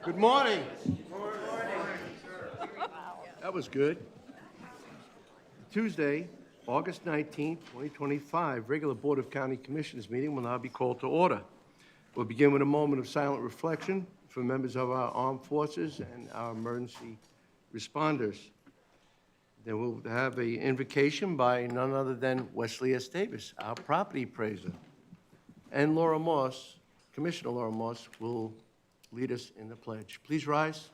Good morning. That was good. Tuesday, August 19th, 2025, regular Board of County Commissioners meeting will now be called to order. We'll begin with a moment of silent reflection for members of our armed forces and our emergency responders. Then we'll have an invocation by none other than Wesley S. Davis, our property appraiser. And Laura Moss, Commissioner Laura Moss, will lead us in the pledge. Please rise.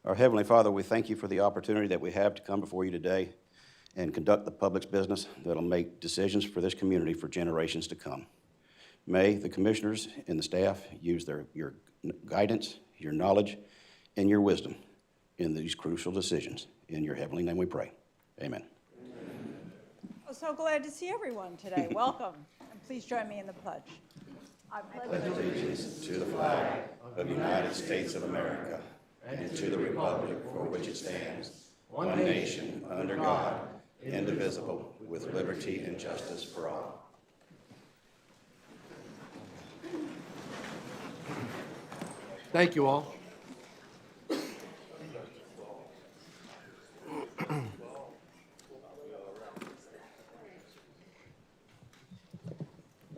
Our Heavenly Father, we thank you for the opportunity that we have to come before you today and conduct the public's business that will make decisions for this community for generations to come. May the commissioners and the staff use your guidance, your knowledge, and your wisdom in these crucial decisions. In your heavenly name we pray. Amen. I'm so glad to see everyone today. Welcome, and please join me in the pledge. I pledge Allegiance to the flag of the United States of America and to the republic for which it stands, one nation, under God, indivisible, with liberty and justice for all. Thank you all.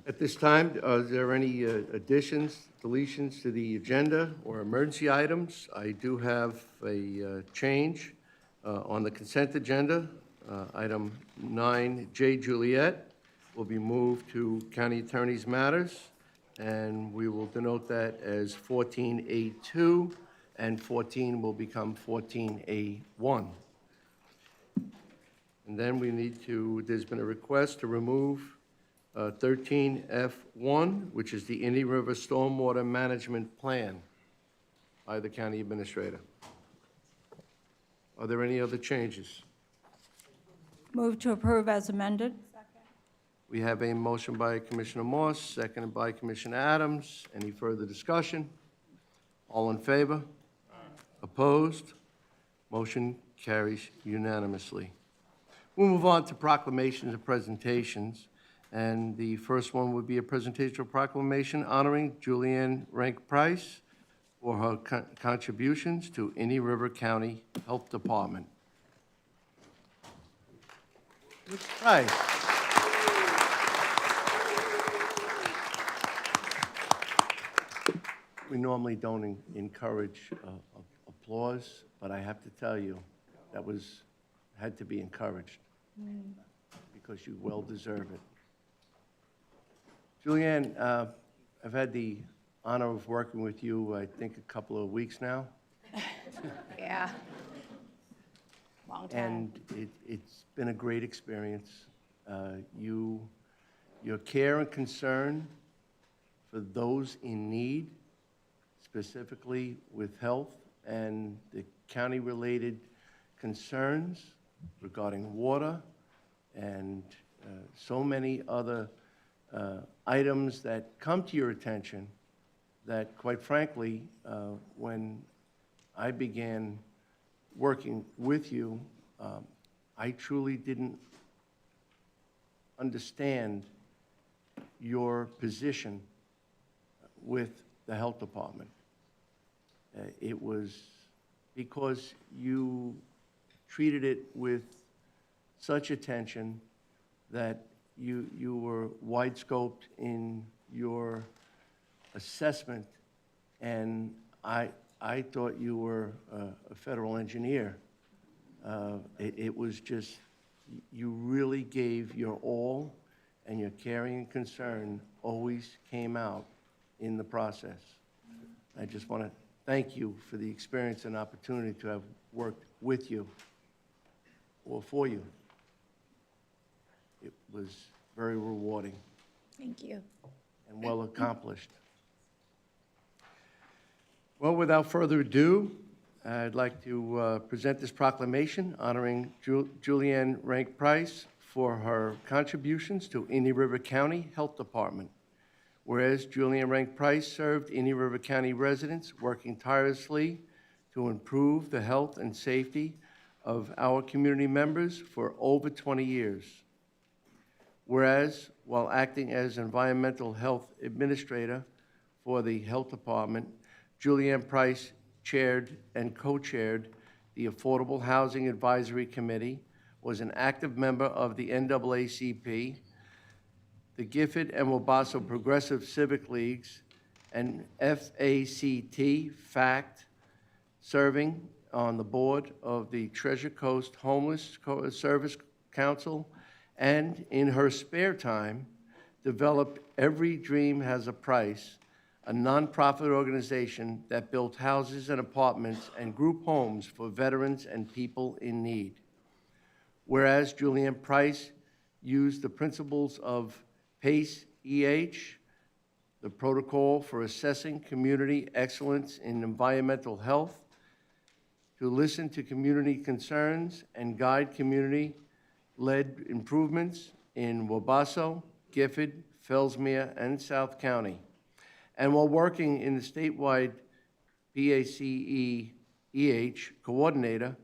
At this time, is there any additions, deletions to the agenda or emergency items? I do have a change on the consent agenda. Item 9J Juliet will be moved to County Attorney's Matters, and we will denote that as 14A2, and 14 will become 14A1. And then we need to, there's been a request to remove 13F1, which is the Indian River Stormwater Management Plan by the County Administrator. Are there any other changes? Move to approve as amended. We have a motion by Commissioner Moss, seconded by Commissioner Adams. Any further discussion? All in favor? Opposed? Motion carries unanimously. We'll move on to proclamations and presentations. And the first one would be a presentation of proclamation honoring Julianne Rank Price for her contributions to Indian River County Health Department. Ms. Price. We normally don't encourage applause, but I have to tell you, that had to be encouraged because you well deserve it. Julianne, I've had the honor of working with you, I think, a couple of weeks now. Yeah. Long time. And it's been a great experience. Your care and concern for those in need, specifically with health and the county-related concerns regarding water and so many other items that come to your attention that, quite frankly, when I began working with you, I truly didn't understand your position with the health department. It was because you treated it with such attention that you were wide-scoped in your assessment, and I thought you were a federal engineer. It was just, you really gave your all, and your caring and concern always came out in the process. I just want to thank you for the experience and opportunity to have worked with you or for you. It was very rewarding. Thank you. And well accomplished. Well, without further ado, I'd like to present this proclamation honoring Julianne Rank Price for her contributions to Indian River County Health Department. Whereas Julian Rank Price served Indian River County residents, working tirelessly to improve the health and safety of our community members for over 20 years. Whereas, while acting as Environmental Health Administrator for the Health Department, Julianne Price chaired and co-chaired the Affordable Housing Advisory Committee, was an active member of the NAACP, the Gifford and Wabasso Progressive Civic Leagues, and FACT, serving on the board of the Treasure Coast Homeless Service Council, and in her spare time, developed Every Dream Has a Price, a nonprofit organization that built houses and apartments and group homes for veterans and people in need. Whereas Julianne Price used the principles of PACE-EH, the Protocol for Assessing Community Excellence in Environmental Health, to listen to community concerns and guide community-led improvements in Wabasso, Gifford, Fellsmere, and South County. And while working in the statewide PACE-EH coordinator,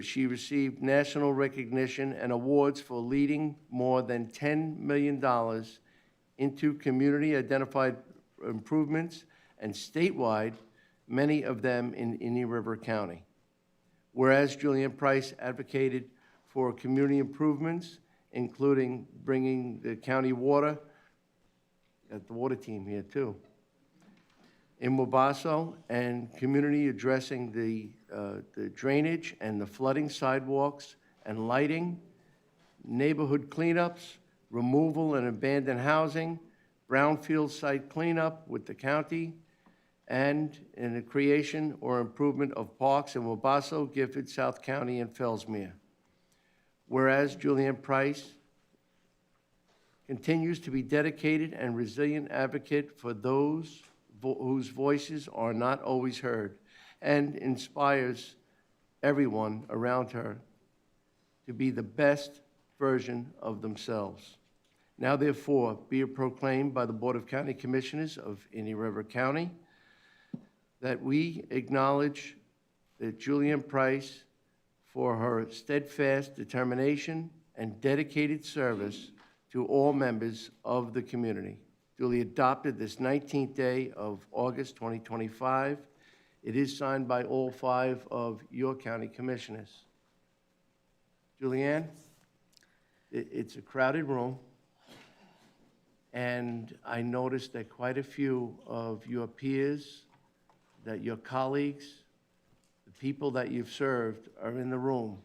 she received national recognition and awards for leading more than $10 million into community-identified improvements, and statewide, many of them in Indian River County. Whereas Julianne Price advocated for community improvements, including bringing the county water, got the water team here too, in Wabasso, and community addressing the drainage and the flooding sidewalks and lighting, neighborhood cleanups, removal and abandoned housing, brownfield site cleanup with the county, and in the creation or improvement of parks in Wabasso, Gifford, South County, and Fellsmere. Whereas Julianne Price continues to be dedicated and resilient advocate for those whose voices are not always heard, and inspires everyone around her to be the best version of themselves. Now therefore, be it proclaimed by the Board of County Commissioners of Indian River County that we acknowledge that Julianne Price, for her steadfast determination and dedicated service to all members of the community, duly adopted this 19th day of August 2025. It is signed by all 5 of your county commissioners. Julianne, it's a crowded room, and I noticed that quite a few of your peers, that your colleagues, the people that you've served are in the room.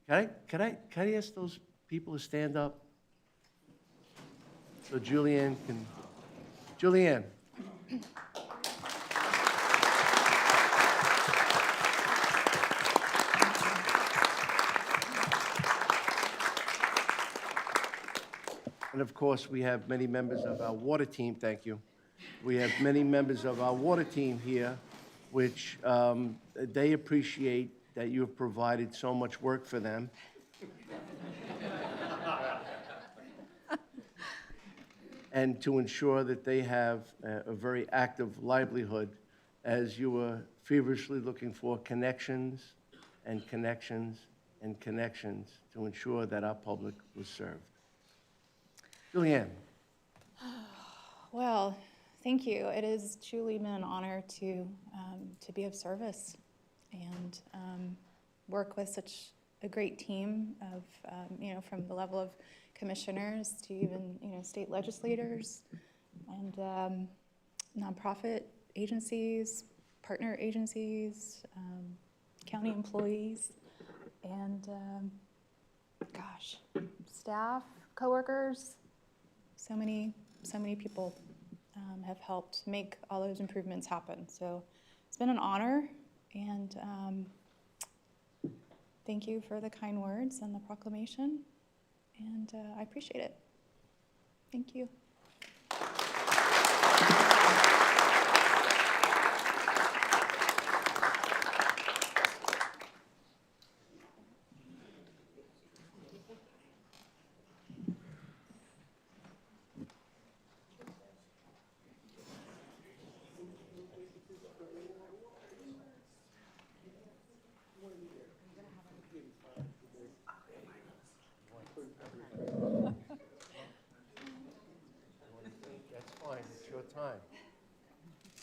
Can I ask those people to stand up? So Julianne can, Julianne. And of course, we have many members of our water team, thank you. We have many members of our water team here, which they appreciate that you have provided so much work for them. And to ensure that they have a very active livelihood as you were feverishly looking for connections and connections and connections to ensure that our public was served. Julianne. Well, thank you. It has truly been an honor to be of service and work with such a great team of, from the level of commissioners to even, state legislators and nonprofit agencies, partner agencies, county employees, and staff, coworkers. So many people have helped make all those improvements happen. So it's been an honor, and thank you for the kind words and the proclamation, and I appreciate it. Thank you.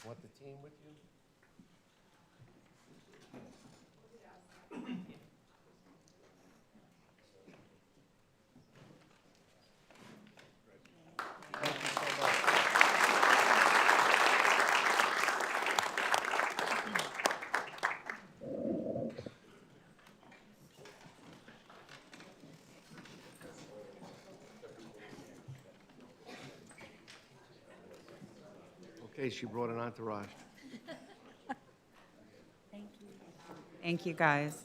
Want the team with you? Okay, she brought an entourage. Thank you, guys.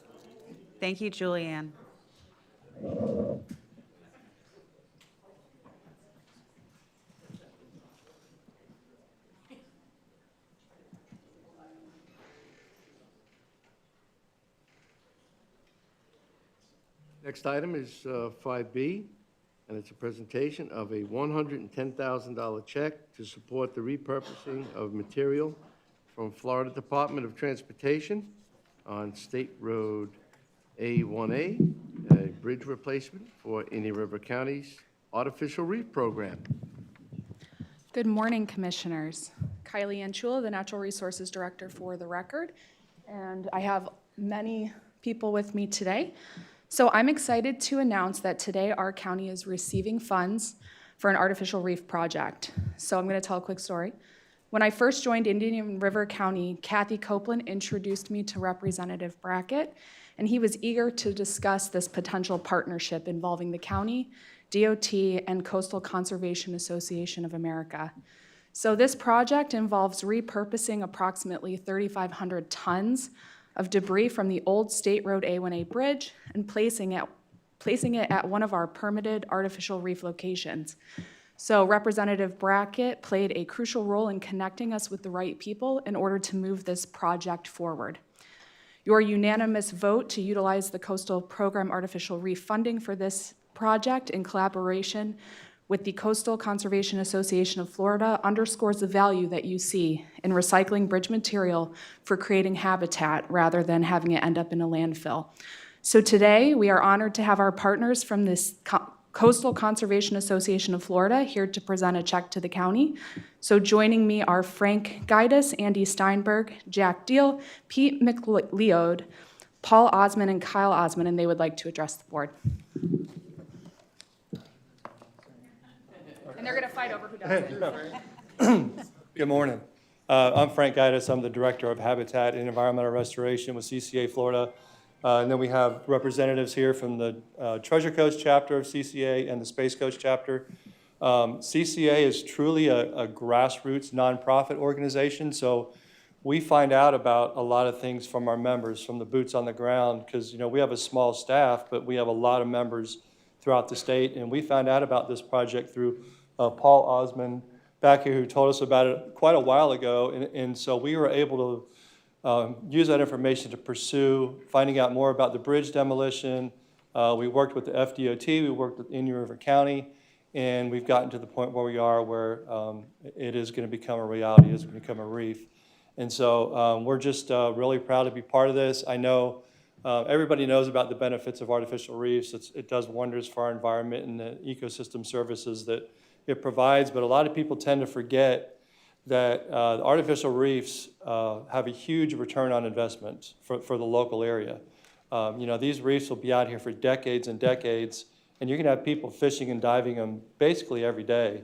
Thank you, Julianne. Next item is 5B, and it's a presentation of a $110,000 check to support the repurposing of material from Florida Department of Transportation on State Road A1A, a bridge replacement for Indian River County's artificial reef program. Good morning, Commissioners. Kylie Anchula, the Natural Resources Director for the record, and I have many people with me today. So I'm excited to announce that today our county is receiving funds for an artificial reef project. So I'm going to tell a quick story. When I first joined Indian River County, Kathy Copeland introduced me to Representative Brackett, and he was eager to discuss this potential partnership involving the county, DOT, and Coastal Conservation Association of America. So this project involves repurposing approximately 3,500 tons of debris from the old State Road A1A bridge and placing it at one of our permitted artificial reef locations. So Representative Brackett played a crucial role in connecting us with the right people in order to move this project forward. Your unanimous vote to utilize the Coastal Program artificial reef funding for this project in collaboration with the Coastal Conservation Association of Florida underscores the value that you see in recycling bridge material for creating habitat rather than having it end up in a landfill. So today, we are honored to have our partners from this Coastal Conservation Association of Florida here to present a check to the county. So joining me are Frank Gaidas, Andy Steinberg, Jack Deal, Pete McLeod, Paul Osmond, and Kyle Osmond, and they would like to address the board. And they're going to fight over who does it. Good morning. I'm Frank Gaidas. I'm the Director of Habitat and Environmental Restoration with CCA Florida. And then we have representatives here from the Treasure Coast chapter of CCA and the Space Coast chapter. CCA is truly a grassroots nonprofit organization, so we find out about a lot of things from our members, from the boots on the ground, because we have a small staff, but we have a lot of members throughout the state, and we found out about this project through Paul Osmond back here, who told us about it quite a while ago, and so we were able to use that information to pursue finding out more about the bridge demolition. We worked with the FDOT, we worked with Indian River County, and we've gotten to the point where we are where it is going to become a reality, it's going to become a reef. And so we're just really proud to be part of this. I know everybody knows about the benefits of artificial reefs. it does wonders for our environment and the ecosystem services that it provides, but a lot of people tend to forget that the artificial reefs have a huge return on investment for the local area. These reefs will be out here for decades and decades, and you're gonna have people fishing and diving them basically every day.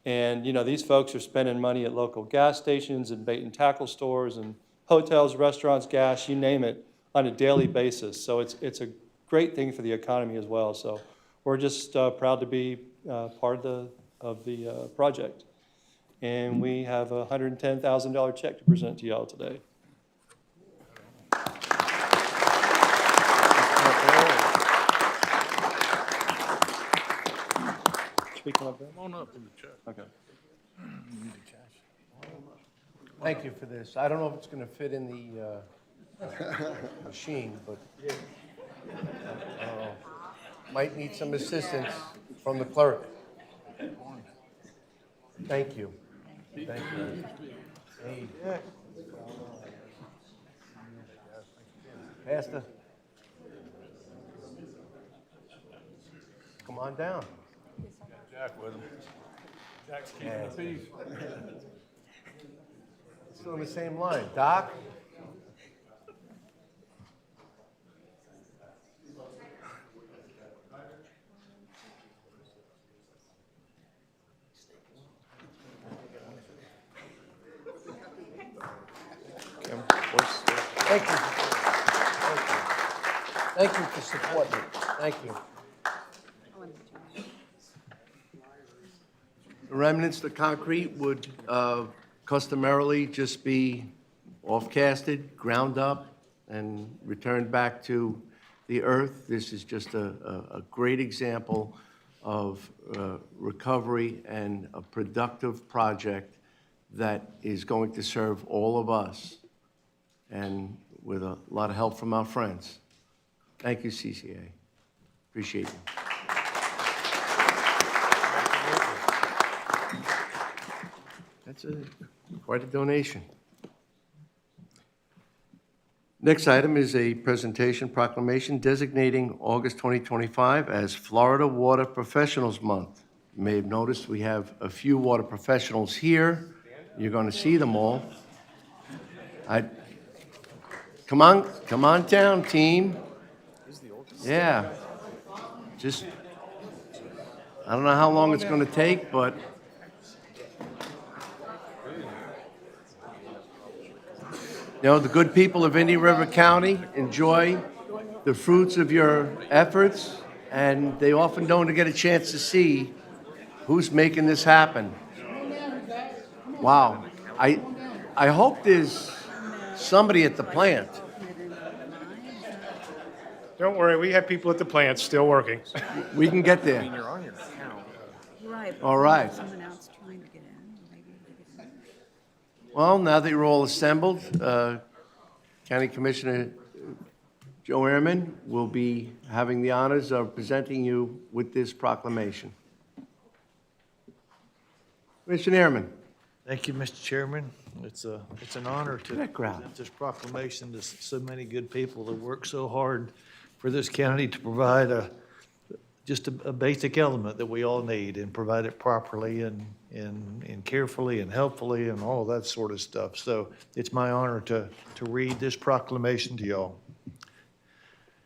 And these folks are spending money at local gas stations and bait and tackle stores and hotels, restaurants, gas, you name it, on a daily basis. So it's a great thing for the economy as well. So we're just proud to be part of the project. And we have a $110,000 check to present to y'all today. Speaking of that. Come on up with the check. Okay. Thank you for this. I don't know if it's going to fit in the machine, but might need some assistance from the clerk. Thank you. Thank you. Hey. Pastor. Come on down. Jack with him. Jack's keeping Yeah. the peace. Still on the same line. Doc? Thank you. Thank you for supporting me. Thank you. The remnants, the concrete would customarily just be off-casted, ground up, and returned back to the earth. This is just a great example of recovery and a productive project that is going to serve all of us, and with a lot of help from our friends. Thank you, CCA. Appreciate you. That's quite a donation. Next item is a presentation proclamation designating August 2025 as Florida Water Professionals Month. You may have noticed we have a few water professionals here. You're going to see them all. Come on down, team. Yeah. Just, I don't know how long it's going to take, but you know, the good people of Indian River County enjoy the fruits of your efforts, and they often don't get a chance to see who's making this happen. Wow. I hope there's somebody at the plant. Don't worry, we have people at the plant still working. We can get there. Right. All right. Someone else trying to get in, maybe to get in. Well, now that you're all assembled, County Commissioner Joe Ehrman will be having the honors of presenting you with this proclamation. Commissioner Ehrman. Thank you, Mr. Chairman. It's an honor to That crowd. present this proclamation to so many good people that work so hard for this county to provide just a basic element that we all need and provide it properly and carefully and helpfully and all that sort of stuff. So it's my honor to read this proclamation to y'all.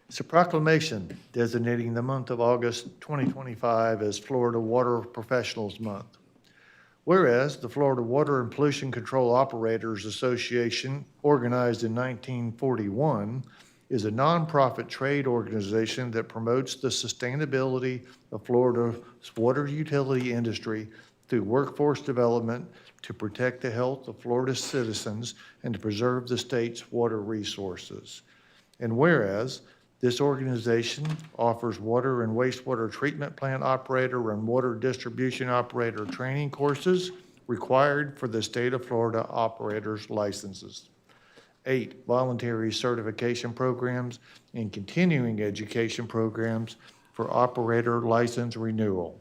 It's a proclamation designating the month of August 2025 as Florida Water Professionals Month. Whereas the Florida Water and Pollution Control Operators Association, organized in 1941, is a nonprofit trade organization that promotes the sustainability of Florida's water utility industry through workforce development to protect the health of Florida's citizens and to preserve the state's water resources. And whereas this organization offers water and wastewater treatment plant operator and water distribution operator training courses required for the state of Florida operators' licenses. 8 voluntary certification programs and continuing education programs for operator license renewal.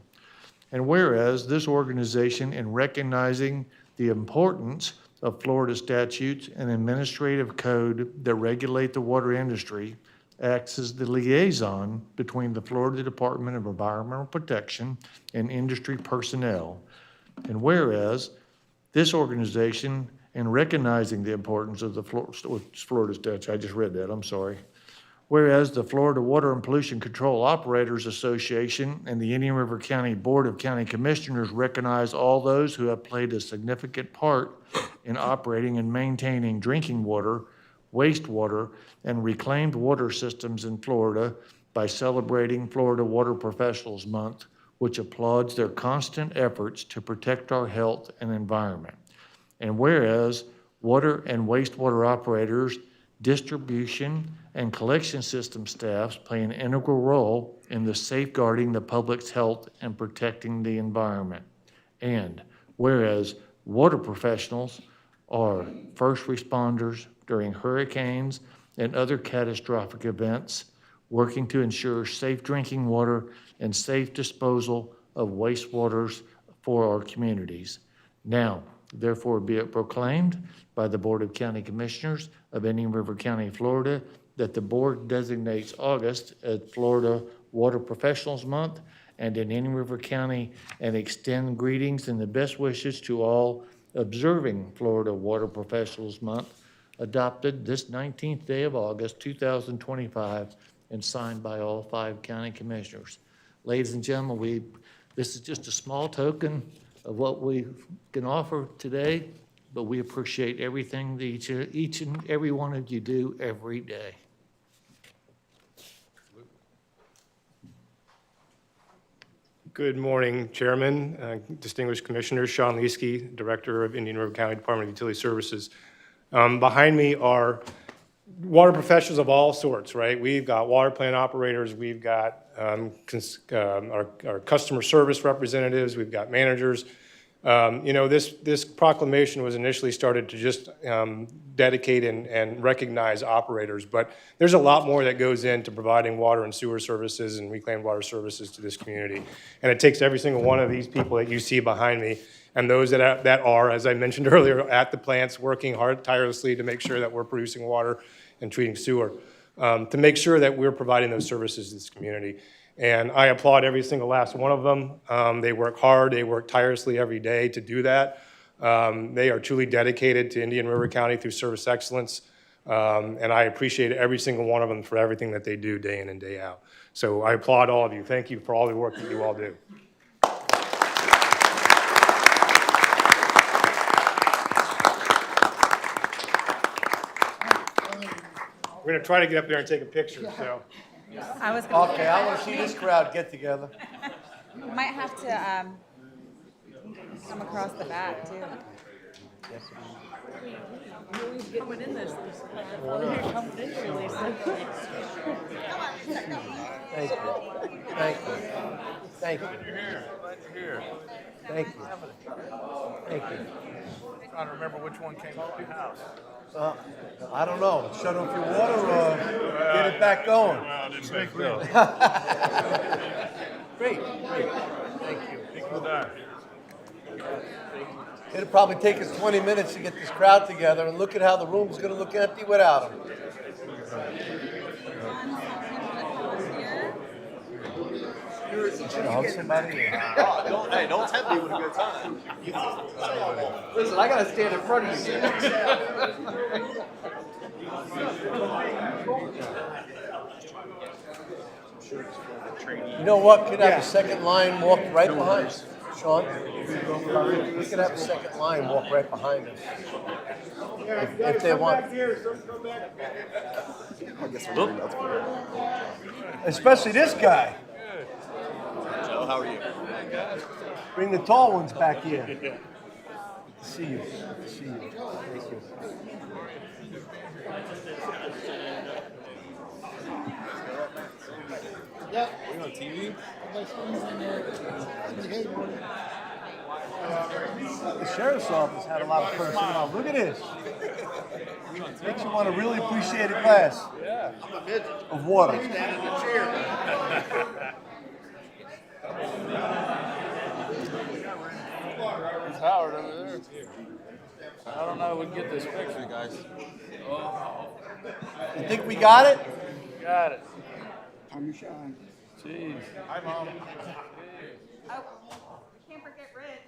And whereas this organization, in recognizing the importance of Florida statutes and administrative code that regulate the water industry, acts as the liaison between the Florida Department of Environmental Protection and industry personnel. And whereas this organization, in recognizing the importance of the Florida statute, I just read that, I'm sorry. Whereas the Florida Water and Pollution Control Operators Association and the Indian River County Board of County Commissioners recognize all those who have played a significant part in operating and maintaining drinking water, wastewater, and reclaimed water systems in Florida by celebrating Florida Water Professionals Month, which applauds their constant efforts to protect our health and environment. And whereas water and wastewater operators, distribution, and collection system staffs play an integral role in the safeguarding the public's health and protecting the environment. And whereas water professionals are first responders during hurricanes and other catastrophic events, working to ensure safe drinking water and safe disposal of wastewaters for our communities. Now, therefore be it proclaimed by the Board of County Commissioners of Indian River County, Florida, that the board designates August as Florida Water Professionals Month and in Indian River County, and extend greetings and the best wishes to all observing Florida Water Professionals Month, adopted this 19th day of August, 2025, and signed by all 5 county commissioners. Ladies and gentlemen, this is just a small token of what we can offer today, but we appreciate everything that each and every one of you do every day. Good morning, Chairman, distinguished Commissioners. Sean Leesky, Director of Indian River County Department of Utility Services. Behind me are water professionals of all sorts, right? We've got water plant operators, we've got our customer service representatives, we've got managers. This proclamation was initially started to just dedicate and recognize operators, but there's a lot more that goes into providing water and sewer services and reclaimed water services to this community. And it takes every single one of these people that you see behind me and those that are, as I mentioned earlier, at the plants working hard, tirelessly to make sure that we're producing water and treating sewer, to make sure that we're providing those services to this community. And I applaud every single last one of them. They work hard, they work tirelessly every day to do that. They are truly dedicated to Indian River County through service excellence. And I appreciate every single one of them for everything that they do day in and day out. So I applaud all of you. Thank you for all the work that you all do. We're going to try to get up there and take a picture, so. I was gonna, Okay, I want to see this crowd get together. might have to come across the back too. Thank you. Thank you. Thank you. Thank you. Thank you. Trying to remember which one came to my house. I don't know, shut off your water or get it back going? Well, I didn't think so. Great, great, thank you. Equal that. It'll probably take us 20 minutes to get this crowd together, and look at how the room's gonna look empty without them. Hug somebody? Hey, don't tempt me with a good time. Listen, I gotta stand in front of you. You know what, could have a second line walk right behind us, Sean? We could have a second line walk right behind us. If they want. Especially this guy. Joe, how are you? Bring the tall ones back here. Good to see you. Good to see you. Thank you. Yeah. We on TV? The sheriff's office had a lot of personnel. Look at this. Makes you want to really appreciate a glass of water. There's Howard over there. I don't know if we can get this picture, guys. You think we got it? Got it. I'm Sean. Jeez. Hi, Mom. Oh, can't forget Rich.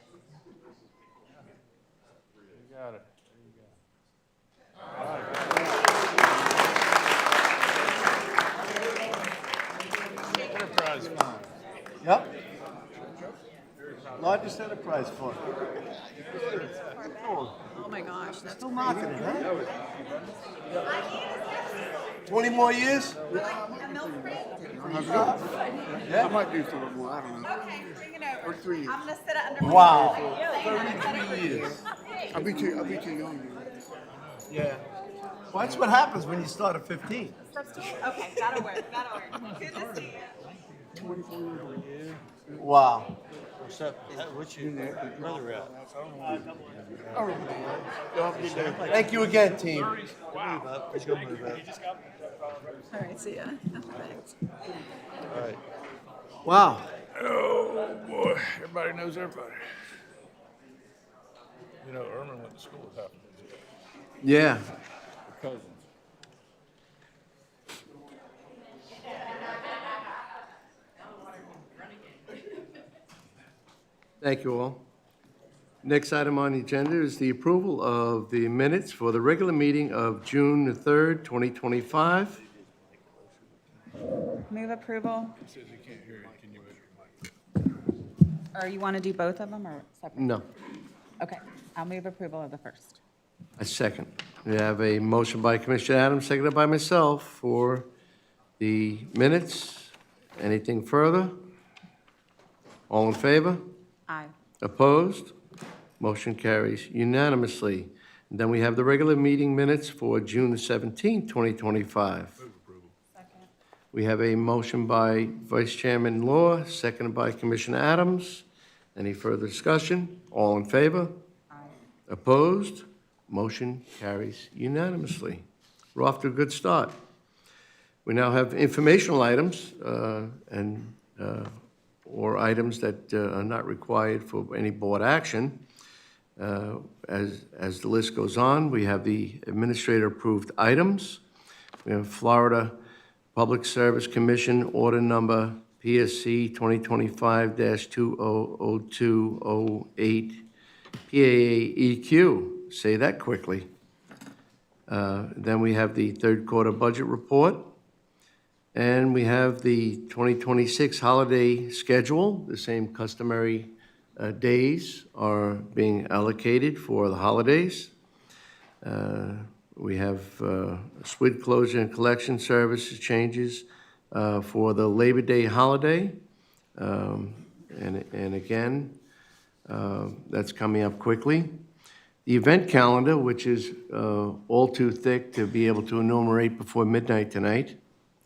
You got it. Enterprise fund. Yep. Largest enterprise fund. Oh my gosh, that's Still knocking it, huh? 20 more years? I might do for a little more, I don't know. Okay, bring it over. Or 3 years. I'm gonna sit under. Wow. 33 years. I'll be too young. Yeah. Well, that's what happens when you start at 15. Okay, that'll work, that'll work. Good to see you. Wow. What's your brother at? Thank you again, team. He's gonna move up. All right, see ya. Thanks. All right. Wow. Oh, boy. Everybody knows everybody. You know, Erman went to school with half of these Yeah. cousins. Thank you all. Next item on the agenda is the approval of the minutes for the regular meeting of June the 3rd, 2025. Move approval. Or you want to do both of them or separate? No, Okay, I'll move approval of the first. a second. We have a motion by Commissioner Adams, seconded by myself for the minutes. Anything further? All in favor? Aye. Opposed? Motion carries unanimously. And then we have the regular meeting minutes for June the 17th, 2025. We have a motion by Vice Chairman Law, seconded by Commissioner Adams. Any further discussion? All in favor? Aye. Opposed? Motion carries unanimously. We're off to a good start. We now have informational items or items that are not required for any board action. As the list goes on, we have the administrator-approved items. We have Florida Public Service Commission Order Number PSC 2025-2000208 PAAEQ. Say that quickly. Then we have the third quarter budget report. And we have the 2026 holiday schedule. The same customary days are being allocated for the holidays. We have SWID closure and collection services changes for the Labor Day holiday. And again, that's coming up quickly. The event calendar, which is all too thick to be able to enumerate before midnight tonight.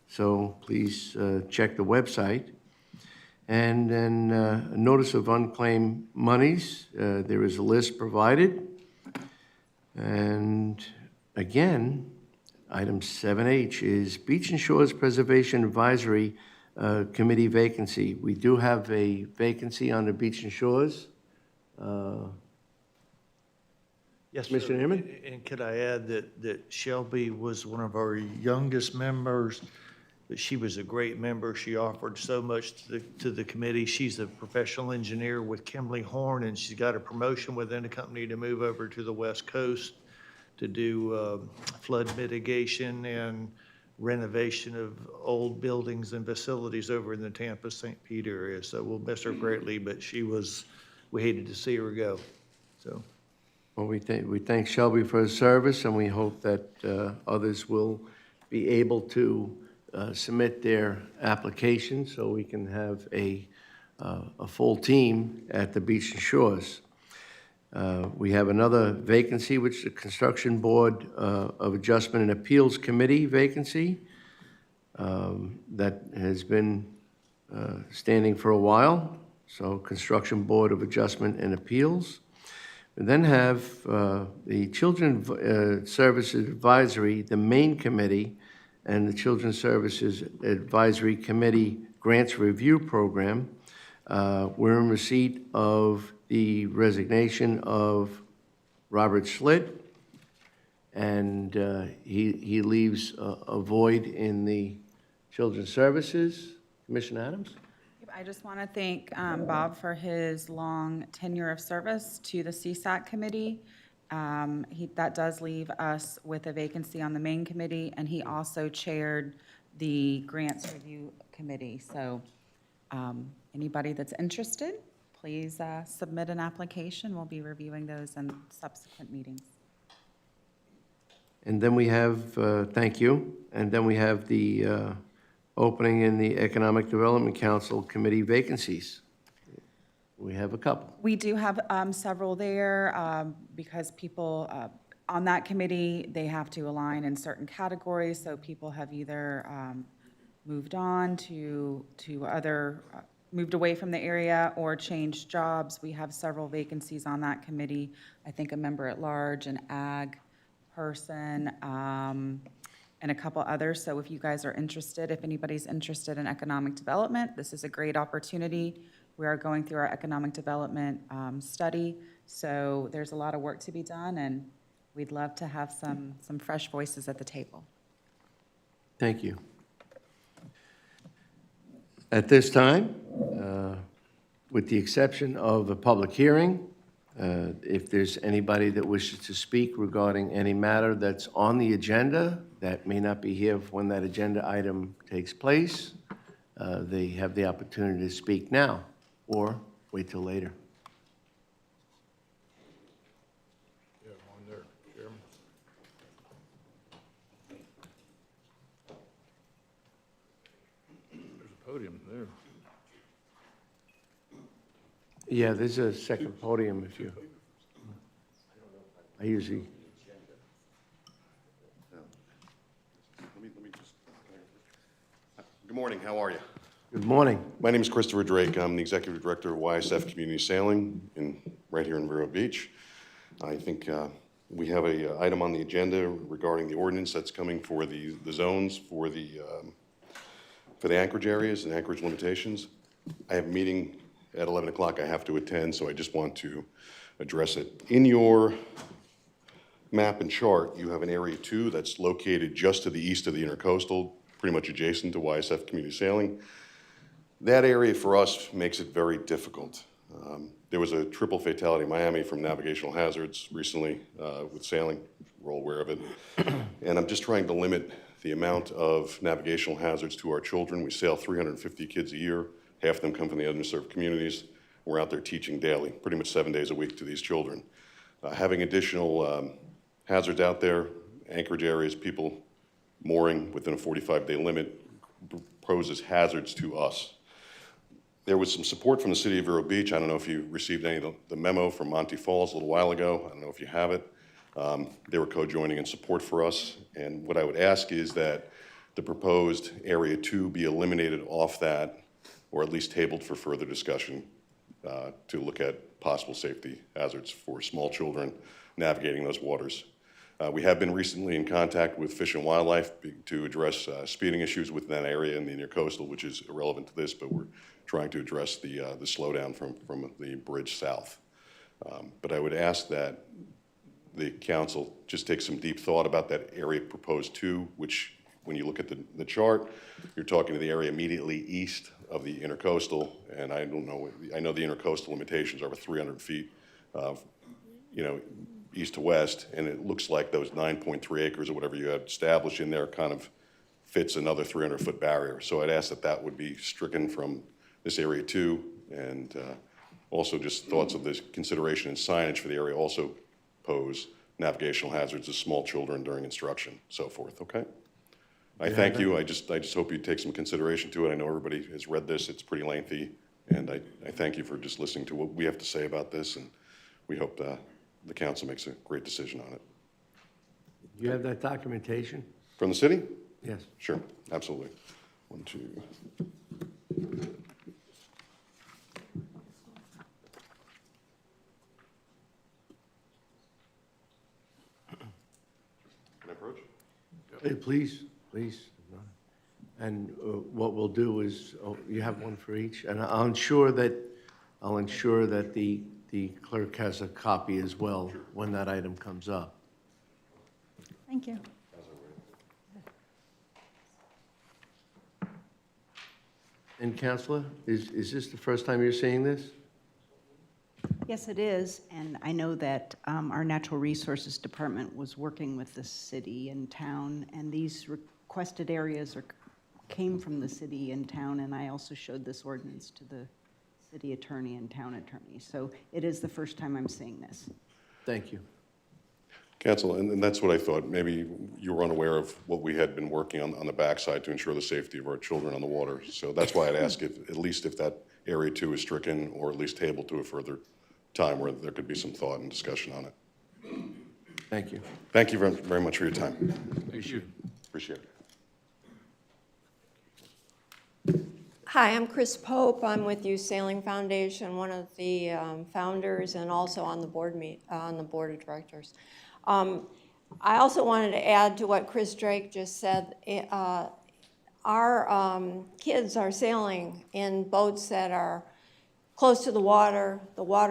So please check the website. And then a notice of unclaimed monies. There is a list provided. And again, item 7H is Beach and Shores Preservation Advisory Committee vacancy. We do have a vacancy on the Beach and Shores. Yes, sir. Commissioner Inman? And could I add that Shelby was one of our youngest members, but she was a great member. She offered so much to the committee. She's a professional engineer with Kimberly Horn, and she's got a promotion within the company to move over to the West Coast to do flood mitigation and renovation of old buildings and facilities over in the Tampa-St. Pete area. So we'll miss her greatly, but we hated to see her go, so. Well, we thank Shelby for his service, and we hope that others will be able to submit their application so we can have a full team at the Beach and Shores. We have another vacancy, which is the Construction Board of Adjustment and Appeals Committee vacancy that has been standing for a while. So Construction Board of Adjustment and Appeals. We then have the Children Services Advisory, the main committee, and the Children's Services Advisory Committee Grants Review Program. We're in receipt of the resignation of Robert Schlitt, and he leaves a void in the Children's Services. Commissioner Adams? I just want to thank Bob for his long tenure of service to the CSAC committee. That does leave us with a vacancy on the main committee, and he also chaired the Grants Review Committee. So anybody that's interested, please submit an application. We'll be reviewing those in subsequent meetings. And then we have, thank you, and then we have the opening in the Economic Development Council Committee vacancies. We have a couple. We do have several there because people on that committee, they have to align in certain categories. So people have either moved on to other, moved away from the area or changed jobs. We have several vacancies on that committee. I think a member at large, an ag person, and a couple others. So if you guys are interested, if anybody's interested in economic development, this is a great opportunity. We are going through our economic development study, so there's a lot of work to be done, and we'd love to have some fresh voices at the table. Thank you. At this time, with the exception of a public hearing, If there's anybody that wishes to speak regarding any matter that's on the agenda that may not be here when that agenda item takes place, they have the opportunity to speak now or wait till later. Yeah, one there, Chairman. There's a podium there. Yeah, there's a second podium if you, I usually, Good morning, how are you? good morning. My name is Christopher Drake. I'm the Executive Director of YSF Community Sailing right here in Vero Beach. I think we have a item on the agenda regarding the ordinance that's coming for the zones for the anchorage areas and anchorage limitations. I have a meeting at 11 o'clock I have to attend, so I just want to address it. In your map and chart, you have an Area 2 that's located just to the east of the Intercoastal, pretty much adjacent to YSF Community Sailing. That area for us makes it very difficult. There was a triple fatality in Miami from navigational hazards recently with sailing. We're all aware of it. And I'm just trying to limit the amount of navigational hazards to our children. We sail 350 kids a year. Half of them come from the underserved communities. We're out there teaching daily, pretty much 7 days a week to these children. Having additional hazards out there, anchorage areas, people mooring within a 45-day limit poses hazards to us. There was some support from the city of Vero Beach. I don't know if you received any of the memo from Monty Falls a little while ago. I don't know if you have it. They were co-joining in support for us. And what I would ask is that the proposed Area 2 be eliminated off that, or at least tabled for further discussion to look at possible safety hazards for small children navigating those waters. We have been recently in contact with Fish and Wildlife to address speeding issues within that area in the Intercoastal, which is irrelevant to this, but we're trying to address the slowdown from the bridge south. But I would ask that the council just take some deep thought about that area proposed 2, which when you look at the chart, you're talking to the area immediately east of the Intercoastal, and I don't know, I know the Intercoastal limitations are over 300 feet, east to west, and it looks like those 9.3 acres or whatever you had established in there kind of fits another 300-foot barrier. So I'd ask that that would be stricken from this Area 2, and also just thoughts of this consideration and signage for the area also pose navigational hazards to small children during instruction, so forth, okay? I thank you. I just hope you take some consideration to it. I know everybody has read this. It's pretty lengthy, and I thank you for just listening to what we have to say about this, and we hope the council makes a great decision on it. You have that documentation? From the city? Yes. Sure, absolutely. 1, 2. Can I approach? Hey, please, please. And what we'll do is, you have one for each, and I'll ensure that the clerk has a copy as well when that item comes up. Thank you. And Counselor, is this the first time you're seeing this? Yes, it is, and I know that our Natural Resources Department was working with the city and town, and these requested areas came from the city and town, and I also showed this ordinance to the city attorney and town attorney. So it is the first time I'm seeing this. Thank you. Council, and that's what I thought. Maybe you were unaware of what we had been working on the backside to ensure the safety of our children on the water. So that's why I'd ask if, at least if that Area 2 is stricken, or at least tabled to a further time where there could be some thought and discussion on it. Thank you. Thank you very, very much for your time. Appreciate Appreciate it. Hi, I'm Chris Pope. I'm with Youth Sailing Foundation, one of the founders, and also on the board of directors. I also wanted to add to what Chris Drake just said. Our kids are sailing in boats that are close to the water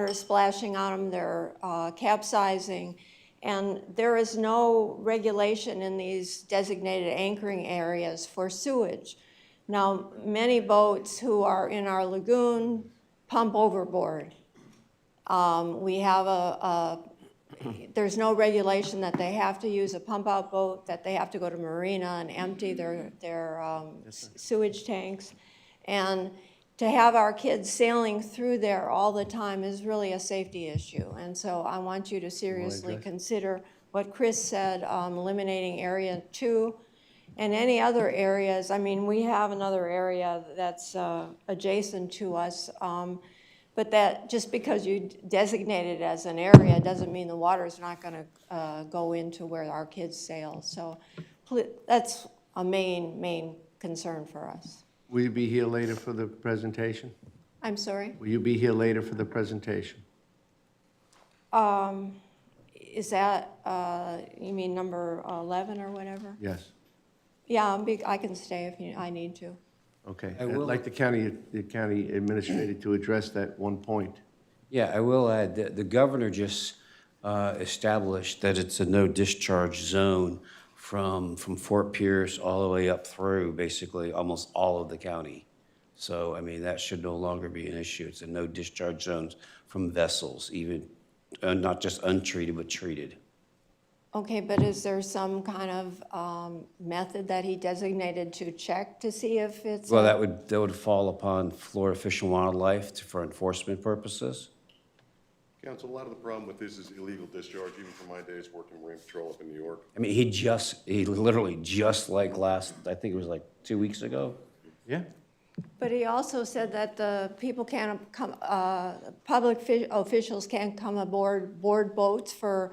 is splashing on them, they're capsizing, and there is no regulation in these designated anchoring areas for sewage. Now, many boats who are in our lagoon pump overboard. We have there's no regulation that they have to use a pump-out boat, that they have to go to Marina and empty their sewage tanks. And to have our kids sailing through there all the time is really a safety issue. And so I want you to seriously consider what Chris said, eliminating Area 2 and any other areas. I mean, we have another area that's adjacent to us, but that, just because you designate it as an area doesn't mean the water is not going to go into where our kids sail. So that's a main concern for us. Will you be here later for the presentation? I'm sorry? Will you be here later for the presentation? Is that, you mean number 11 or whatever? Yes. Yeah, I can stay if I need to. Okay. I I'd will- like the county administrator to address that one point. Yeah, I will add that the governor just established that it's a no discharge zone from Fort Pierce all the way up through basically almost all of the county. So, I mean, that should no longer be an issue. It's a no discharge zones from vessels, even not just untreated, but treated. Okay, but is there some kind of method that he designated to check to see if it's? Well, that would fall upon Florida Fish and Wildlife for enforcement purposes. Council, a lot of the problem with this is illegal discharge, even from my days working Marine Patrol up in New York. I mean, he literally just like I think it was like 2 weeks ago. Yeah? But he also said that the people can't come, public officials can't come aboard boats for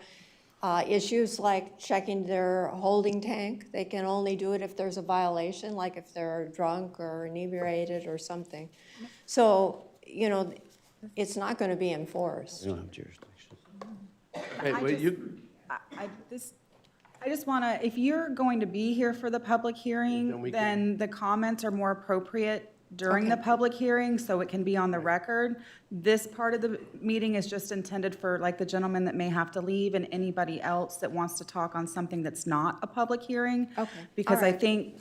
issues like checking their holding tank. They can only do it if there's a violation, like if they're drunk or inebriated or something. So, you know, it's not going to be enforced. We don't have jurisdiction. Hey, I wait, just- you, I just want to, if you're going to be here for the public Then hearing, we then the comments are more appropriate during the Okay. public hearing, so it can be on the record. This part of the meeting is just intended for, like, the gentleman that may have to leave and anybody else that wants to talk on something that's not a public hearing. Okay. Because All I right. think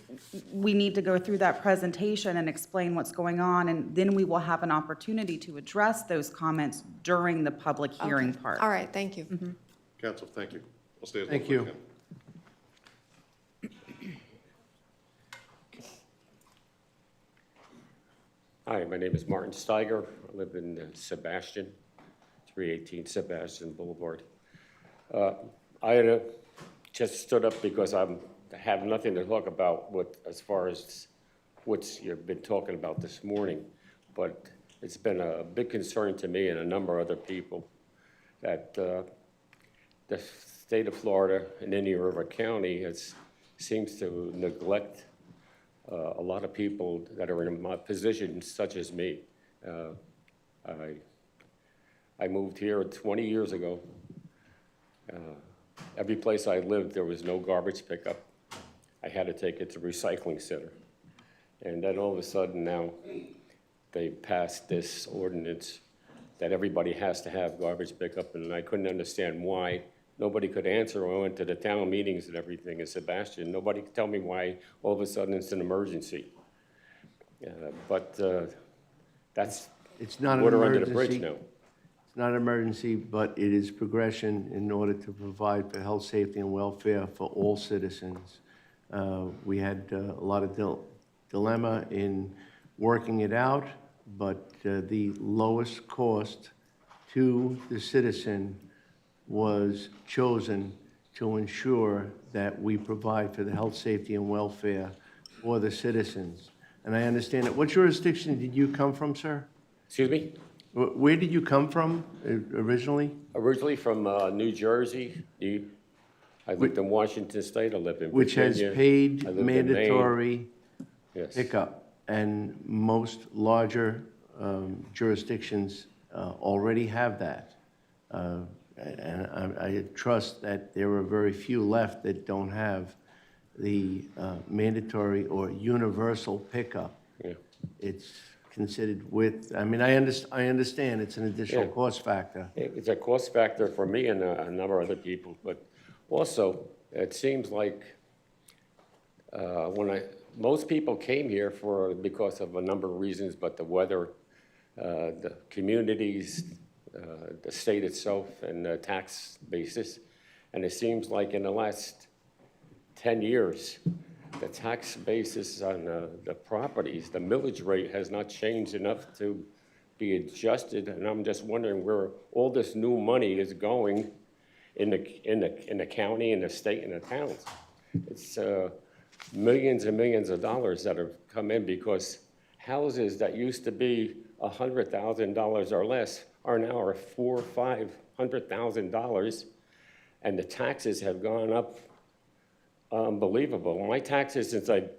we need to go through that presentation and explain what's going on, and then we will have an opportunity to address those comments during the public hearing Okay. part. All right, thank you. Council, thank you. I'll stay as long Thank as I you. can. Hi, my name is Martin Steiger. I live in Sebastian, 318 Sebastian Boulevard. I had just stood up because I have nothing to talk about as far as what you've been talking about this morning. But it's been a big concern to me and a number of other people that the state of Florida and Indian River County seems to neglect a lot of people that are in my position, such as me. I moved here 20 years ago. Every place I lived, there was no garbage pickup. I had to take it to recycling center. And then all of a sudden now, they passed this ordinance that everybody has to have garbage pickup, and I couldn't understand why. Nobody could answer. I went to the town meetings and everything in Sebastian. Nobody could tell me why all of a sudden it's an emergency. But that's it's not an water under the emergency. bridge now. It's not an emergency, but it is progression in order to provide for health, safety, and welfare for all citizens. We had a lot of dilemma in working it out, but the lowest cost to the citizen was chosen to ensure that we provide for the health, safety, and welfare for the citizens. And I understand that. What jurisdiction did you come from, sir? Excuse me? Where did you come from originally? Originally from New Jersey. I lived in Washington State. I lived in Virginia. Which has paid I lived in Maine. mandatory Yes. pickup. And most larger jurisdictions already have that. And I trust that there are very few left that don't have the mandatory or universal pickup. Yeah. It's considered I mean, I understand it's an additional Yeah. cost factor. It's a cost factor for me and a number of other people, but also, it seems like most people came here because of a number of reasons, but the weather, the communities, the state itself and the tax basis. And it seems like in the last 10 years, the tax basis on the properties, the millage rate has not changed enough to be adjusted. And I'm just wondering where all this new money is going in the county, in the state, and the towns. It's millions and millions of dollars that have come in because houses that used to be $100,000 or less are now $400,000 or $500,000, and the taxes have gone up unbelievable. My taxes since I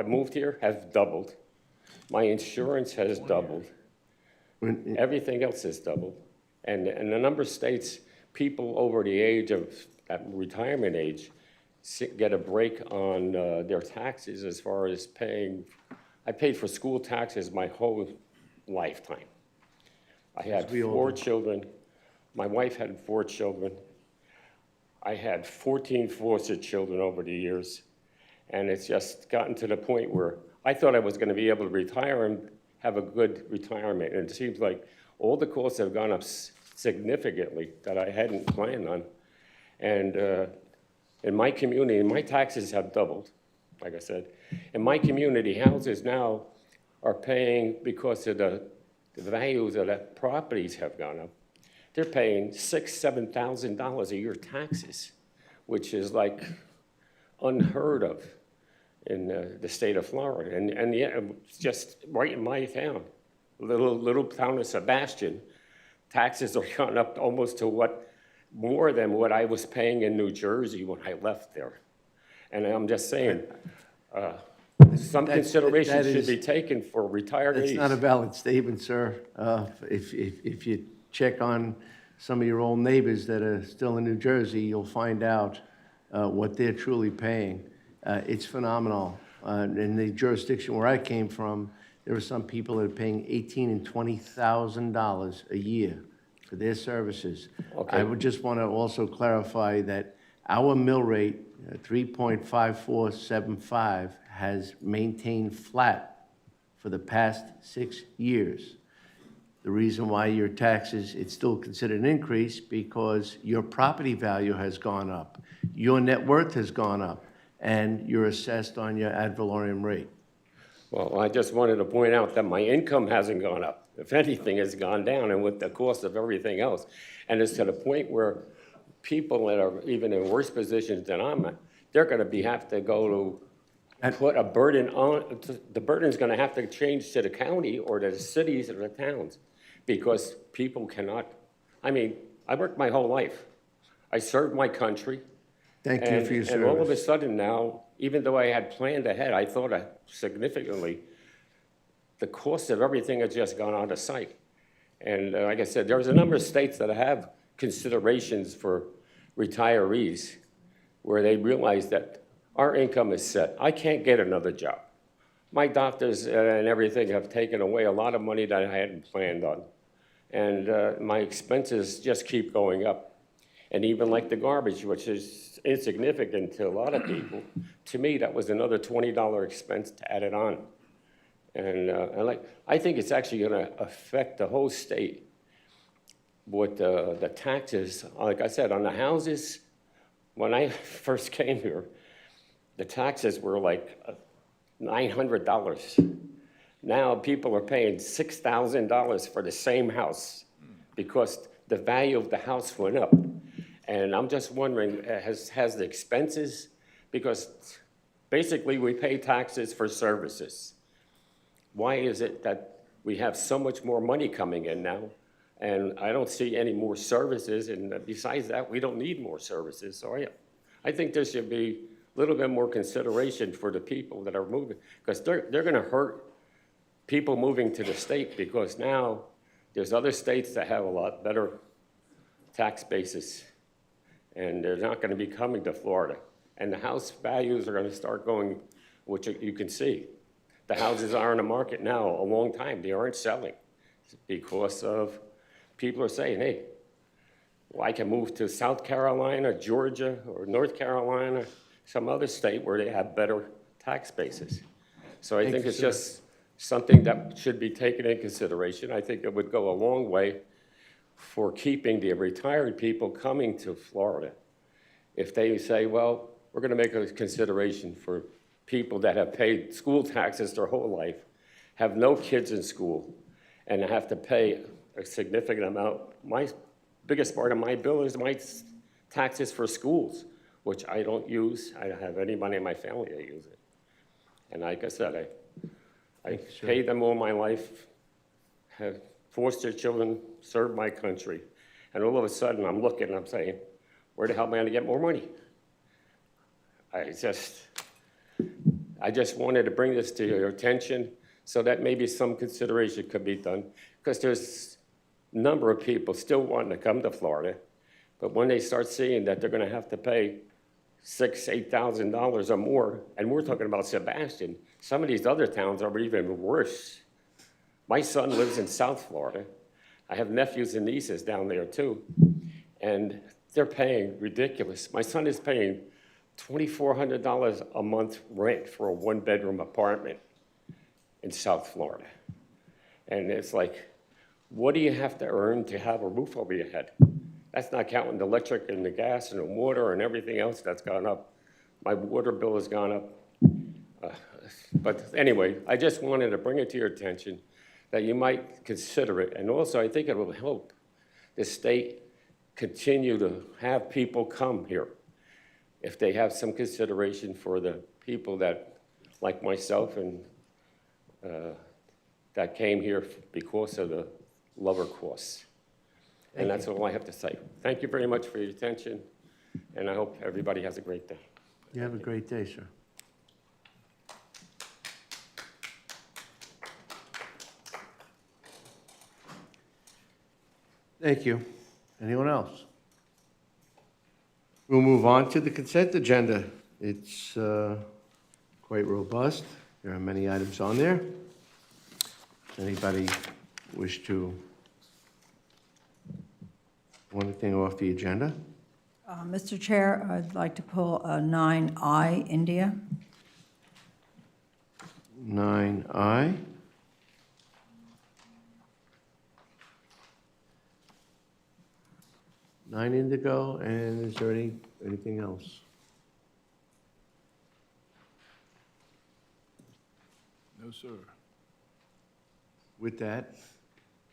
moved here have doubled. My insurance has doubled. Everything else has doubled. And in a number of states, people over the age of retirement age get a break on their taxes as far as paying. I paid for school taxes my whole lifetime. I had 4 children. My wife had 4 children. I had 14 foster children over the years. And it's just gotten to the point where I thought I was going to be able to retire and have a good retirement. And it seems like all the costs have gone up significantly that I hadn't planned on. And in my community, my taxes have doubled, like I said. In my community, houses now are paying, because of the values of the properties have gone up, they're paying $6,000, $7,000 a year taxes, which is like unheard of in the state of Florida. And yeah, it's just right in my town, little town of Sebastian, taxes are gone up almost to more than what I was paying in New Jersey when I left there. And I'm just saying, some consideration should be taken for retirees. That's not a valid statement, sir. If you check on some of your old neighbors that are still in New Jersey, you'll find out what they're truly paying. It's phenomenal. In the jurisdiction where I came from, there were some people that are paying $18,000 and $20,000 a year for their services. Okay. I would just want to also clarify that our mill rate, 3.5475, has maintained flat for the past 6 years. The reason why your taxes, it's still considered an increase because your property value has gone up, your net worth has gone up, and you're assessed on your ad valorem rate. Well, I just wanted to point out that my income hasn't gone up. If anything, it's gone down, and with the cost of everything else. And it's to the point where people that are even in worse positions than I'm in, they're going to have to go to put a burden on, the burden's going to have to change to the county or the cities or the towns because people cannot, I mean, I worked my whole life. I served my country. Thank you for your service. And all of a sudden now, even though I had planned ahead, I thought significantly, the cost of everything has just gone out of sight. And like I said, there's a number of states that have considerations for retirees where they realize that our income is set. I can't get another job. My doctors and everything have taken away a lot of money that I hadn't planned on. And my expenses just keep going up. And even like the garbage, which is insignificant to a lot of people, to me, that was another $20 expense to add it on. And I think it's actually going to affect the whole state with the taxes. Like I said, on the houses, when I first came here, the taxes were like $900. Now people are paying $6,000 for the same house because the value of the house went up. And I'm just wondering, has the expenses, because basically we pay taxes for services. Why is it that we have so much more money coming in now? And I don't see any more services, and besides that, we don't need more services. So I think there should be a little bit more consideration for the people that are moving, because they're going to hurt people moving to the state, because now there's other states that have a lot better tax basis, and they're not going to be coming to Florida. And the house values are going to start going, which you can see. The houses are in the market now a long time. They aren't selling because of people are saying, hey, well, I can move to South Carolina, Georgia, or North Carolina, some other state where they have better tax bases. So I think it's just something that should be taken in consideration. I think it would go a long way for keeping the retired people coming to Florida. If they say, well, we're going to make a consideration for people that have paid school taxes their whole life, have no kids in school, and have to pay a significant amount. My biggest part of my bill is my taxes for schools, which I don't use. I don't have anybody in my family that use it. And like I said, I paid them all my life, have forced their children, served my country. And all of a sudden, I'm looking and I'm saying, where the hell am I going to get more money? I just wanted to bring this to your attention so that maybe some consideration could be done, because there's a number of people still wanting to come to Florida, but when they start seeing that they're going to have to pay $6,000, $8,000 or more, and we're talking about Sebastian, some of these other towns are even worse. My son lives in South Florida. I have nephews and nieces down there too, and they're paying ridiculous. My son is paying $2,400 a month rent for a one-bedroom apartment in South Florida. And it's like, what do you have to earn to have a roof over your head? That's not counting the electric and the gas and the water and everything else that's gone up. My water bill has gone up. But anyway, I just wanted to bring it to your attention that you might consider it. And also, I think it will help the state continue to have people come here if they have some consideration for the people that, like myself, and that came here because of the lower costs. And that's all I have to say. Thank you very much for your attention, and I hope everybody has a great day. You have a great day, sir. Thank you. Anyone else? We'll move on to the consent agenda. It's quite robust. There are many items on there. Does anybody wish to want anything off the agenda? Mr. Chair, I'd like to pull 9I, India. 9I. Nine Indigo, and is there anything else? No, sir. With that,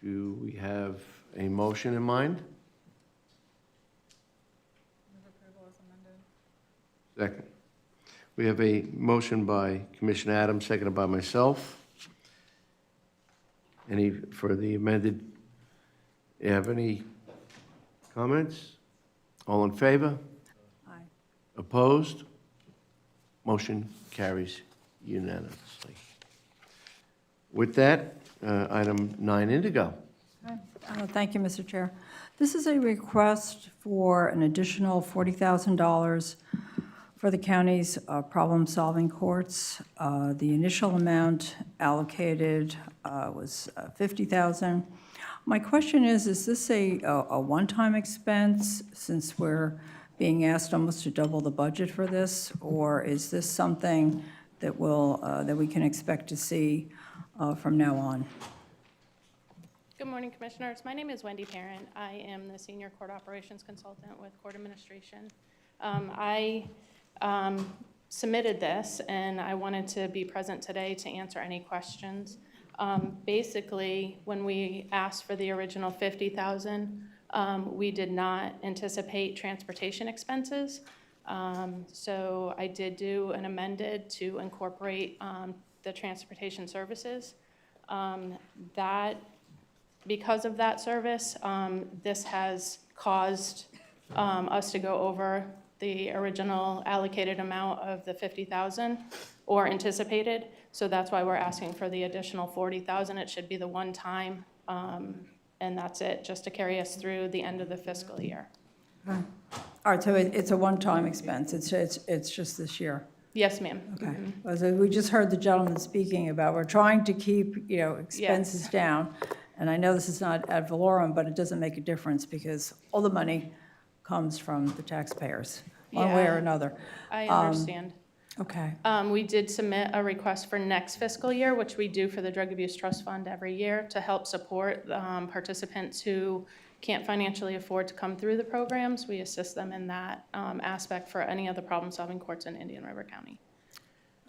do we have a motion in mind? Second. We have a motion by Commissioner Adams, seconded by myself. Any for the amended? You have any comments? All in favor? Aye. Opposed? Motion carries unanimously. With that, item 9 Indigo. Thank you, Mr. Chair. This is a request for an additional $40,000 for the county's problem-solving courts. The initial amount allocated was $50,000. My question is this a one-time expense, since we're being asked almost to double the budget for this, or is this something that that we can expect to see from now on? Good morning, Commissioners. My name is Wendy Parent. I am the Senior Court Operations Consultant with Court Administration. I submitted this, and I wanted to be present today to answer any questions. Basically, when we asked for the original $50,000, we did not anticipate transportation expenses. So I did do an amended to incorporate the transportation services. Because of that service, this has caused us to go over the original allocated amount of the $50,000 or anticipated. So that's why we're asking for the additional $40,000. It should be the one time, and that's it, just to carry us through the end of the fiscal year. All right, so it's a one-time expense. It's just this year. Yes, ma'am. Okay. Well, so we just heard the gentleman speaking about, we're trying to keep, expenses down. And I know this is not ad valorem, but it doesn't make a difference because all the money comes from the taxpayers, one way or Yeah. another. I understand. Okay. We did submit a request for next fiscal year, which we do for the Drug Abuse Trust Fund every year to help support participants who can't financially afford to come through the programs. We assist them in that aspect for any of the problem-solving courts in Indian River County.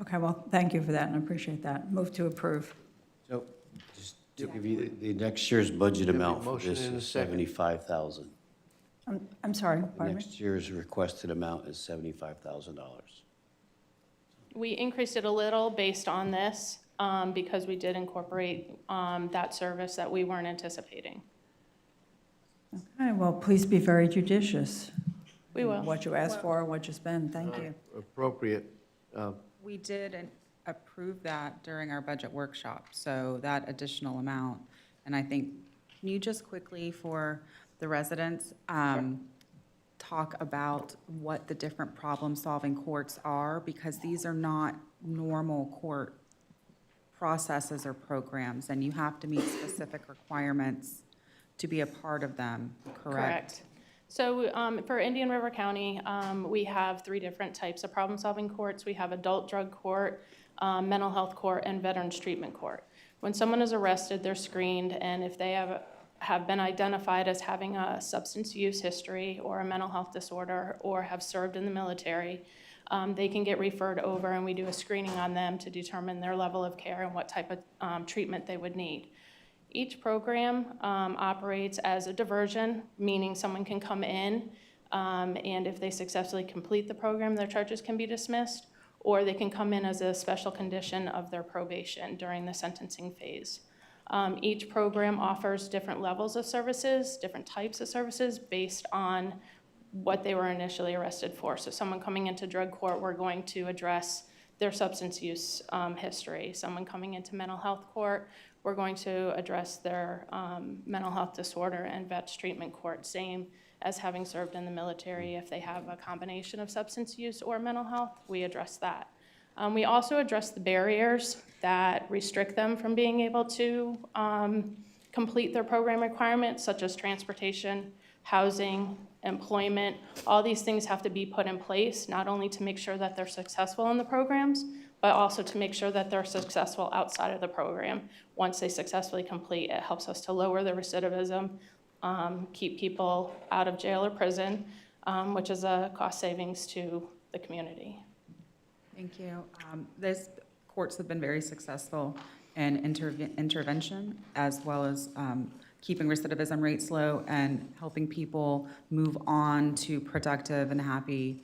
Okay, well, thank you for that, and I appreciate that. Move to approve. So, just to give you, the next year's budget Have a amount for motion this and a is second. $75,000. I'm sorry, pardon me? Next year's requested amount is $75,000. We increased it a little based on this because we did incorporate that service that we weren't anticipating. Okay, well, please be very judicious. We will. What you ask for, what you spend, thank you. Appropriate. We did approve that during our budget workshop, so that additional amount. And I think, can you just quickly, for the residents, talk about what the different problem-solving courts are? Because these are not normal court processes or programs, and you have to meet specific requirements to be a part of them, correct? So for Indian River County, we have 3 different types of problem-solving courts. We have adult drug court, mental health court, and veterans treatment court. When someone is arrested, they're screened, and if they have been identified as having a substance use history or a mental health disorder or have served in the military, they can get referred over, and we do a screening on them to determine their level of care and what type of treatment they would need. Each program operates as a diversion, meaning someone can come in, and if they successfully complete the program, their charges can be dismissed, or they can come in as a special condition of their probation during the sentencing phase. Each program offers different levels of services, different types of services based on what they were initially arrested for. So someone coming into drug court, we're going to address their substance use history. Someone coming into mental health court, we're going to address their mental health disorder, and vets treatment court, same as having served in the military. If they have a combination of substance use or mental health, we address that. We also address the barriers that restrict them from being able to complete their program requirements, such as transportation, housing, employment. All these things have to be put in place, not only to make sure that they're successful in the programs, but also to make sure that they're successful outside of the program. Once they successfully complete, it helps us to lower the recidivism, keep people out of jail or prison, which is a cost savings to the community. Thank you. These courts have been very successful in intervention, as well as keeping recidivism rates low and helping people move on to productive and happy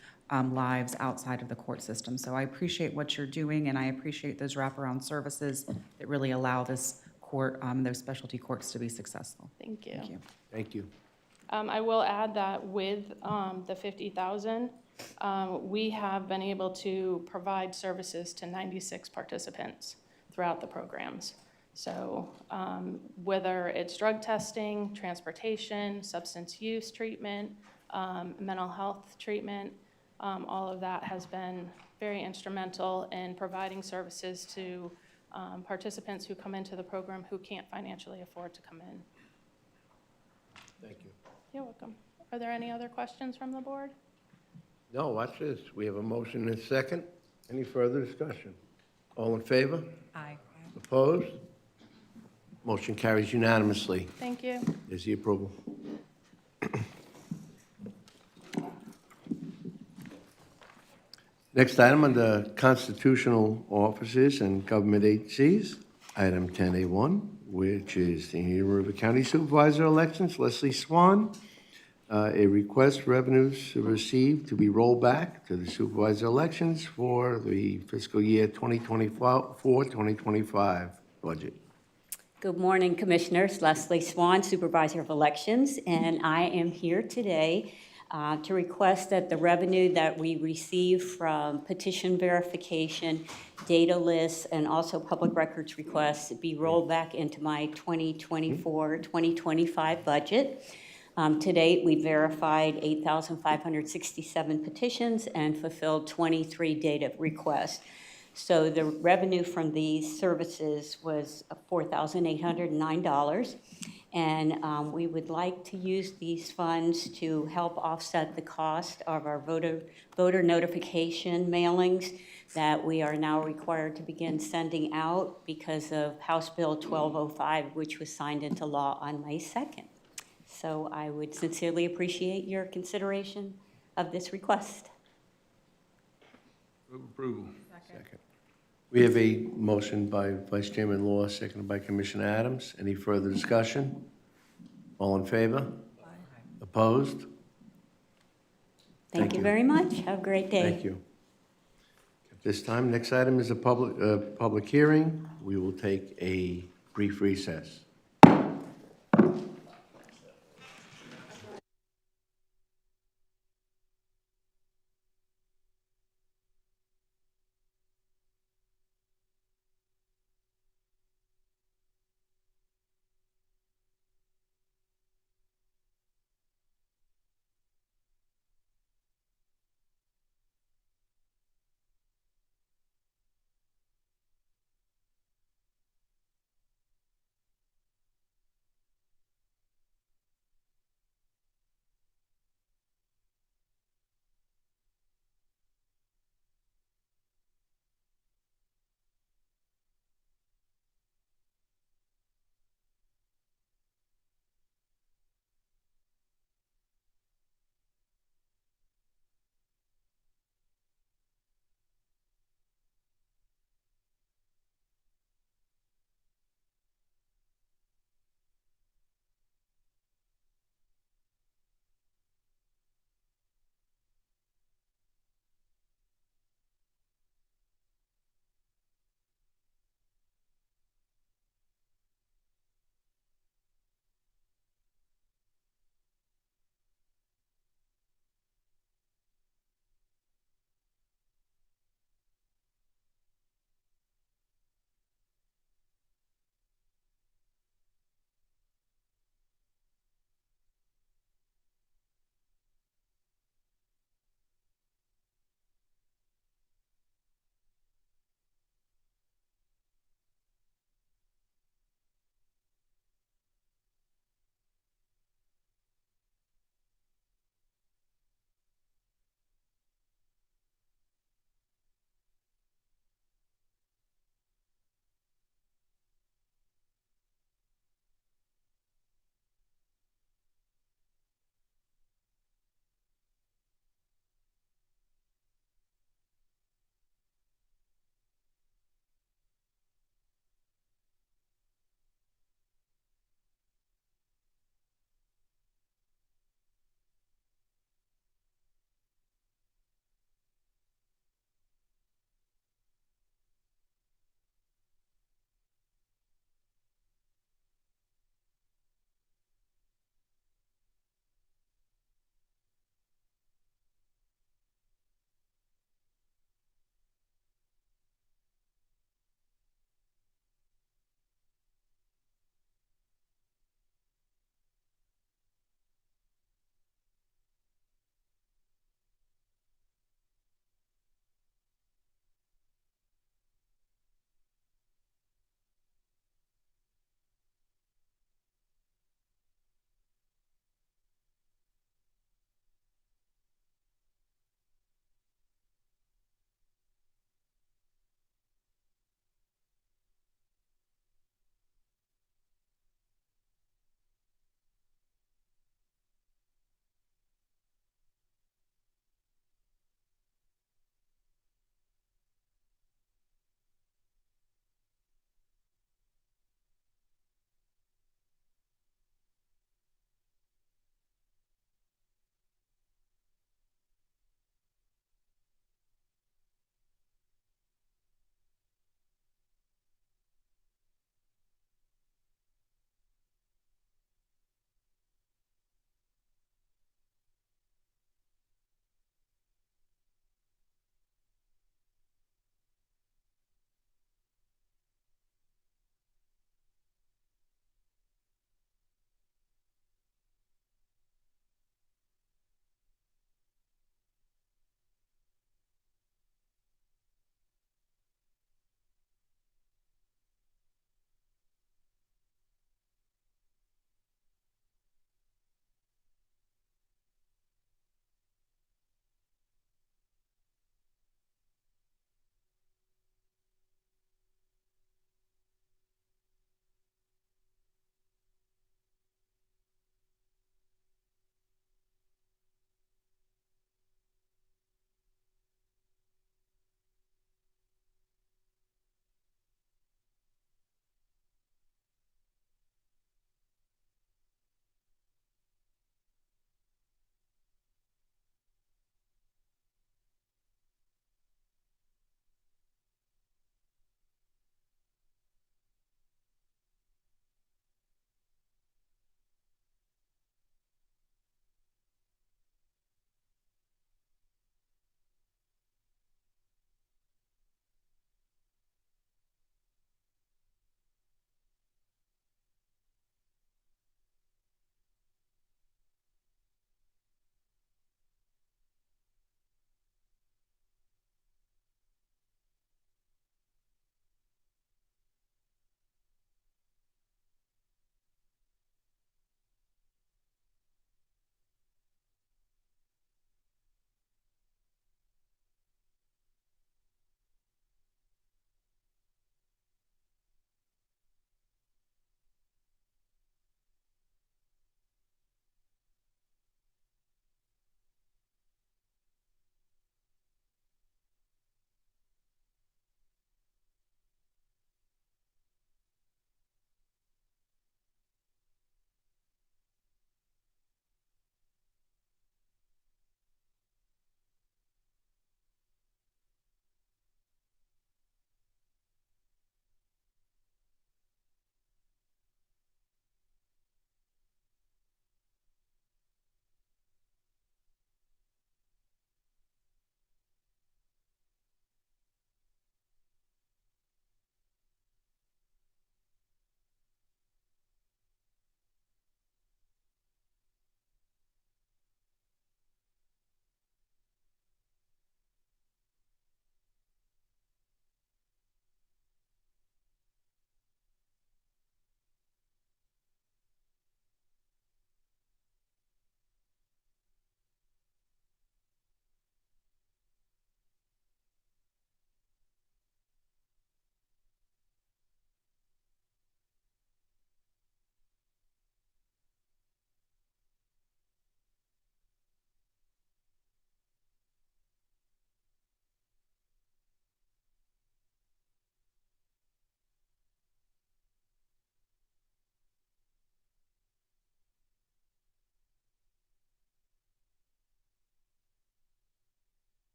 lives outside of the court system. So I appreciate what you're doing, and I appreciate those wraparound services that really allow this court, those specialty courts to be successful. Thank you. Thank you. Thank you. I will add that with the 50,000, we have been able to provide services to 96 participants throughout the programs. So whether it's drug testing, transportation, substance use treatment, mental health treatment, all of that has been very instrumental in providing services to participants who come into the program who can't financially afford to come in. Thank you. You're welcome. Are there any other questions from the board? No, watch this. We have a motion and a second. Any further discussion? All in favor? Aye. Opposed? Motion carries unanimously. Thank you. Is the approval. Next item under constitutional offices and government agencies, item 10A1, which is the Indian River County Supervisor elections. Leslie Swan, a request for revenues received to be rolled back to the supervisor elections for the fiscal year 2024-2025 budget. Good morning, Commissioners. Leslie Swan, Supervisor of Elections, and I am here today to request that the revenue that we receive from petition verification, data lists, and also public records requests be rolled back into my 2024-2025 budget. To date, we verified 8,567 petitions and fulfilled 23 data requests. So the revenue from these services was $4,809. And we would like to use these funds to help offset the cost of our voter notification mailings that we are now required to begin sending out because of House Bill 1205, which was signed into law on May 2nd. So I would sincerely appreciate your consideration of this request. Approval. We have a motion by Vice Chairman Law, seconded by Commissioner Adams. Any further discussion? All in favor? Opposed? Thank you very much. Have a great day. Thank you. At this time, next item is a public hearing. We will take a brief recess.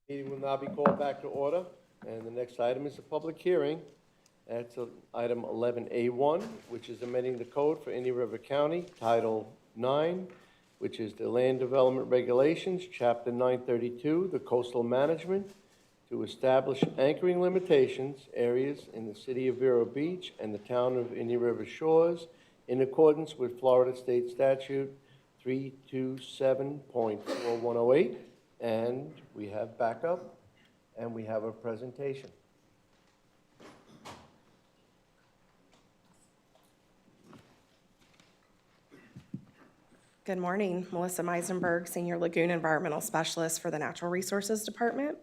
Meeting will now be called back to order, and the next item is a public hearing. That's item 11A1, which is amending the code for Indian River County, Title 9, which is the Land Development Regulations, Chapter 932, the Coastal Management, to establish anchoring limitations areas in the city of Vero Beach and the town of Indian River Shores in accordance with Florida State Statute 327.4108. And we have backup, and we have a presentation. Good morning, Melissa Meisenberg, Senior Lagoon Environmental Specialist for the Natural Resources Department.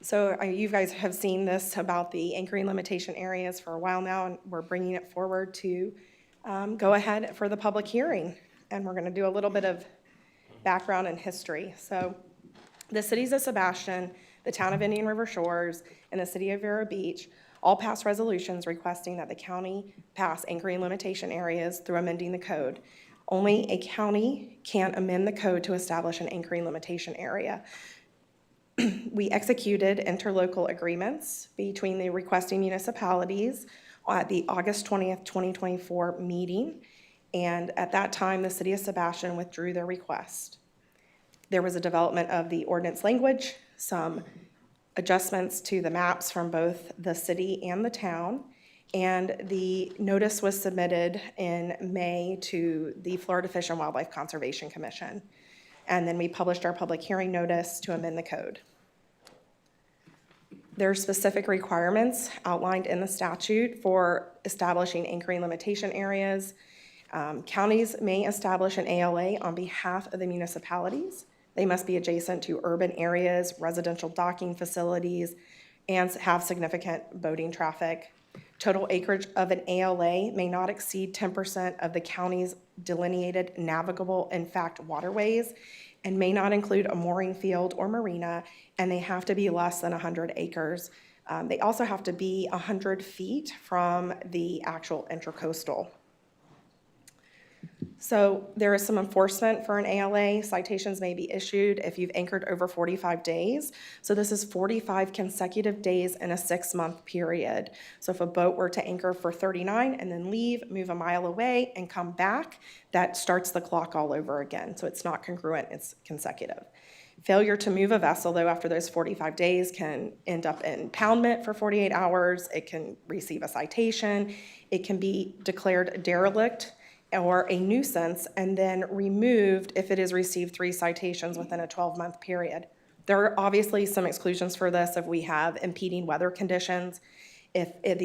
So you guys have seen this about the anchoring limitation areas for a while now, and we're bringing it forward to go ahead for the public hearing. And we're going to do a little bit of background and history. So the cities of Sebastian, the town of Indian River Shores, and the city of Vero Beach all passed resolutions requesting that the county pass anchoring limitation areas through amending the code. Only a county can amend the code to establish an anchoring limitation area. We executed interlocal agreements between the requesting municipalities at the August 20th, 2024 meeting. And at that time, the city of Sebastian withdrew their request. There was a development of the ordinance language, some adjustments to the maps from both the city and the town, and the notice was submitted in May to the Florida Fish and Wildlife Conservation Commission. And then we published our public hearing notice to amend the code. There are specific requirements outlined in the statute for establishing anchoring limitation areas. Counties may establish an ALA on behalf of the municipalities. They must be adjacent to urban areas, residential docking facilities, and have significant boating traffic. Total acreage of an ALA may not exceed 10% of the county's delineated navigable, in fact, waterways, and may not include a mooring field or marina, and they have to be less than 100 acres. They also have to be 100 feet from the actual intercoastal. So there is some enforcement for an ALA. Citations may be issued if you've anchored over 45 days. So this is 45 consecutive days in a 6-month period. So if a boat were to anchor for 39 and then leave, move a mile away, and come back, that starts the clock all over again. So it's not congruent, it's consecutive. Failure to move a vessel, though, after those 45 days can end up in impoundment for 48 hours. It can receive a citation. It can be declared derelict or a nuisance and then removed if it has received 3 citations within a 12-month period. There are obviously some exclusions for this if we have impeding weather conditions, if it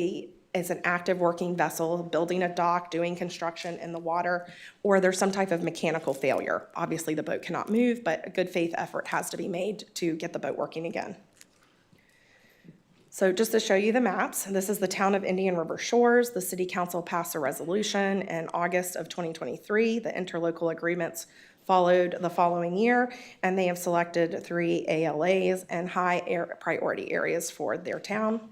is an active working vessel, building a dock, doing construction in the water, or there's some type of mechanical failure. Obviously, the boat cannot move, but a good faith effort has to be made to get the boat working again. So just to show you the maps, this is the town of Indian River Shores. The city council passed a resolution in August of 2023. The interlocal agreements followed the following year, and they have selected 3 ALAs and high priority areas for their town.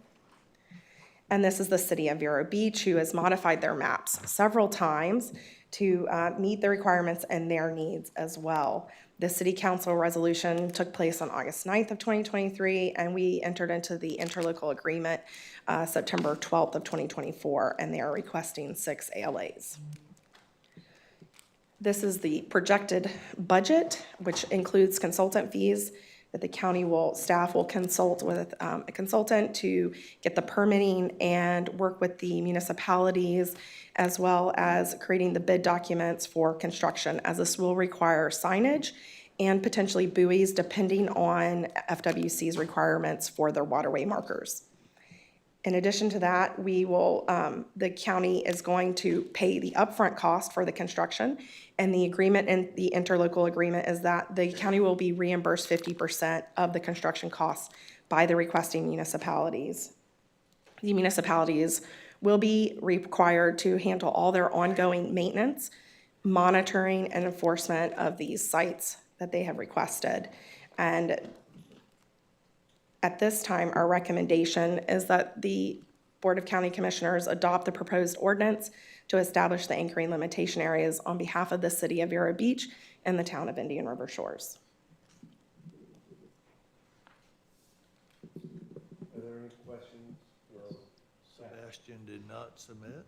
And this is the city of Vero Beach, who has modified their maps several times to meet the requirements and their needs as well. The city council resolution took place on August 9th of 2023, and we entered into the interlocal agreement September 12th of 2024, and they are requesting 6 ALAs. This is the projected budget, which includes consultant fees that the county staff will consult with a consultant to get the permitting and work with the municipalities, as well as creating the bid documents for construction, as this will require signage and potentially buoys depending on FWC's requirements for their waterway markers. In addition to that, the county is going to pay the upfront cost for the construction, and the agreement in the interlocal agreement is that the county will be reimbursed 50% of the construction costs by the requesting municipalities. The municipalities will be required to handle all their ongoing maintenance, monitoring, and enforcement of these sites that they have requested. And at this time, our recommendation is that the Board of County Commissioners adopt the proposed ordinance to establish the anchoring limitation areas on behalf of the city of Vero Beach and the town of Indian River Shores. Are there any questions? Sebastian did not submit.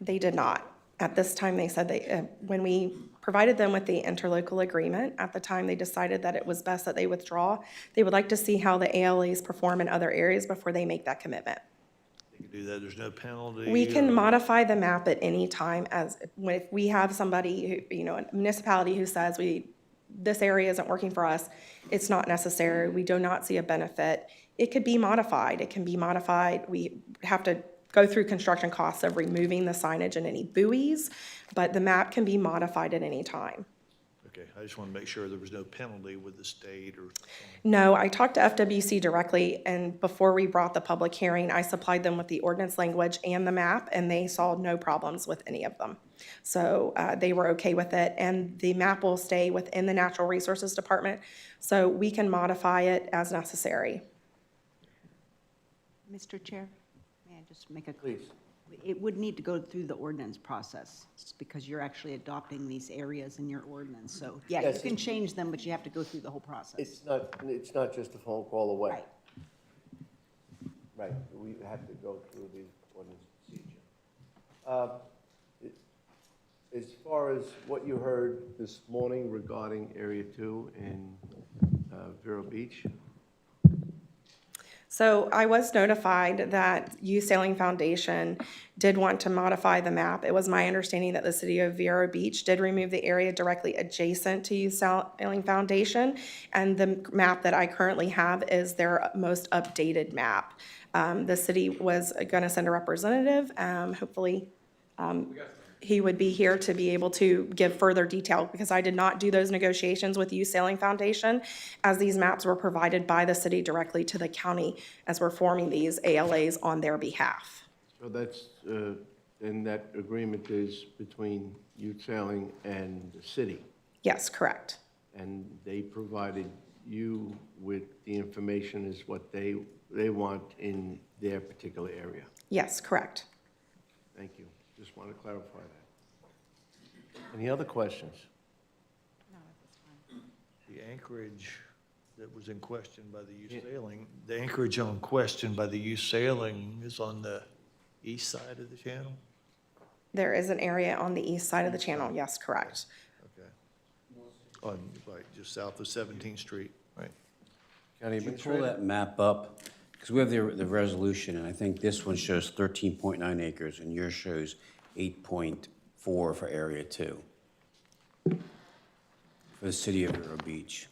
They did not. At this time, they said when we provided them with the interlocal agreement, at the time, they decided that it was best that they withdraw. They would like to see how the ALAs perform in other areas before they make that commitment. You can do that, there's no penalty. We can or- modify the map at any time if we have somebody who, a municipality who says this area isn't working for us, it's not necessary, we do not see a benefit. It could be modified. It can be modified. We have to go through construction costs of removing the signage and any buoys, but the map can be modified at any time. Okay, I just want to make sure there was no penalty with the state or. No, I talked to FWC directly, and before we brought the public hearing, I supplied them with the ordinance language and the map, and they saw no problems with any of them. So they were okay with it, and the map will stay within the Natural Resources Department, so we can modify it as necessary. Mr. Chair, may I just make a? Please. It would need to go through the ordinance process, because you're actually adopting these areas in your ordinance. So, yeah, you Yes, can change them, but you have to go through the whole process. It's not just a phone call away. Right. Right, we have to go through the ordinance procedure. As far as what you heard this morning regarding Area 2 in Vero Beach, So I was notified that Youth Sailing Foundation did want to modify the map. It was my understanding that the city of Vero Beach did remove the area directly adjacent to Youth Sailing Foundation, and the map that I currently have is their most updated map. The city was going to send a representative, hopefully he would be here to be able to give further detail, because I did not do those negotiations with Youth Sailing Foundation, as these maps were provided by the city directly to the county as we're forming these ALAs on their behalf. so that's, and that agreement is between Youth Sailing and the city, Yes, correct. and they provided you with the information as what they want in their particular area. Yes, correct. Thank you. Just want to clarify that. Any other questions? The anchorage that was in question by the youth sailing, the anchorage on question by the youth sailing is on the east side of the channel? There is an area on the east side of the channel, yes, correct. Okay. On, like, just south of 17th Street, right? County Can you pull Administrator? that map up? Because we have the resolution, and I think this one shows 13.9 acres, and yours shows 8.4 for Area 2 for the city of Vero Beach.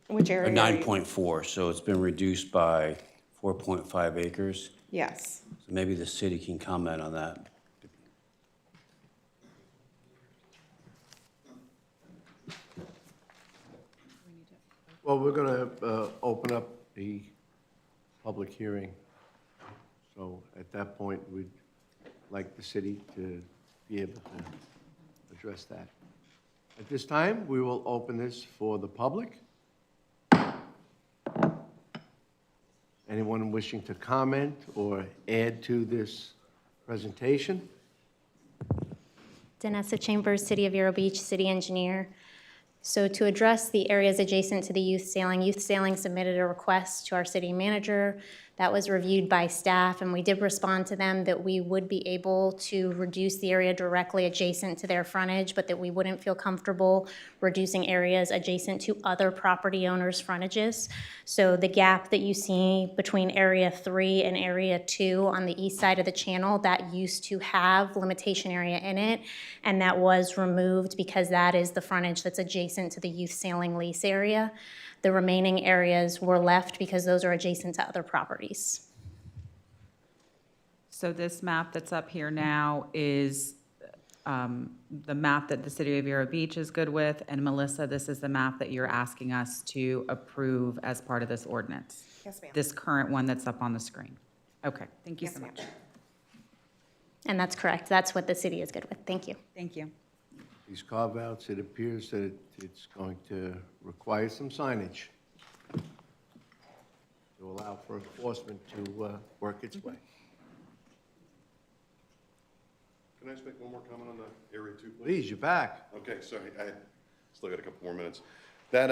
Which Or area? 9.4, so it's been reduced by 4.5 acres. Yes. So maybe the city can comment on that. Well, we're going to open up the public hearing. So at that point, we'd like the city to be able to address that. At this time, we will open this for the public. Anyone wishing to comment or add to this presentation? Danessa Chambers, City of Vero Beach, City Engineer. So to address the areas adjacent to the Youth Sailing submitted a request to our city manager. That was reviewed by staff, and we did respond to them that we would be able to reduce the area directly adjacent to their frontage, but that we wouldn't feel comfortable reducing areas adjacent to other property owners' frontages. So the gap that you see between Area 3 and Area 2 on the east side of the channel, that used to have limitation area in it, and that was removed because that is the frontage that's adjacent to the Youth Sailing lease area. The remaining areas were left because those are adjacent to other properties. So this map that's up here now is the map that the city of Vero Beach is good with, and Melissa, this is the map that you're asking us to approve as part of this ordinance? Yes, ma'am. This current one that's up on the screen? Okay, thank you Yes, so ma'am. much. And that's correct. That's what the city is good with. Thank you. Thank you. These carve-outs, it appears that it's going to require some signage to allow out for enforcement to work its way. Can I just make one more comment on the Area 2, please? Please, you're back. Okay, sorry, I still got a couple more minutes. That,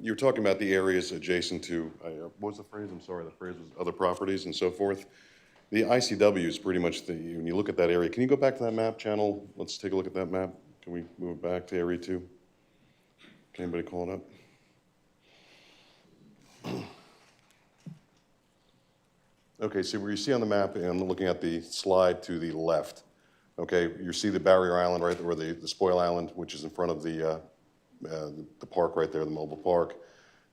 you were talking about the areas adjacent to, what was the phrase? I'm sorry, the phrase was other properties and so forth. The ICW is pretty much the, when you look at that area, can you go back to that map channel? Let's take a look at that map. Can we move it back to Area 2? Can anybody call it up? Okay, so where you see on the map, and I'm looking at the slide to the left, okay, you see the barrier island right there, or the spoil island, which is in front of the park right there, the mobile park.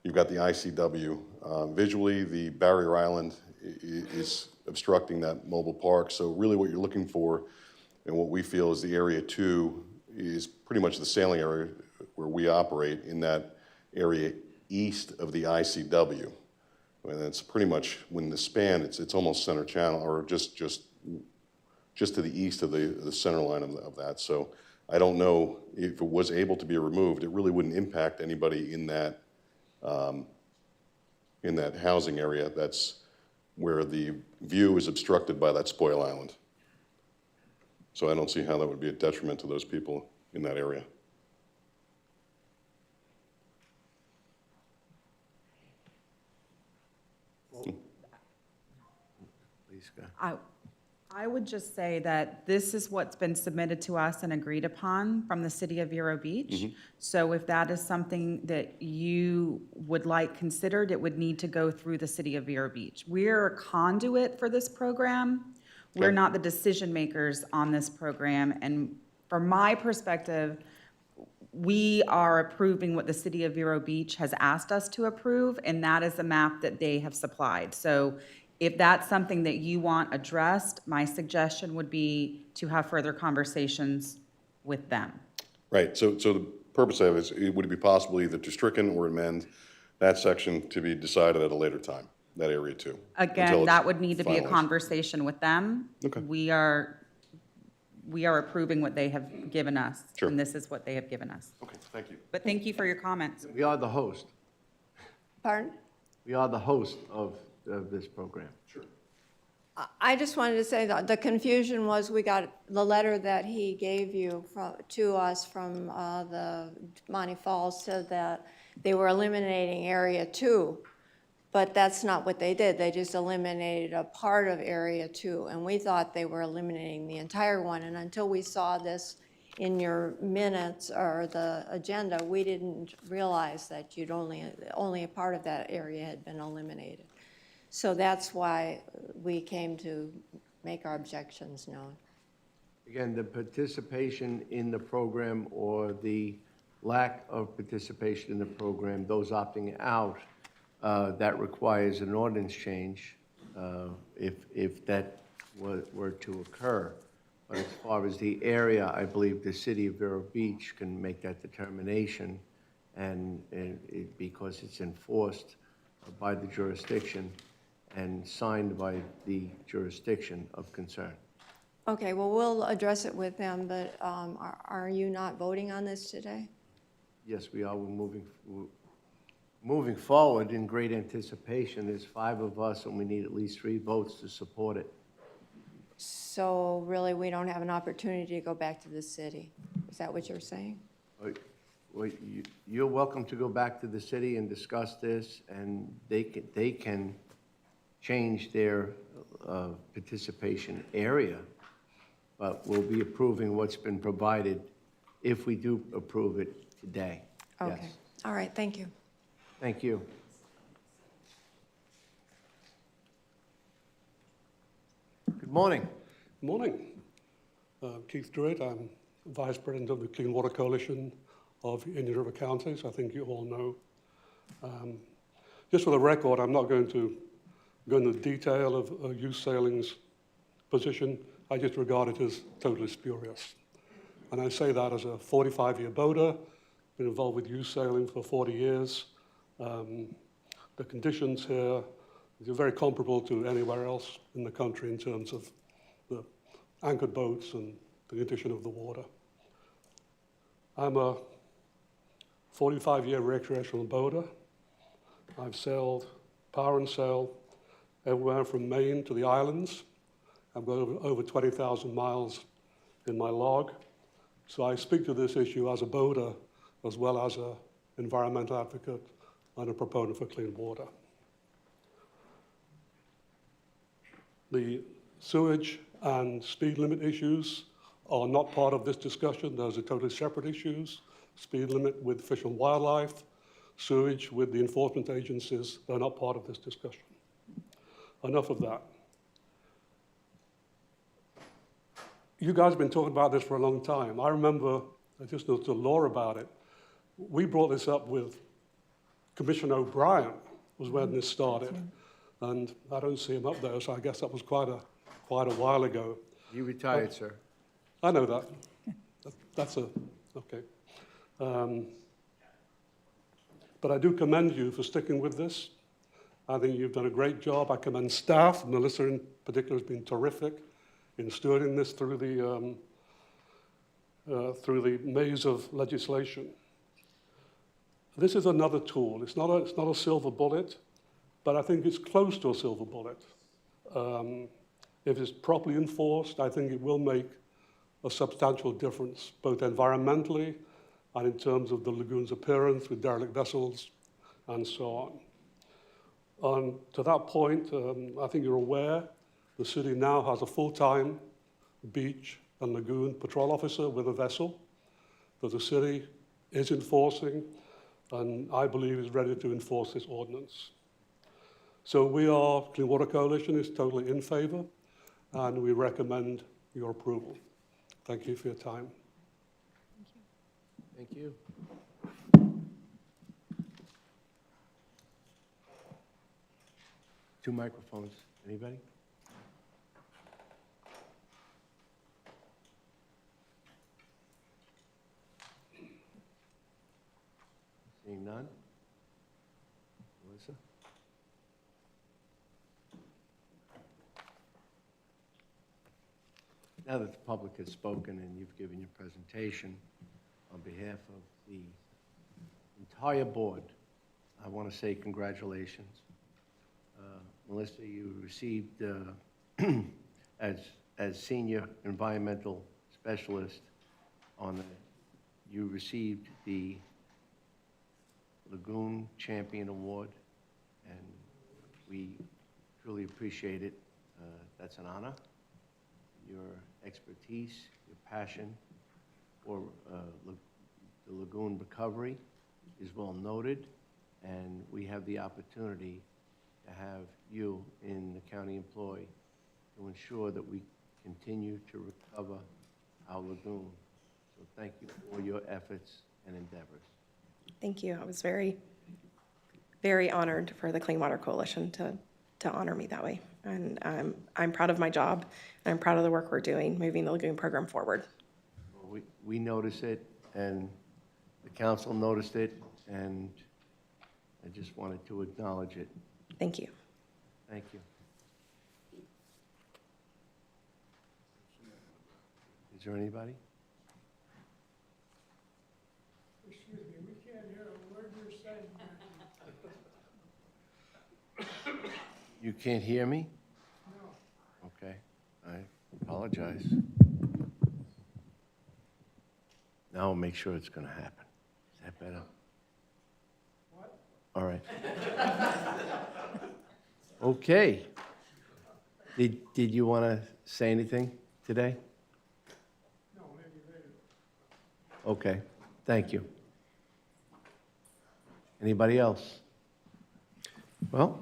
You've got the ICW. Visually, the barrier island is obstructing that mobile park. So really what you're looking for, and what we feel is the Area 2 is pretty much the sailing area where we operate, in that area east of the ICW. And it's pretty much, when the span, it's almost center channel, or just to the east of the center line of that. So I don't know if it was able to be removed, it really wouldn't impact anybody in that housing area. That's where the view is obstructed by that spoil island. So I don't see how that would be a detriment to those people in that area. Please go. I would just say that this is what's been submitted to us and agreed upon from the city of Vero Beach. So if that is something that you would like considered, it would need to go through the city of Vero Beach. We're a conduit for this program. We're not the decision makers on this program. And from my perspective, we are approving what the city of Vero Beach has asked us to approve, and that is the map that they have supplied. So if that's something that you want addressed, my suggestion would be to have further conversations with them. Right, so the purpose of it is, would it be possible either to stricken or amend that section to be decided at a later time, that Area 2? Again, that would need to be a finalized. conversation with them. Okay. We are approving what they have given us. Sure. And this is what they have given us. Okay, thank you. But thank you for your comments. We are the host. Pardon? We are the host of this program. Sure. I just wanted to say that the confusion was, we got the letter that he gave you to us from the Monty Falls, said that they were eliminating Area 2, but that's not what they did. They just eliminated a part of Area 2, and we thought they were eliminating the entire one. And until we saw this in your minutes or the agenda, we didn't realize that only a part of that area had been eliminated. So that's why we came to make our objections known. Again, the participation in the program or the lack of participation in the program, those opting out, that requires an ordinance change if that were to occur. But as far as the area, I believe the city of Vero Beach can make that determination, and because it's enforced by the jurisdiction and signed by the jurisdiction of concern. Okay, well, we'll address it with them, but are you not voting on this today? Yes, we are. We're moving forward in great anticipation. There's 5 of us, and we need at least 3 votes to support it. So really, we don't have an opportunity to go back to the city? Is that what you're saying? Well, you're welcome to go back to the city and discuss this, and they can change their participation area, but we'll be approving what's been provided if we do approve it today. Okay, Yes. all right, thank you. Thank you. Good morning. Morning. Keith Druitt. I'm Vice President of the Clean Water Coalition of Indian River Counties. I think you all know. Just for the record, I'm not going to go into the detail of youth sailing's position. I just regard it as totally spurious. And I say that as a 45-year boater, been involved with youth sailing for 40 years. The conditions here are very comparable to anywhere else in the country in terms of the anchored boats and the condition of the water. I'm a 45-year recreational boater. I've sailed power and sail everywhere from Maine to the islands. I've got over 20,000 miles in my log. So I speak to this issue as a boater as well as an environmental advocate and a proponent for clean water. The sewage and speed limit issues are not part of this discussion. Those are totally separate issues. Speed limit with Fish and Wildlife, sewage with the enforcement agencies, they're not part of this discussion. Enough of that. You guys have been talking about this for a long time. I remember, I just know the law about it. We brought this up with Commissioner O'Brien, was when this started. And I don't see him up there, so I guess that was quite a while ago. You retired, sir. I know that. That's okay. But I do commend you for sticking with this. I think you've done a great job. I commend staff. Melissa in particular has been terrific in stewarding this through the maze of legislation. This is another tool. It's not a silver bullet, but I think it's close to a silver bullet. If it's properly enforced, I think it will make a substantial difference, both environmentally and in terms of the lagoon's appearance with derelict vessels and so on. To that point, I think you're aware, the city now has a full-time beach and lagoon patrol officer with a vessel that the city is enforcing, and I believe is ready to enforce this ordinance. So Clean Water Coalition is totally in favor, and we recommend your approval. Thank you for your time. Thank you. Two microphones. Anybody? Seeing none? Melissa? Now that the public has spoken and you've given your presentation, on behalf of the entire board, I want to say congratulations. Melissa, you received, as Senior Environmental Specialist, you received the Lagoon Champion Award, and we truly appreciate it. That's an honor. Your expertise, your passion for the lagoon recovery is well noted, and we have the opportunity to have you in the county employ to ensure that we continue to recover our lagoon. So thank you for your efforts and endeavors. Thank you. I was very, very honored for the Clean Water Coalition to honor me that way. And I'm proud of my job, and I'm proud of the work we're doing, moving the lagoon program forward. We notice it, and the council noticed it, and I just wanted to acknowledge it. Thank you. Thank you. Is there anybody? Excuse me, we can't hear a word you're saying. You can't hear me? No. Okay, I apologize. Now I'll make sure it's going to happen. Is that better? What? All right. Okay. Did you want to say anything today? No, maybe later. Okay, thank you. Anybody else? Well,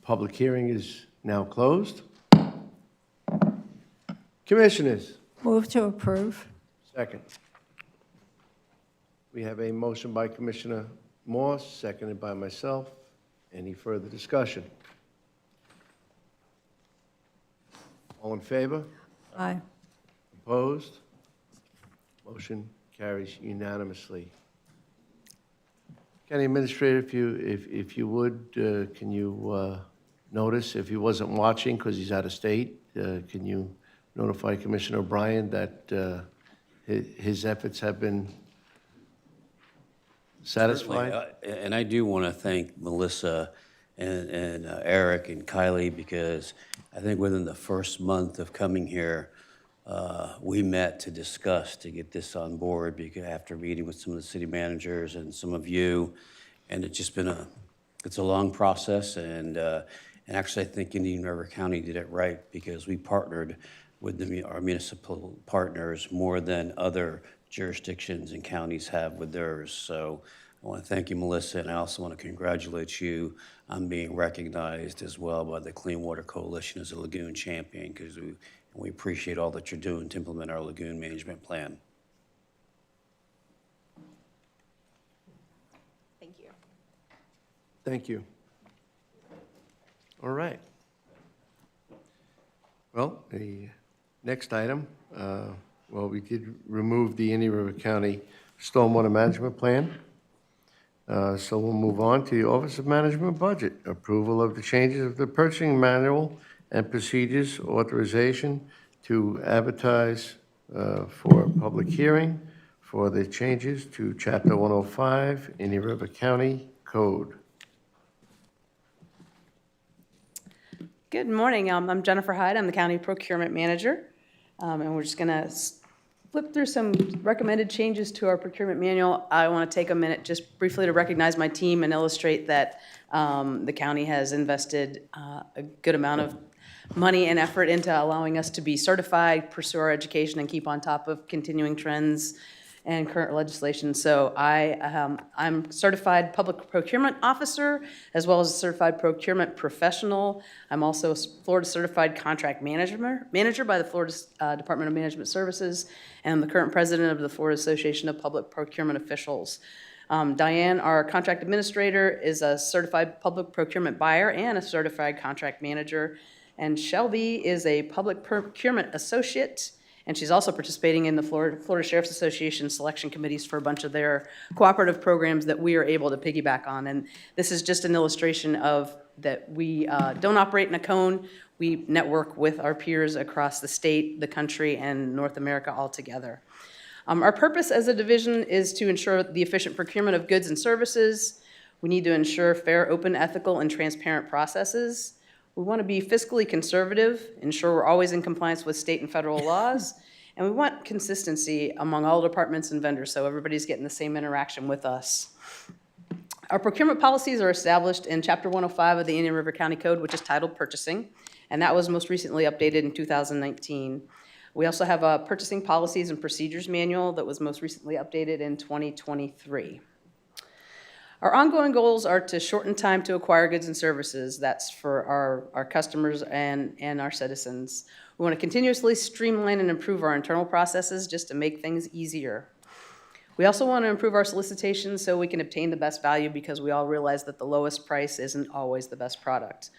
public hearing is now closed. Commissioners, Move to approve. second. We have a motion by Commissioner Morse, seconded by myself. Any further discussion? All in favor? Aye. Opposed? Motion carries unanimously. County Administrator, if you would, can you notice, if he wasn't watching because he's out of state, can you notify Commissioner O'Brien that his efforts have been satisfied? Certainly, and I do want to thank Melissa and Eric and Kylie, because I think within the first month of coming here, we met to discuss to get this on board, because after meeting with some of the city managers and some of you, and it's just been it's a long process, and actually I think Indian River County did it right, because we partnered with our municipal partners more than other jurisdictions and counties have with theirs. So I want to thank you, Melissa, and I also want to congratulate you on being recognized as well by the Clean Water Coalition as a lagoon champion, because we appreciate all that you're doing to implement our lagoon management plan. Thank you. Thank you. All right. Well, the next item, well, we did remove the Indian River County Stormwater Management Plan. So we'll move on to the Office of Management Budget. Approval of the changes of the purchasing manual and procedures, authorization to advertise for public hearing for the changes to Chapter 105 Indian River County Code. Good morning. I'm Jennifer Hyde. I'm the County Procurement Manager. And we're just going to flip through some recommended changes to our procurement manual. I want to take a minute just briefly to recognize my team and illustrate that the county has invested a good amount of money and effort into allowing us to be certified, pursue our education, and keep on top of continuing trends and current legislation. So I'm certified public procurement officer, as well as a certified procurement professional. I'm also a Florida certified contract manager by the Florida Department of Management Services, and I'm the current president of the Florida Association of Public Procurement Officials. Diane, our contract administrator, is a certified public procurement buyer and a certified contract manager. And Shelby is a public procurement associate, and she's also participating in the Florida Sheriff's Association selection committees for a bunch of their cooperative programs that we are able to piggyback on. And this is just an illustration of that we don't operate in a cone. We network with our peers across the state, the country, and North America altogether. Our purpose as a division is to ensure the efficient procurement of goods and services. We need to ensure fair, open, ethical, and transparent processes. We want to be fiscally conservative, ensure we're always in compliance with state and federal laws, and we want consistency among all departments and vendors so everybody's getting the same interaction with us. Our procurement policies are established in Chapter 105 of the Indian River County Code, which is titled Purchasing, and that was most recently updated in 2019. We also have a Purchasing Policies and Procedures Manual that was most recently updated in 2023. Our ongoing goals are to shorten time to acquire goods and services. That's for our customers and our citizens. We want to continuously streamline and improve our internal processes just to make things easier. We also want to improve our solicitations so we can obtain the best value, because we all realize that the lowest price isn't always the best product.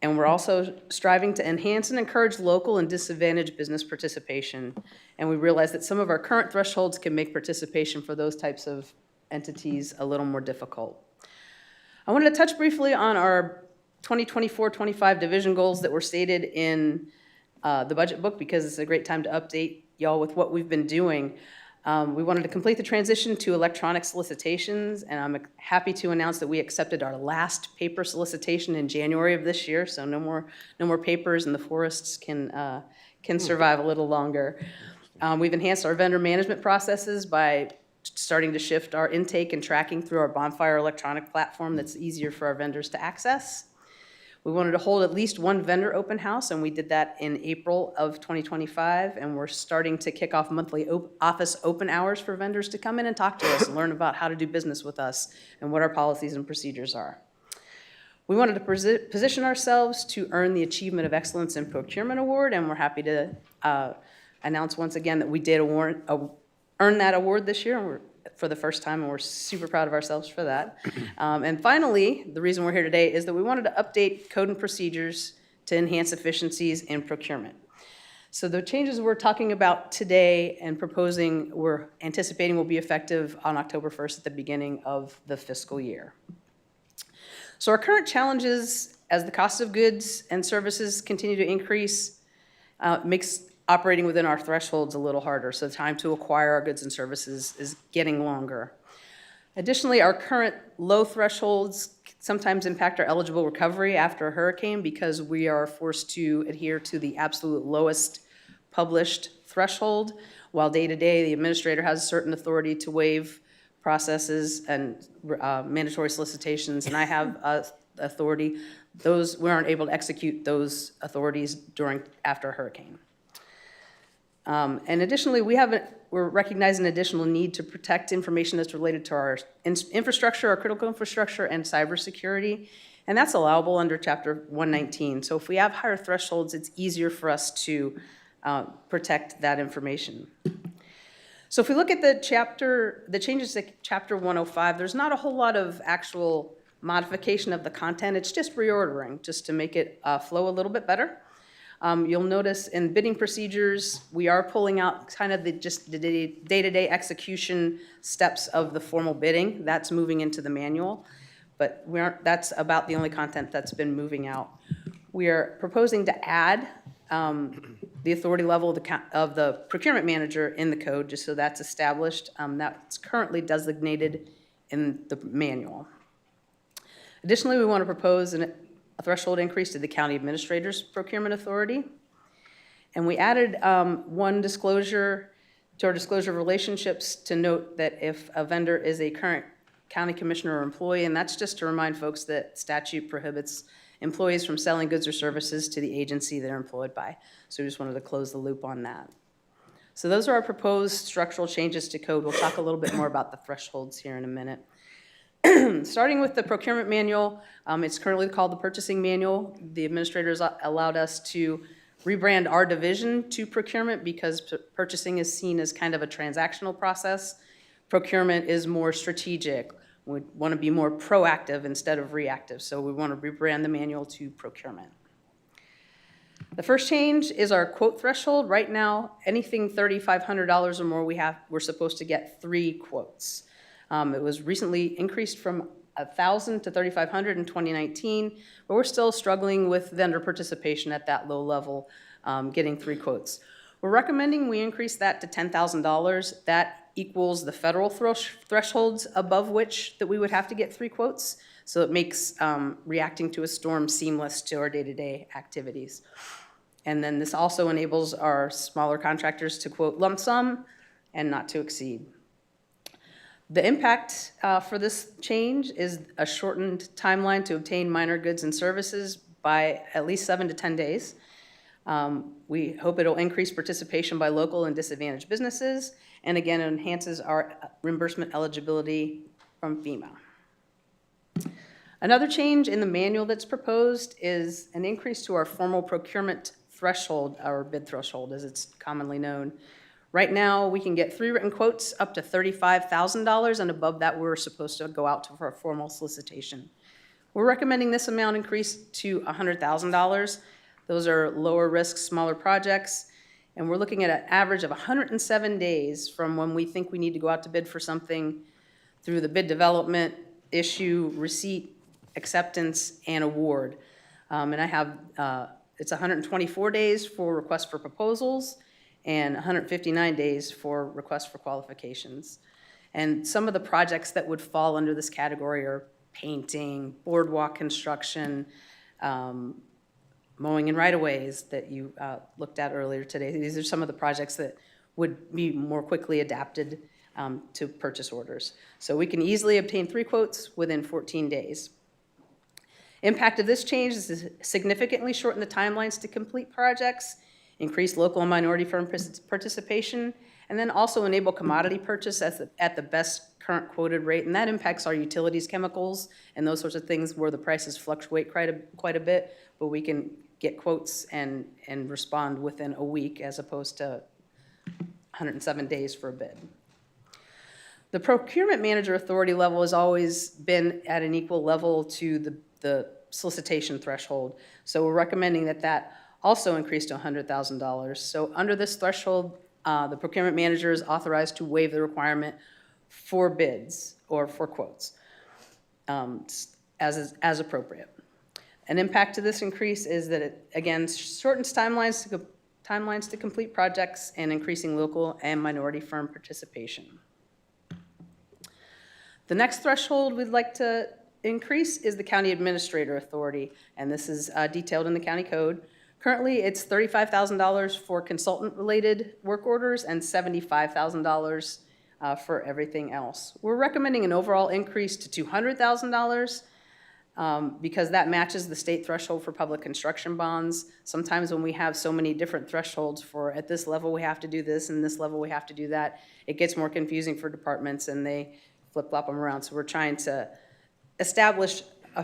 And we're also striving to enhance and encourage local and disadvantaged business participation. And we realize that some of our current thresholds can make participation for those types of entities a little more difficult. I wanted to touch briefly on our 2024-25 division goals that were stated in the budget book, because it's a great time to update y'all with what we've been doing. We wanted to complete the transition to electronic solicitations, and I'm happy to announce that we accepted our last paper solicitation in January of this year, so no more papers, and the forests can survive a little longer. We've enhanced our vendor management processes by starting to shift our intake and tracking through our Bonfire electronic platform that's easier for our vendors to access. We wanted to hold at least one vendor open house, and we did that in April of 2025, and we're starting to kick off monthly office open hours for vendors to come in and talk to us and learn about how to do business with us and what our policies and procedures are. We wanted to position ourselves to earn the Achievement of Excellence in Procurement Award, and we're happy to announce once again that we did earn that award this year for the first time, and we're super proud of ourselves for that. And finally, the reason we're here today is that we wanted to update code and procedures to enhance efficiencies in procurement. So the changes we're talking about today and proposing, we're anticipating will be effective on October 1st at the beginning of the fiscal year. So our current challenges, as the cost of goods and services continue to increase, makes operating within our thresholds a little harder, so the time to acquire our goods and services is getting longer. Additionally, our current low thresholds sometimes impact our eligible recovery after a hurricane because we are forced to adhere to the absolute lowest published threshold, while day to day, the administrator has certain authority to waive processes and mandatory solicitations, and I have authority. Those, we aren't able to execute those authorities after a hurricane. And additionally, we're recognizing an additional need to protect information that's related to our infrastructure, our critical infrastructure, and cybersecurity, and that's allowable under Chapter 119. So if we have higher thresholds, it's easier for us to protect that information. So if we look at the changes to Chapter 105, there's not a whole lot of actual modification of the content. It's just reordering, just to make it flow a little bit better. You'll notice in bidding procedures, we are pulling out kind of the day-to-day execution steps of the formal bidding. That's moving into the manual, but that's about the only content that's been moving out. We are proposing to add the authority level of the procurement manager in the code, just so that's established. That's currently designated in the manual. Additionally, we want to propose a threshold increase to the county administrator's procurement authority. And we added one disclosure to our disclosure of relationships to note that if a vendor is a current county commissioner or employee, and that's just to remind folks that statute prohibits employees from selling goods or services to the agency they're employed by. So we just wanted to close the loop on that. So those are our proposed structural changes to code. We'll talk a little bit more about the thresholds here in a minute. Starting with the procurement manual, it's currently called the purchasing manual. The administrators allowed us to rebrand our division to procurement because purchasing is seen as kind of a transactional process. Procurement is more strategic. We want to be more proactive instead of reactive, so we want to rebrand the manual to procurement. The first change is our quote threshold. Right now, anything $3,500 or more, we're supposed to get 3 quotes. It was recently increased from 1,000 to 3,500 in 2019, but we're still struggling with vendor participation at that low level, getting 3 quotes. We're recommending we increase that to $10,000. That equals the federal thresholds above which that we would have to get 3 quotes. So it makes reacting to a storm seamless to our day-to-day activities. And then this also enables our smaller contractors to quote lump sum and not to exceed. The impact for this change is a shortened timeline to obtain minor goods and services by at least 7 to 10 days. We hope it'll increase participation by local and disadvantaged businesses, and again, it enhances our reimbursement eligibility from FEMA. Another change in the manual that's proposed is an increase to our formal procurement threshold, our bid threshold as it's commonly known. Right now, we can get 3 written quotes up to $35,000, and above that, we're supposed to go out for a formal solicitation. We're recommending this amount increase to $100,000. Those are lower risk, smaller projects, and we're looking at an average of 107 days from when we think we need to go out to bid for something through the bid development, issue, receipt, acceptance, and award. And I have, it's 124 days for request for proposals and 159 days for request for qualifications. And some of the projects that would fall under this category are painting, boardwalk construction, mowing and right-of-ways that you looked at earlier today. These are some of the projects that would be more quickly adapted to purchase orders. So we can easily obtain 3 quotes within 14 days. Impact of this change is to significantly shorten the timelines to complete projects, increase local and minority firm participation, and then also enable commodity purchase at the best current quoted rate. And that impacts our utilities, chemicals, and those sorts of things where the prices fluctuate quite a bit, but we can get quotes and respond within a week as opposed to 107 days for a bid. The procurement manager authority level has always been at an equal level to the solicitation threshold. So we're recommending that also increase to $100,000. So under this threshold, the procurement manager is authorized to waive the requirement for bids or for quotes as appropriate. An impact to this increase is that it, again, shortens timelines to complete projects and increasing local and minority firm participation. The next threshold we'd like to increase is the county administrator authority, and this is detailed in the county code. Currently, it's $35,000 for consultant-related work orders and $75,000 for everything else. We're recommending an overall increase to $200,000 because that matches the state threshold for public construction bonds. Sometimes when we have so many different thresholds for at this level we have to do this and this level we have to do that, it gets more confusing for departments and they flip-flop them around. So we're trying to establish a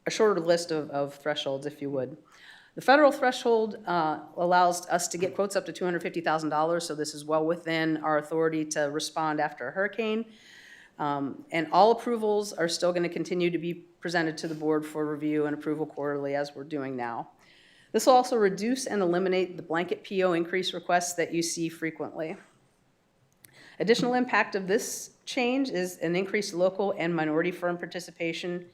shorter list of thresholds, if you would. The federal threshold allows us to get quotes up to $250,000, so this is well within our authority to respond after a hurricane. And all approvals are still going to continue to be presented to the board for review and approval quarterly as we're doing now. This will also reduce and eliminate the blanket PO increase requests that you see frequently. Additional impact of this change is an increased local and minority firm participation,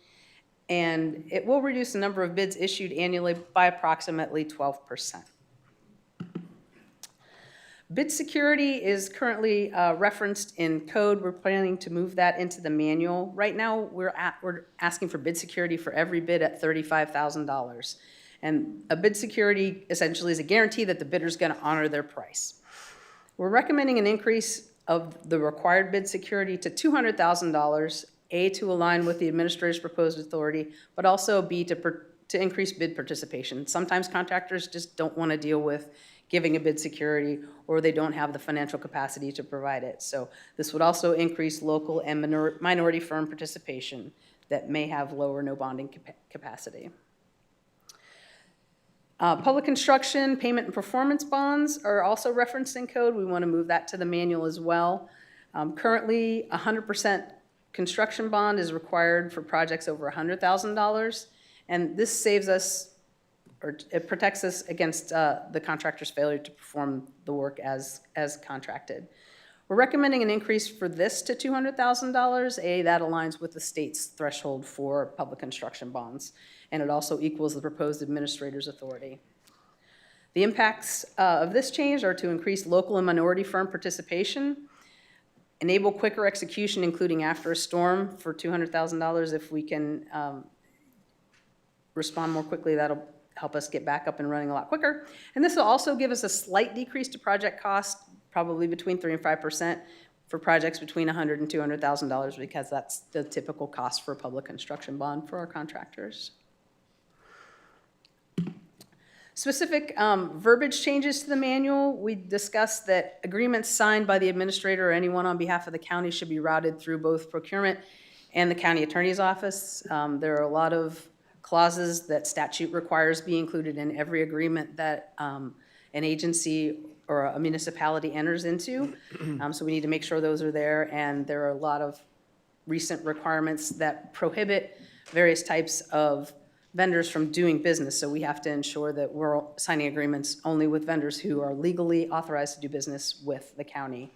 and it will reduce the number of bids issued annually by approximately 12%. Bid security is currently referenced in code. We're planning to move that into the manual. Right now, we're asking for bid security for every bid at $35,000. And a bid security essentially is a guarantee that the bidder is going to honor their price. We're recommending an increase of the required bid security to $200,000, A, to align with the administrator's proposed authority, but also B, to increase bid participation. Sometimes contractors just don't want to deal with giving a bid security, or they don't have the financial capacity to provide it. So this would also increase local and minority firm participation that may have low or no bonding capacity. Public construction, payment and performance bonds are also referenced in code. We want to move that to the manual as well. Currently, 100% construction bond is required for projects over $100,000, and this saves us, or it protects us against the contractor's failure to perform the work as contracted. We're recommending an increase for this to $200,000. A, that aligns with the state's threshold for public construction bonds, and it also equals the proposed administrator's authority. The impacts of this change are to increase local and minority firm participation, enable quicker execution, including after a storm for $200,000. If we can respond more quickly, that'll help us get back up and running a lot quicker. And this will also give us a slight decrease to project cost, probably between 3% and 5% for projects between $100,000 and $200,000, because that's the typical cost for a public construction bond for our contractors. Specific verbiage changes to the manual. We discussed that agreements signed by the administrator or anyone on behalf of the county should be routed through both procurement and the county attorney's office. There are a lot of clauses that statute requires be included in every agreement that an agency or a municipality enters into. So we need to make sure those are there, and there are a lot of recent requirements that prohibit various types of vendors from doing business. So we have to ensure that we're signing agreements only with vendors who are legally authorized to do business with the county.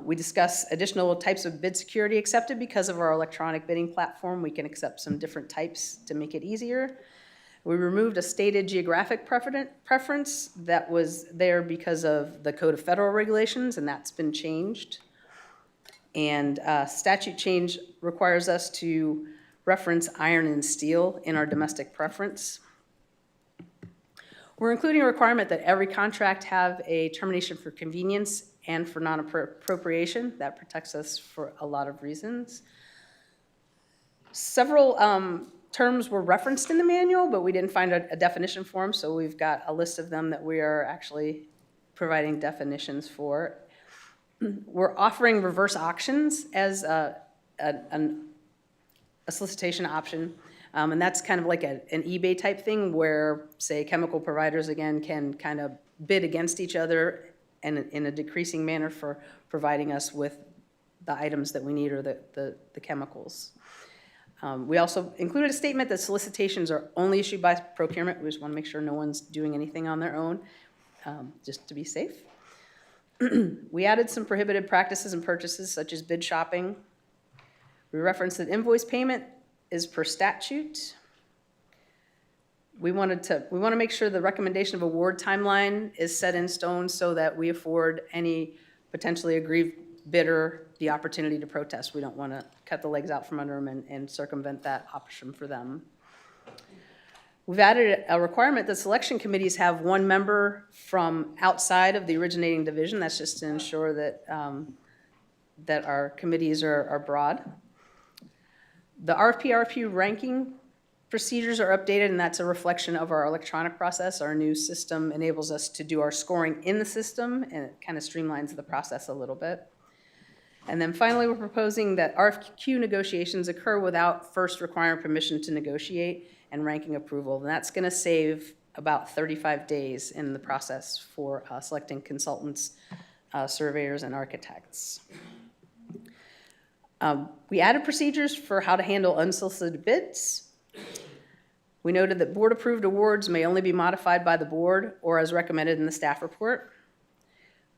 We discuss additional types of bid security accepted because of our electronic bidding platform. We can accept some different types to make it easier. We removed a stated geographic preference that was there because of the Code of Federal Regulations, and that's been changed. And statute change requires us to reference iron and steel in our domestic preference. We're including a requirement that every contract have a termination for convenience and for non-appropriation. That protects us for a lot of reasons. Several terms were referenced in the manual, but we didn't find a definition for them, so we've got a list of them that we are actually providing definitions for. We're offering reverse auctions as a solicitation option, and that's kind of like an eBay type thing where, say, chemical providers, again, can kind of bid against each other and in a decreasing manner for providing us with the items that we need or the chemicals. We also included a statement that solicitations are only issued by procurement. We just want to make sure no one's doing anything on their own, just to be safe. We added some prohibited practices and purchases, such as bid shopping. We referenced that invoice payment is per statute. We want to make sure the recommendation of award timeline is set in stone so that we afford any potentially aggrieved bidder the opportunity to protest. We don't want to cut the legs out from under them and circumvent that option for them. We've added a requirement that selection committees have one member from outside of the originating division. That's just to ensure that, that our committees are broad. The RFP ranking procedures are updated, and that's a reflection of our electronic process. Our new system enables us to do our scoring in the system, and it kind of streamlines the process a little bit. And then finally, we're proposing that RFQ negotiations occur without first requiring permission to negotiate and ranking approval. And that's going to save about 35 days in the process for selecting consultants, surveyors, and architects. We added procedures for how to handle unsolicited bids. We noted that board-approved awards may only be modified by the board or as recommended in the staff report.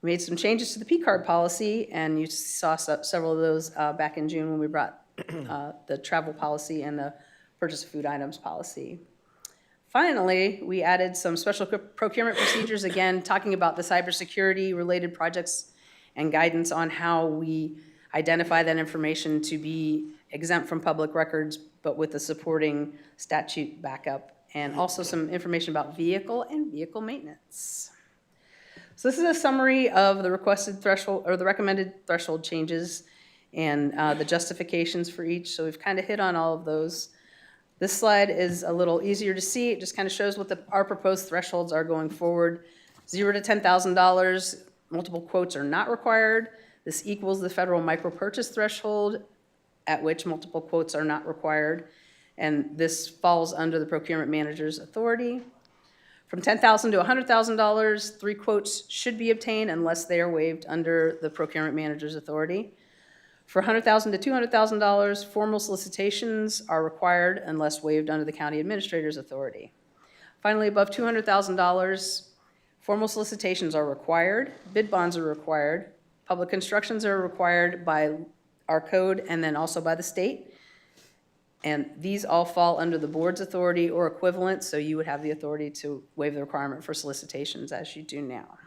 We made some changes to the P-card policy, and you saw several of those back in June when we brought the travel policy and the purchase of food items policy. Finally, we added some special procurement procedures, again, talking about the cybersecurity-related projects and guidance on how we identify that information to be exempt from public records, but with the supporting statute backup, and also some information about vehicle and vehicle maintenance. So this is a summary of the requested threshold, or the recommended threshold changes, and the justifications for each. So we've kind of hit on all of those. This slide is a little easier to see. It just kind of shows what our proposed thresholds are going forward. $0 to $10,000, multiple quotes are not required. This equals the federal micro-purchase threshold, at which multiple quotes are not required. And this falls under the procurement manager's authority. From $10,000 to $100,000, 3 quotes should be obtained unless they are waived under the procurement manager's authority. For $100,000 to $200,000, formal solicitations are required unless waived under the county administrator's authority. Finally, above $200,000, formal solicitations are required, bid bonds are required, public constructions are required by our code and then also by the state. And these all fall under the board's authority or equivalent, so you would have the authority to waive the requirement for solicitations as you do now.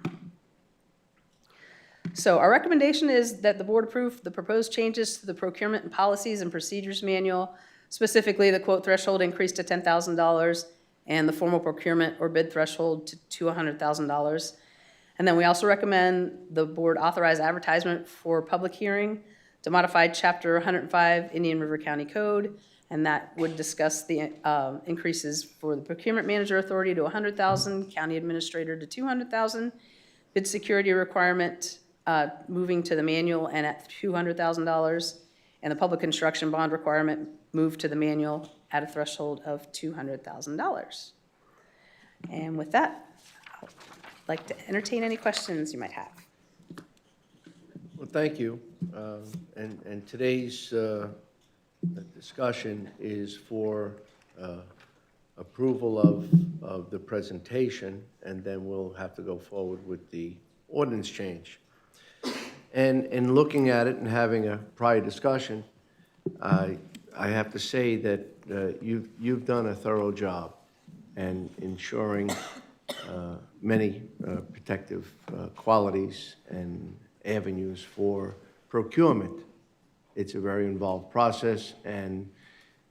So our recommendation is that the board approve the proposed changes to the procurement and policies and procedures manual, specifically the quote threshold increase to $10,000 and the formal procurement or bid threshold to $100,000. And then we also recommend the board authorize advertisement for public hearing to modify Chapter 105 Indian River County Code, and that would discuss the increases for the procurement manager authority to $100,000, county administrator to $200,000, bid security requirement moving to the manual and at $200,000, and the public construction bond requirement moved to the manual at a threshold of $200,000. And with that, I'd like to entertain any questions you might have. Well, thank you. And today's discussion is for approval of the presentation, and then we'll have to go forward with the ordinance change. And in looking at it and having a prior discussion, I have to say that you've done a thorough job in ensuring many protective qualities and avenues for procurement. It's a very involved process, and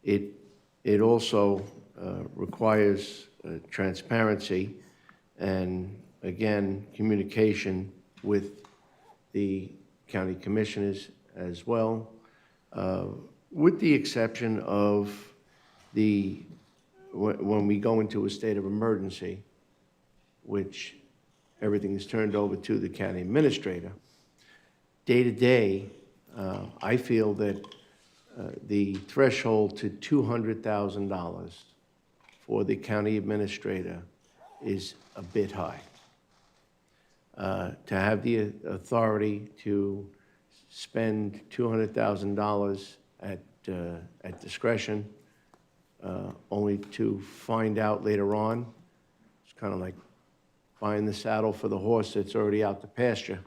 it also requires transparency and, again, communication with the county commissioners as well, with the exception of when we go into a state of emergency, which everything is turned over to the county administrator. Day to day, I feel that the threshold to $200,000 for the county administrator is a bit high. To have the authority to spend $200,000 at discretion, only to find out later on, it's kind of like buying the saddle for the horse that's already out to pasture.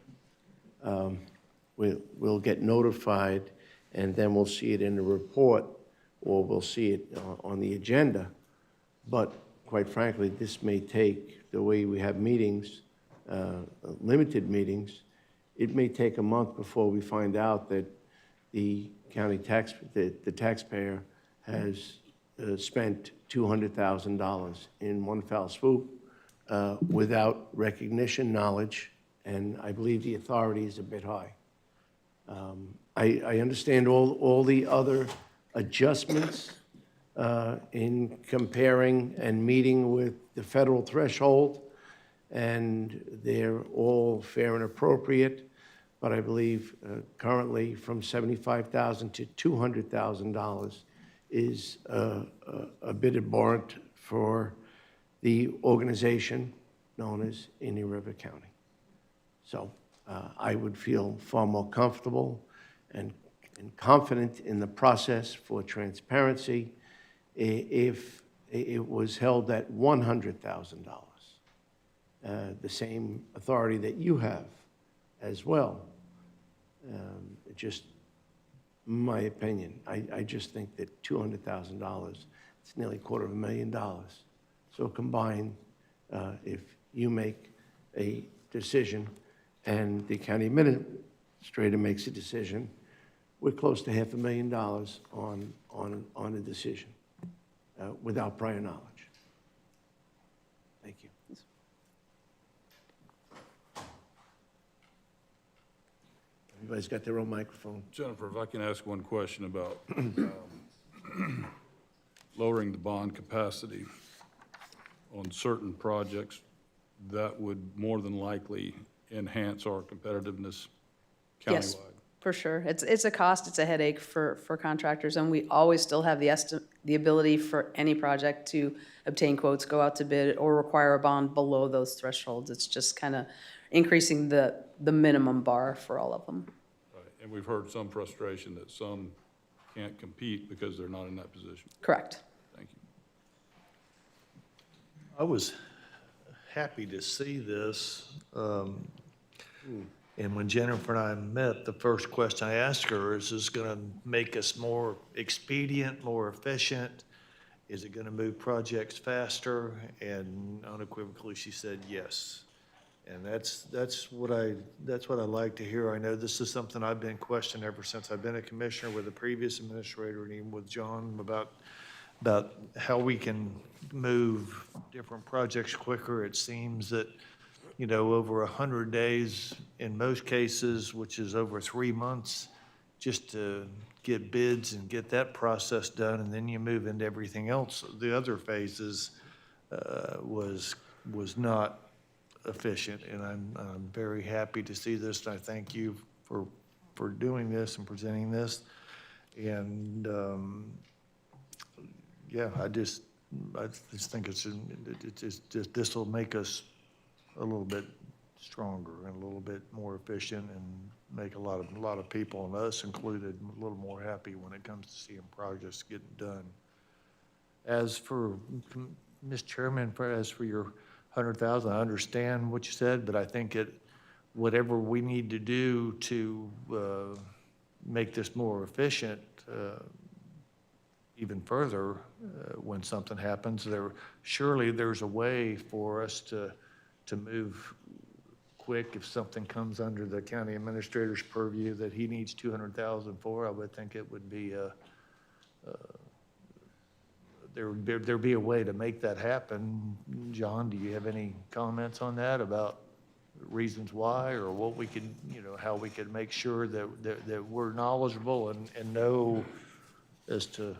We'll get notified, and then we'll see it in the report, or we'll see it on the agenda. But quite frankly, this may take, the way we have meetings, limited meetings, it may take a month before we find out that the the taxpayer has spent $200,000 in one foul swoop without recognition, knowledge, and I believe the authority is a bit high. I understand all the other adjustments in comparing and meeting with the federal threshold, and they're all fair and appropriate, but I believe currently from $75,000 to $200,000 is a bit abhorrent for the organization known as Indian River County. So I would feel far more comfortable and confident in the process for transparency if it was held at $100,000. The same authority that you have as well. Just my opinion. I just think that $200,000, it's nearly $250,000. So combined, if you make a decision and the county administrator makes a decision, we're close to $500,000 on a decision without prior knowledge. Thank you. Everybody's got their own microphone. Jennifer, if I can ask one question about lowering the bond capacity on certain projects, that would more than likely enhance our competitiveness countywide. Yes, for sure. It's a cost, it's a headache for contractors, and we always still have the ability for any project to obtain quotes, go out to bid, or require a bond below those thresholds. It's just kind of increasing the minimum bar for all of them. Right. And we've heard some frustration that some can't compete because they're not in that position. Correct. Thank you. I was happy to see this. And when Jennifer and I met, the first question I asked her is this going to make us more expedient, more efficient? Is it going to move projects faster? And unequivocally, she said yes. And that's what I like to hear. I know this is something I've been questioning ever since I've been a commissioner with the previous administrator and even with John about how we can move different projects quicker. It seems that, you know, over 100 days in most cases, which is over 3 months, just to get bids and get that process done, and then you move into everything else. The other phases was not efficient, and I'm very happy to see this, and I thank you for doing this and presenting this. And yeah, I just think this will make us a little bit stronger and a little bit more efficient and make a lot of people, and us included, a little more happy when it comes to seeing projects getting done. As for, Ms. Chairman, as for your 100,000, I understand what you said, but I think whatever we need to do to make this more efficient, even further, when something happens, surely there's a way for us to move quick if something comes under the county administrator's purview that he needs 200,000 for. I would think it would be there'd be a way to make that happen. John, do you have any comments on that about reasons why, or what we could, how we could make sure that we're knowledgeable and know as to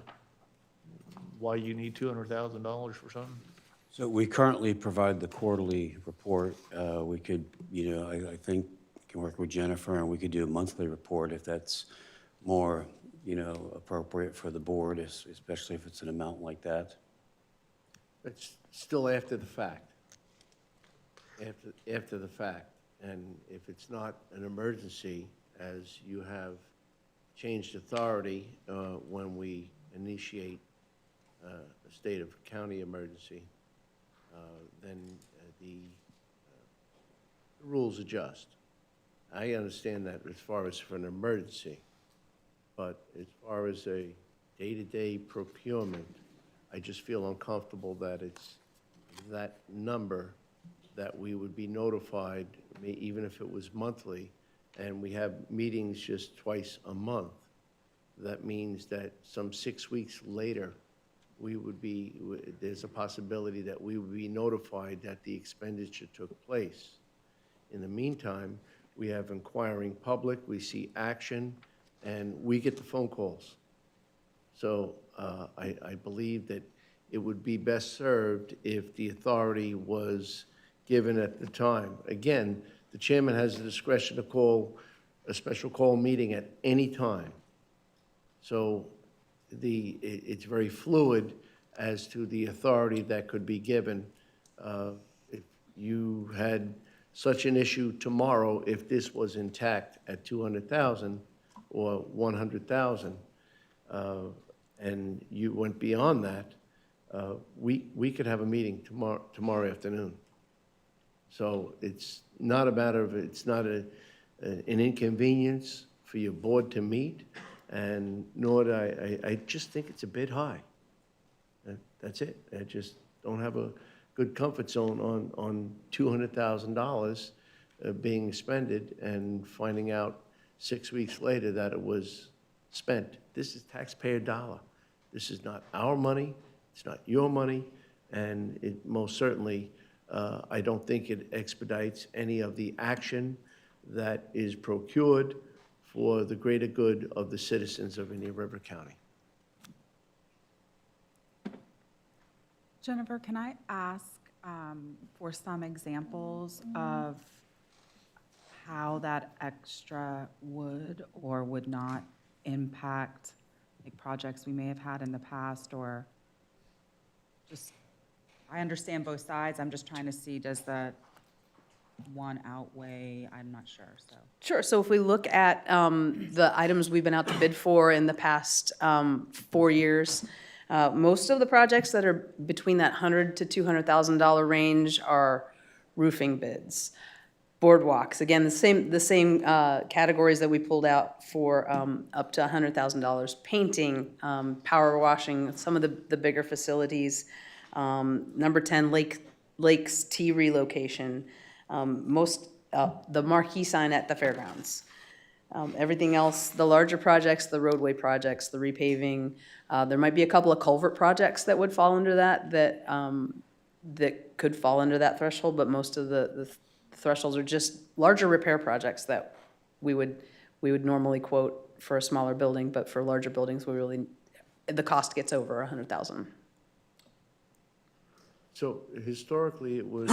why you need $200,000 for something? So we currently provide the quarterly report. We could, I think, can work with Jennifer, and we could do a monthly report if that's more, appropriate for the board, especially if it's an amount like that. It's still after the fact. After the fact. And if it's not an emergency, as you have changed authority when we initiate a state of county emergency, then the rules adjust. I understand that as far as for an emergency, but as far as a day-to-day procurement, I just feel uncomfortable that it's that number that we would be notified, even if it was monthly, and we have meetings just twice a month, that means that some 6 weeks later, there's a possibility that we would be notified that the expenditure took place. In the meantime, we have inquiring public, we see action, and we get the phone calls. So I believe that it would be best served if the authority was given at the time. Again, the chairman has the discretion to call a special call meeting at any time. So it's very fluid as to the authority that could be given. If you had such an issue tomorrow, if this was intact at 200,000 or 100,000, and you went beyond that, we could have a meeting tomorrow afternoon. So it's not a matter of, it's not an inconvenience for your board to meet, and nor do I just think it's a bit high. That's it. I just don't have a good comfort zone on $200,000 being expended and finding out 6 weeks later that it was spent. This is taxpayer dollar. This is not our money. It's not your money. And it most certainly, I don't think it expedites any of the action that is procured for the greater good of the citizens of Indian River County. Jennifer, can I ask for some examples of how that extra would or would not impact like projects we may have had in the past, or just, I understand both sides, I'm just trying to see, does the one outweigh, I'm not sure, so. Sure, so if we look at the items we've been out to bid for in the past 4 years, most of the projects that are between that $100,000 to $200,000 range are roofing bids. Boardwalks, again, the same categories that we pulled out for up to $100,000. Painting, power washing, some of the bigger facilities. Number 10, Lakes T relocation. The marquee sign at the fairgrounds. Everything else, the larger projects, the roadway projects, the repaving, there might be a couple of culvert projects that would fall under that could fall under that threshold, but most of the thresholds are just larger repair projects that we would normally quote for a smaller building, but for larger buildings, the cost gets over $100,000. So historically, it was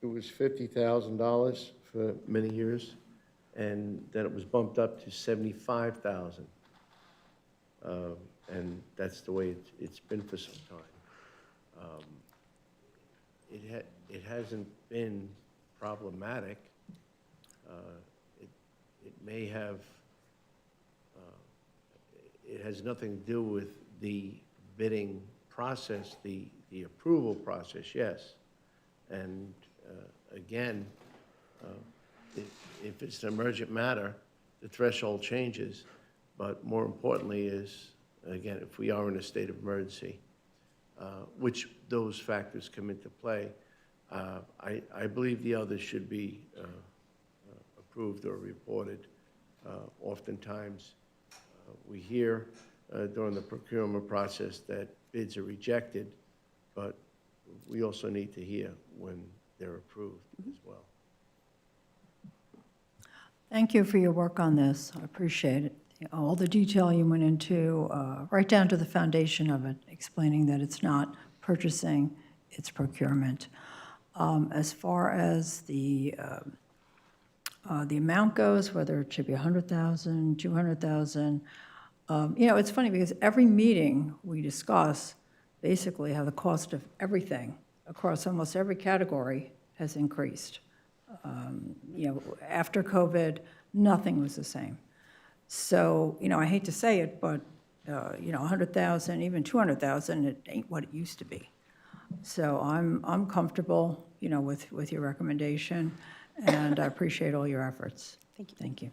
$50,000 for many years, and then it was bumped up to $75,000. And that's the way it's been for some time. It hasn't been problematic. It may have, it has nothing to do with the bidding process, the approval process, yes. And again, if it's an emergent matter, the threshold changes. But more importantly is, again, if we are in a state of emergency, which those factors come into play, I believe the others should be approved or reported. Oftentimes, we hear during the procurement process that bids are rejected, but we also need to hear when they're approved as well. Thank you for your work on this. I appreciate it. All the detail you went into, right down to the foundation of it, explaining that it's not purchasing, it's procurement. As far as the amount goes, whether it should be 100,000, 200,000, it's funny because every meeting we discuss basically how the cost of everything across almost every category has increased. After COVID, nothing was the same. So, I hate to say it, but, 100,000, even 200,000, it ain't what it used to be. So I'm comfortable, with your recommendation, and I appreciate all your efforts. Thank you. Thank you.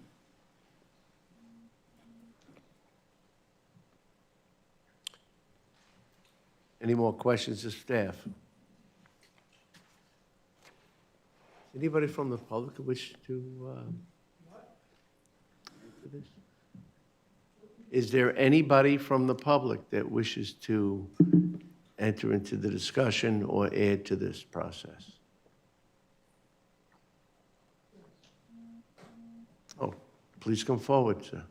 Any more questions of staff? Anybody from the public wish to this? Is there anybody from the public that wishes to enter into the discussion or add to this process? Oh, please come forward, sir.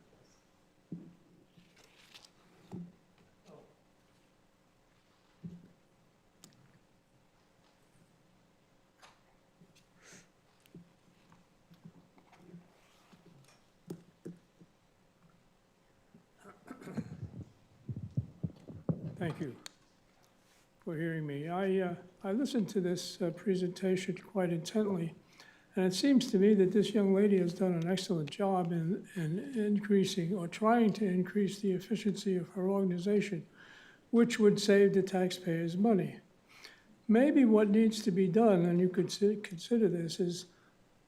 Thank you for hearing me. I listened to this presentation quite intently, and it seems to me that this young lady has done an excellent job in increasing or trying to increase the efficiency of her organization, which would save the taxpayers money. Maybe what needs to be done, and you could consider this, is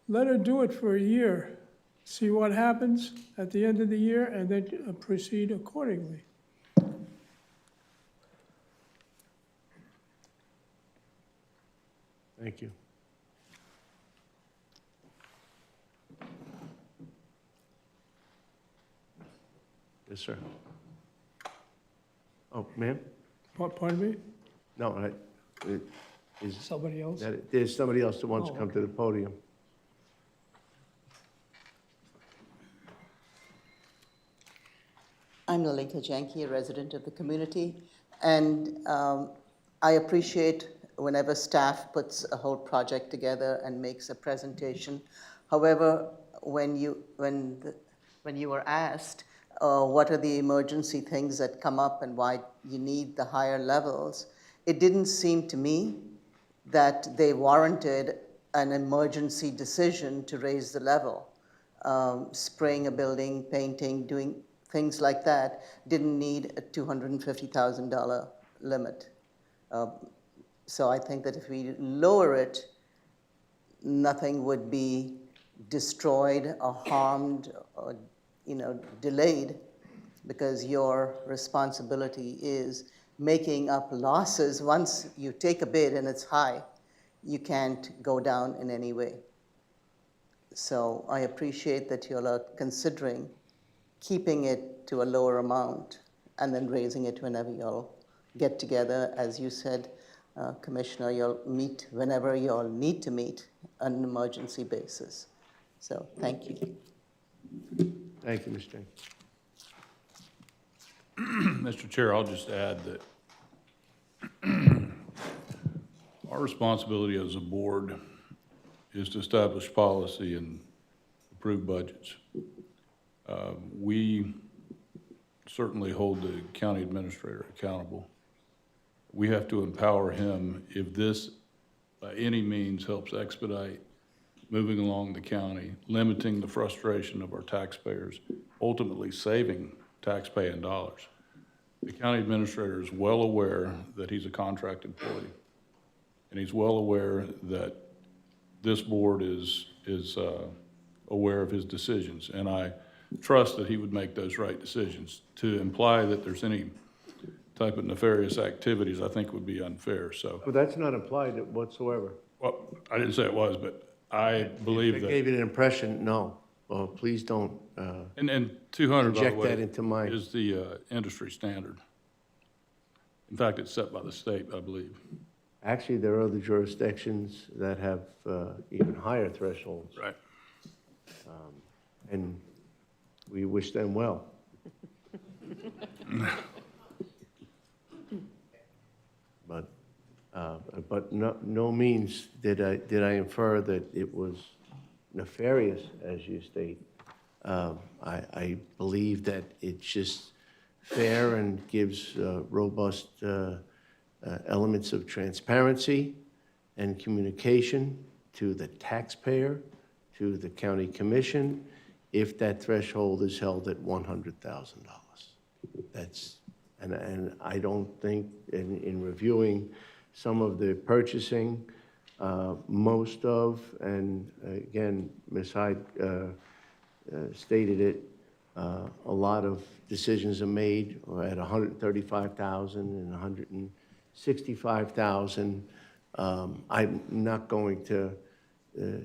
let her do it for a year, see what happens at the end of the year, and then proceed accordingly. Thank you. Yes, sir. Oh, ma'am? Pardon me? No, is Somebody else? there's somebody else that wants to Oh. come to the podium. I'm Lalita Janki, a resident of the community, and I appreciate whenever staff puts a whole project together and makes a presentation. However, when you were asked what are the emergency things that come up and why you need the higher levels, it didn't seem to me that they warranted an emergency decision to raise the level. Spraying a building, painting, doing things like that didn't need a $250,000 limit. So I think that if we lower it, nothing would be destroyed or harmed or, delayed, because your responsibility is making up losses. Once you take a bid and it's high, you can't go down in any way. So I appreciate that you all are considering keeping it to a lower amount and then raising it whenever you all get together. As you said, Commissioner, you'll meet whenever you all need to meet on an emergency basis. So thank you. Thank you, Ms. Jane. Mr. Chair, I'll just add that our responsibility as a board is to establish policy and approve budgets. We certainly hold the county administrator accountable. We have to empower him if this, by any means, helps expedite moving along the county, limiting the frustration of our taxpayers, ultimately saving taxpaying dollars. The county administrator is well aware that he's a contract employee, and he's well aware that this board is aware of his decisions, and I trust that he would make those right decisions. To imply that there's any type of nefarious activities, I think would be unfair, so. Well, that's not implied whatsoever. Well, I didn't say it was, but I believe If it that. gave you an impression, no. Well, please don't And 200, by the inject that way, into my... is the industry standard. In fact, it's set by the state, I believe. Actually, there are other jurisdictions that have even higher thresholds. Right. And we wish them well. But no means did I infer that it was nefarious, as you state. I believe that it's just fair and gives robust elements of transparency and communication to the taxpayer, to the county commission, if that threshold is held at $100,000. And I don't think, in reviewing some of the purchasing, most of, and again, Ms. Hyde stated it, a lot of decisions are made at $135,000 and $165,000. I'm not going to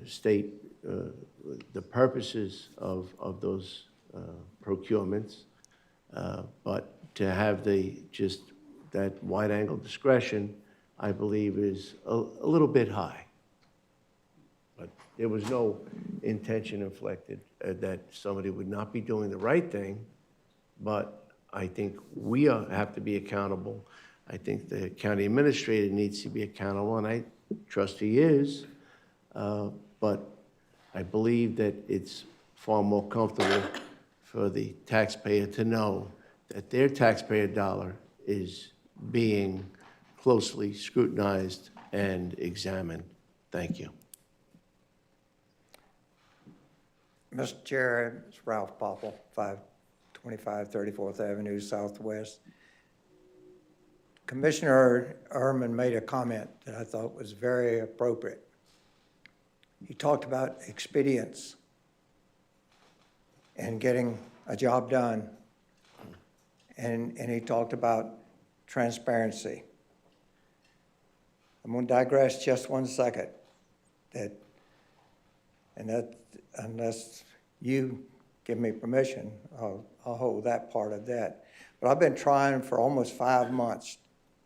state the purposes of those procurements. But to have just that wide-angle discretion, I believe is a little bit high. But there was no intention inflicted that somebody would not be doing the right thing, but I think we have to be accountable. I think the county administrator needs to be accountable, and I trust he is. But I believe that it's far more comfortable for the taxpayer to know that their taxpayer dollar is being closely scrutinized and examined. Thank you. Mr. Chair, it's Ralph Popple, 525 34th Avenue Southwest. Commissioner Ehrman made a comment that I thought was very appropriate. He talked about expedience and getting a job done. And he talked about transparency. I'm going to digress just 1 second. Unless you give me permission, I'll hold that part of that. But I've been trying for almost 5 months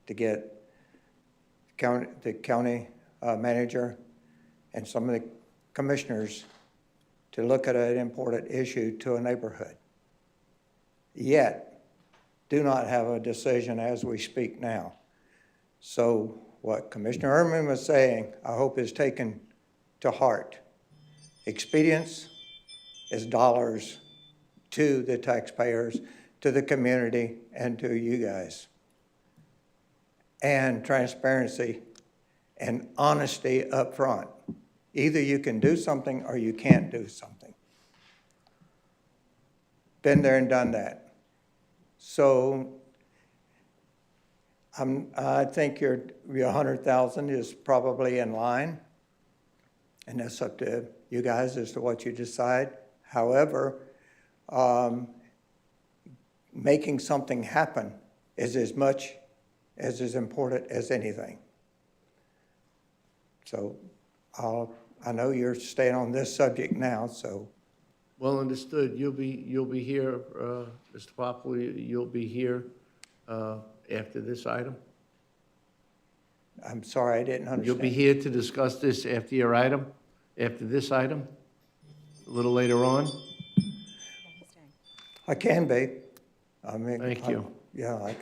to get the county manager and some of the commissioners to look at an important issue to a neighborhood. Yet, do not have a decision as we speak now. So what Commissioner Ehrman was saying, I hope is taken to heart. Expedience is dollars to the taxpayers, to the community, and to you guys. And transparency and honesty up front. Either you can do something or you can't do something. Been there and done that. So I think your 100,000 is probably in line, and that's up to you guys as to what you decide. However, making something happen is as important as anything. So I know you're staying on this subject now, so. Well understood. You'll be here, Mr. Popple, you'll be here after this item? I'm sorry, I didn't understand. You'll be here to discuss this after your item, after this item, a little later on? I can be. I mean. Thank you. Yeah,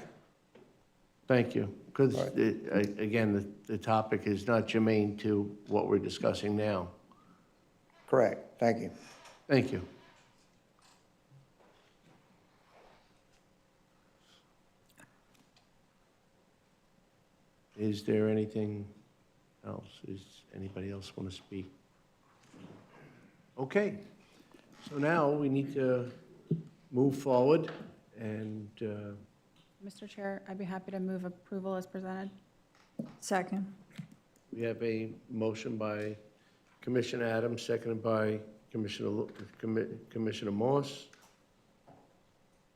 Thank you. Because, again, the topic is not germane to what we're discussing now. correct. Thank you. Thank you. Is there anything else? Is anybody else want to speak? Okay. So now we need to move forward and Mr. Chair, I'd be happy to move approval as presented. Second. we have a motion by Commissioner Adams, seconded by Commissioner Moss.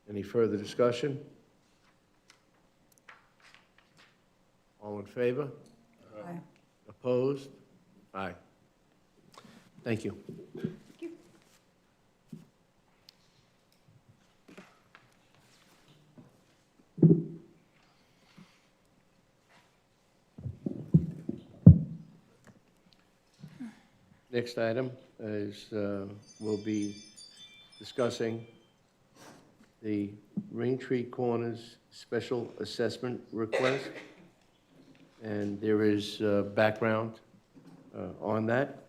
Any further discussion? All in favor? Aye. Opposed? Aye. Thank you. Next item is, we'll be discussing the Raintree Corners Special Assessment Request. And there is background on that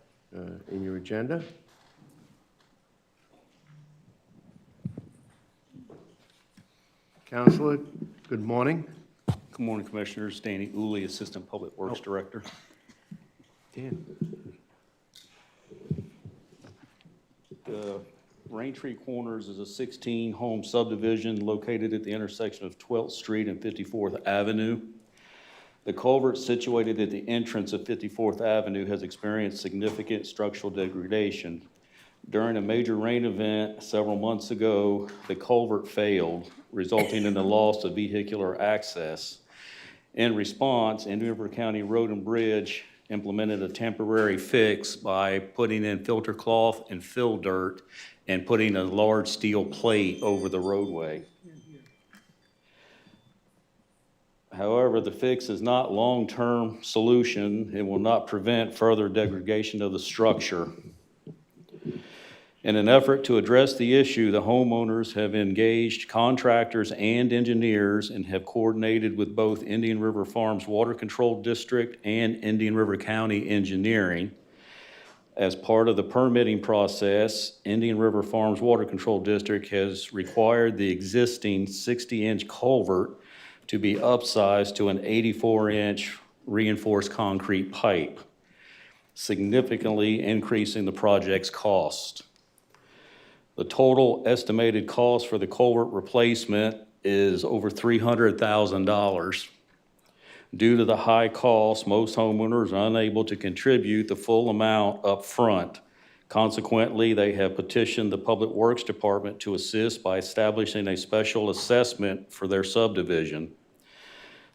in your agenda. Counselor, good morning. Good morning, Commissioners. Danny Uli, Assistant Public Works Director. Dan. The Raintree Corners is a 16-home subdivision located at the intersection of 12th Street and 54th Avenue. The culvert situated at the entrance of 54th Avenue has experienced significant structural degradation. During a major rain event several months ago, the culvert failed, resulting in the loss of vehicular access. In response, Indian River County Road and Bridge implemented a temporary fix by putting in filter cloth and fill dirt and putting a large steel plate over the roadway. However, the fix is not a long-term solution. It will not prevent further degradation of the structure. In an effort to address the issue, the homeowners have engaged contractors and engineers and have coordinated with both Indian River Farms Water Control District and Indian River County Engineering. As part of the permitting process, Indian River Farms Water Control District has required the existing 60-inch culvert to be upsized to an 84-inch reinforced concrete pipe, significantly increasing the project's cost. The total estimated cost for the culvert replacement is over $300,000. Due to the high cost, most homeowners are unable to contribute the full amount up front. Consequently, they have petitioned the Public Works Department to assist by establishing a special assessment for their subdivision.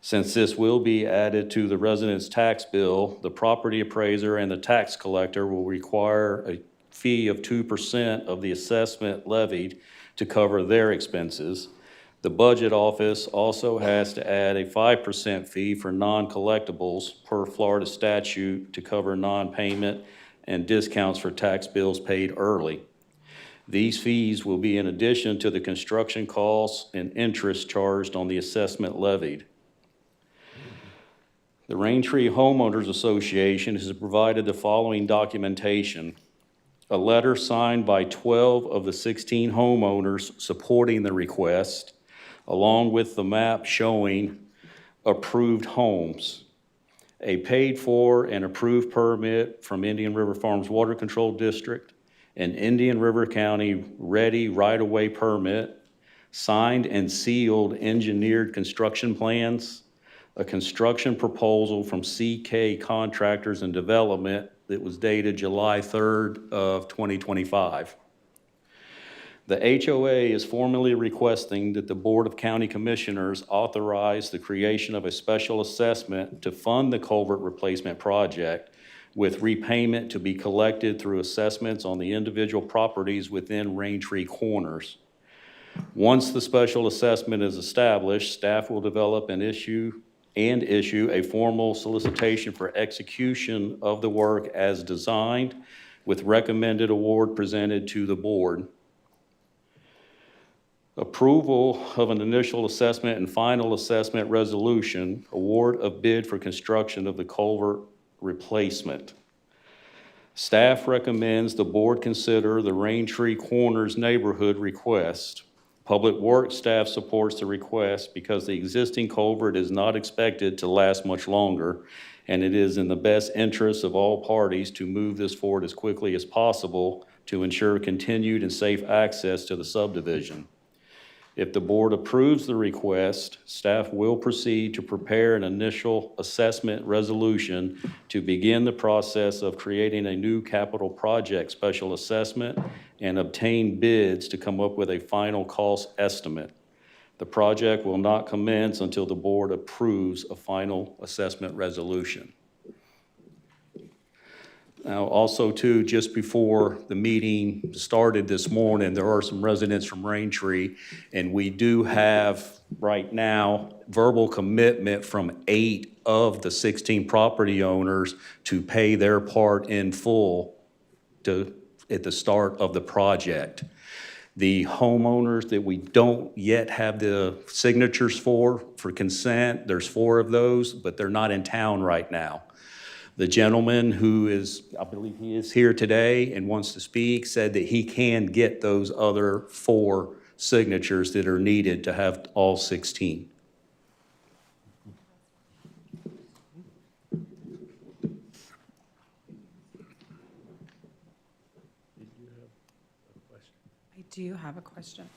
Since this will be added to the resident's tax bill, the property appraiser and the tax collector will require a fee of 2% of the assessment levied to cover their expenses. The budget office also has to add a 5% fee for non-collectibles per Florida statute to cover non-payment and discounts for tax bills paid early. These fees will be in addition to the construction costs and interest charged on the assessment levied. The Raintree Homeowners Association has provided the following documentation: a letter signed by 12 of the 16 homeowners supporting the request, along with the map showing approved homes, a paid-for and approved permit from Indian River Farms Water Control District, an Indian River County ready right-of-way permit, signed and sealed engineered construction plans, a construction proposal from CK Contractors and Development that was dated July 3rd of 2025. The HOA is formally requesting that the Board of County Commissioners authorize the creation of a special assessment to fund the culvert replacement project, with repayment to be collected through assessments on the individual properties within Raintree Corners. Once the special assessment is established, staff will develop and issue a formal solicitation for execution of the work as designed, with recommended award presented to the board. Approval of an initial assessment and final assessment resolution, award of bid for construction of the culvert replacement. Staff recommends the board consider the Raintree Corners neighborhood request. Public Works staff supports the request because the existing culvert is not expected to last much longer, and it is in the best interest of all parties to move this forward as quickly as possible to ensure continued and safe access to the subdivision. If the board approves the request, staff will proceed to prepare an initial assessment resolution to begin the process of creating a new capital project special assessment and obtain bids to come up with a final cost estimate. The project will not commence until the board approves a final assessment resolution. Now, also too, just before the meeting started this morning, there are some residents from Raintree, and we do have right now verbal commitment from 8 of the 16 property owners to pay their part in full at the start of the project. The homeowners that we don't yet have the signatures for consent, there's 4 of those, but they're not in town right now. The gentleman who is, I believe he is here today and wants to speak, said that he can get those other 4 signatures that are needed to have all 16. I do have a question.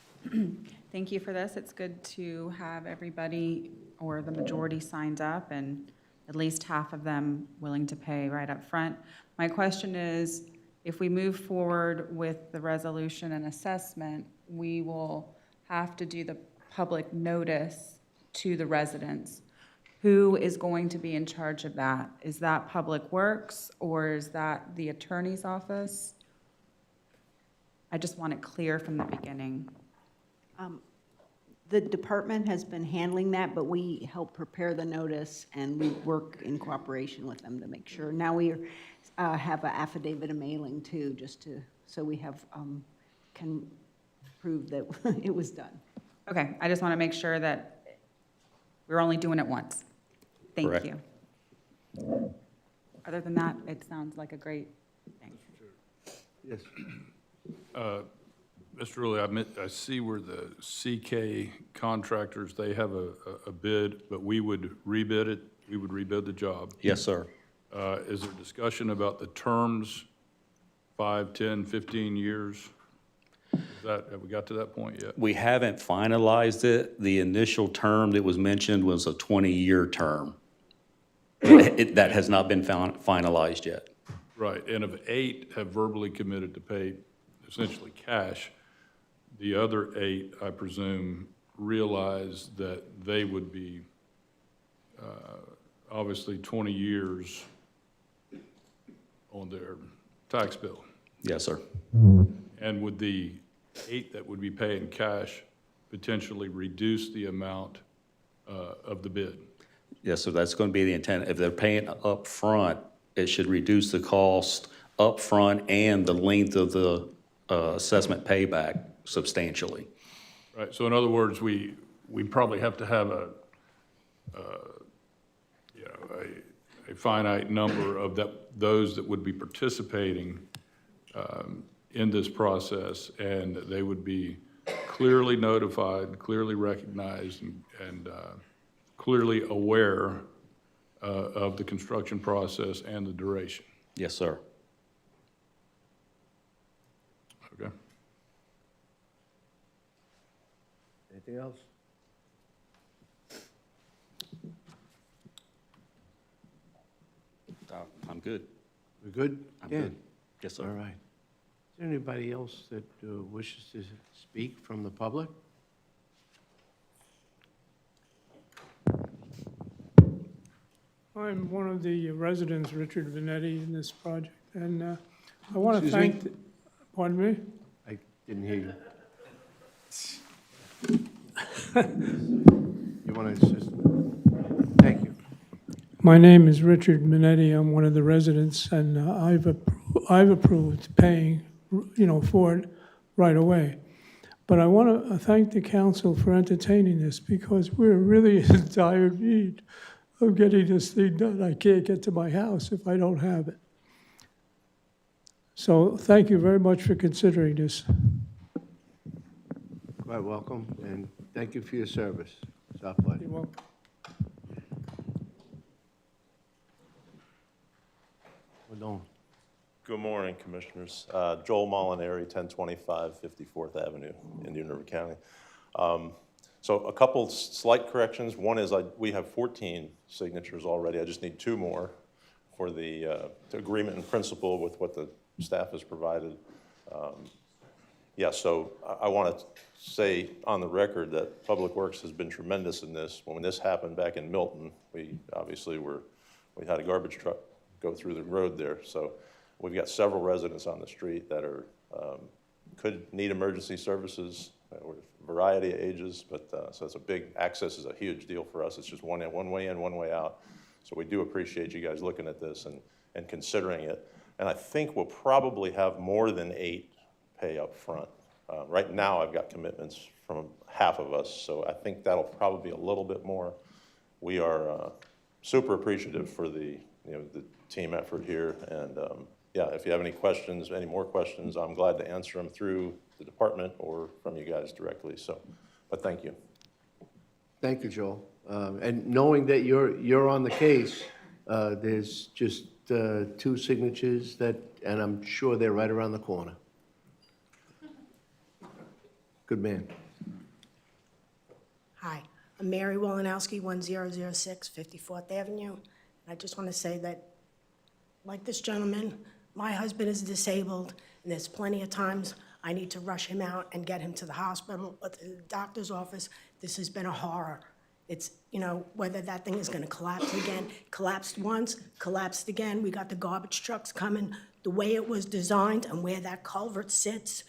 Thank you for this. It's good to have everybody or the majority signed up and at least half of them willing to pay right up front. My question is, if we move forward with the resolution and assessment, we will have to do the public notice to the residents. Who is going to be in charge of that? Is that Public Works or is that the attorney's office? I just want it clear from the beginning. The department has been handling that, but we help prepare the notice and we work in cooperation with them to make sure. Now we have an affidavit of mailing too, just to, so we have, can prove that it was done. Okay, I just want to make sure that we're only doing it once. Thank Correct. you. Other than that, it sounds like a great thing. Yes. Mr. Rowley, I see where the CK contractors, they have a bid, but we would rebid it, we would rebid the job. Yes, sir. Is there discussion about the terms, 5, 10, 15 years? Have we got to that point yet? We haven't finalized it. The initial term that was mentioned was a 20-year term. That has not been finalized yet. Right, and of 8 have verbally committed to pay essentially cash, the other 8, I presume, realize that they would be obviously 20 years on their tax bill. Yes, sir. And would the 8 that would be paying cash potentially reduce the amount of the bid? Yes, so that's going to be the intent. If they're paying up front, it should reduce the cost up front and the length of the assessment payback substantially. Right, so in other words, we probably have to have a finite number of those that would be participating in this process, and they would be clearly notified, clearly recognized, and clearly aware of the construction process and the duration. Yes, sir. Okay. Anything else? I'm good. We're good? I'm Dan? good. Yes, sir. All right. Is there anybody else that wishes to speak from the public? I'm one of the residents, Richard Vanetti, in this project, and I want to Excuse me? thank, pardon me? I didn't hear you. You want to insist? Thank you. My name is Richard Minetti. I'm one of the residents, and I've approved paying, for it right away. But I want to thank the council for entertaining this, because we're really in dire need of getting this thing done. I can't get to my house if I don't have it. So thank you very much for considering this. Quite welcome, and thank you for your service. It's our pleasure. You're welcome. Hold on. Good morning, Commissioners. Joel Molinari, 1025 54th Avenue, Indian River County. So a couple slight corrections. One is we have 14 signatures already. I just need 2 more for the agreement in principle with what the staff has provided. Yeah, so I want to say on the record that Public Works has been tremendous in this. When this happened back in Milton, we obviously we had a garbage truck go through the road there. So we've got several residents on the street that are could need emergency services. We're a variety of ages, but so it's a big, access is a huge deal for us. It's just one way in, one way out. So we do appreciate you guys looking at this and considering it. And I think we'll probably have more than 8 pay up front. Right now, I've got commitments from half of us, so I think that'll probably be a little bit more. We are super appreciative for the team effort here, and yeah, if you have any questions, any more questions, I'm glad to answer them through the department or from you guys directly. So, but thank you. Thank you, Joel. And knowing that you're on the case, there's just 2 signatures and I'm sure they're right around the corner. Good man. Hi, I'm Mary Wolanowski, 1006 54th Avenue. I just want to say that, like this gentleman, my husband is disabled, and there's plenty of times I need to rush him out and get him to the hospital or to the doctor's office. This has been a horror. It's you know, whether that thing is gonna collapse again. Collapsed once, collapsed again. We got the garbage trucks coming. The way it was designed and where that culvert sits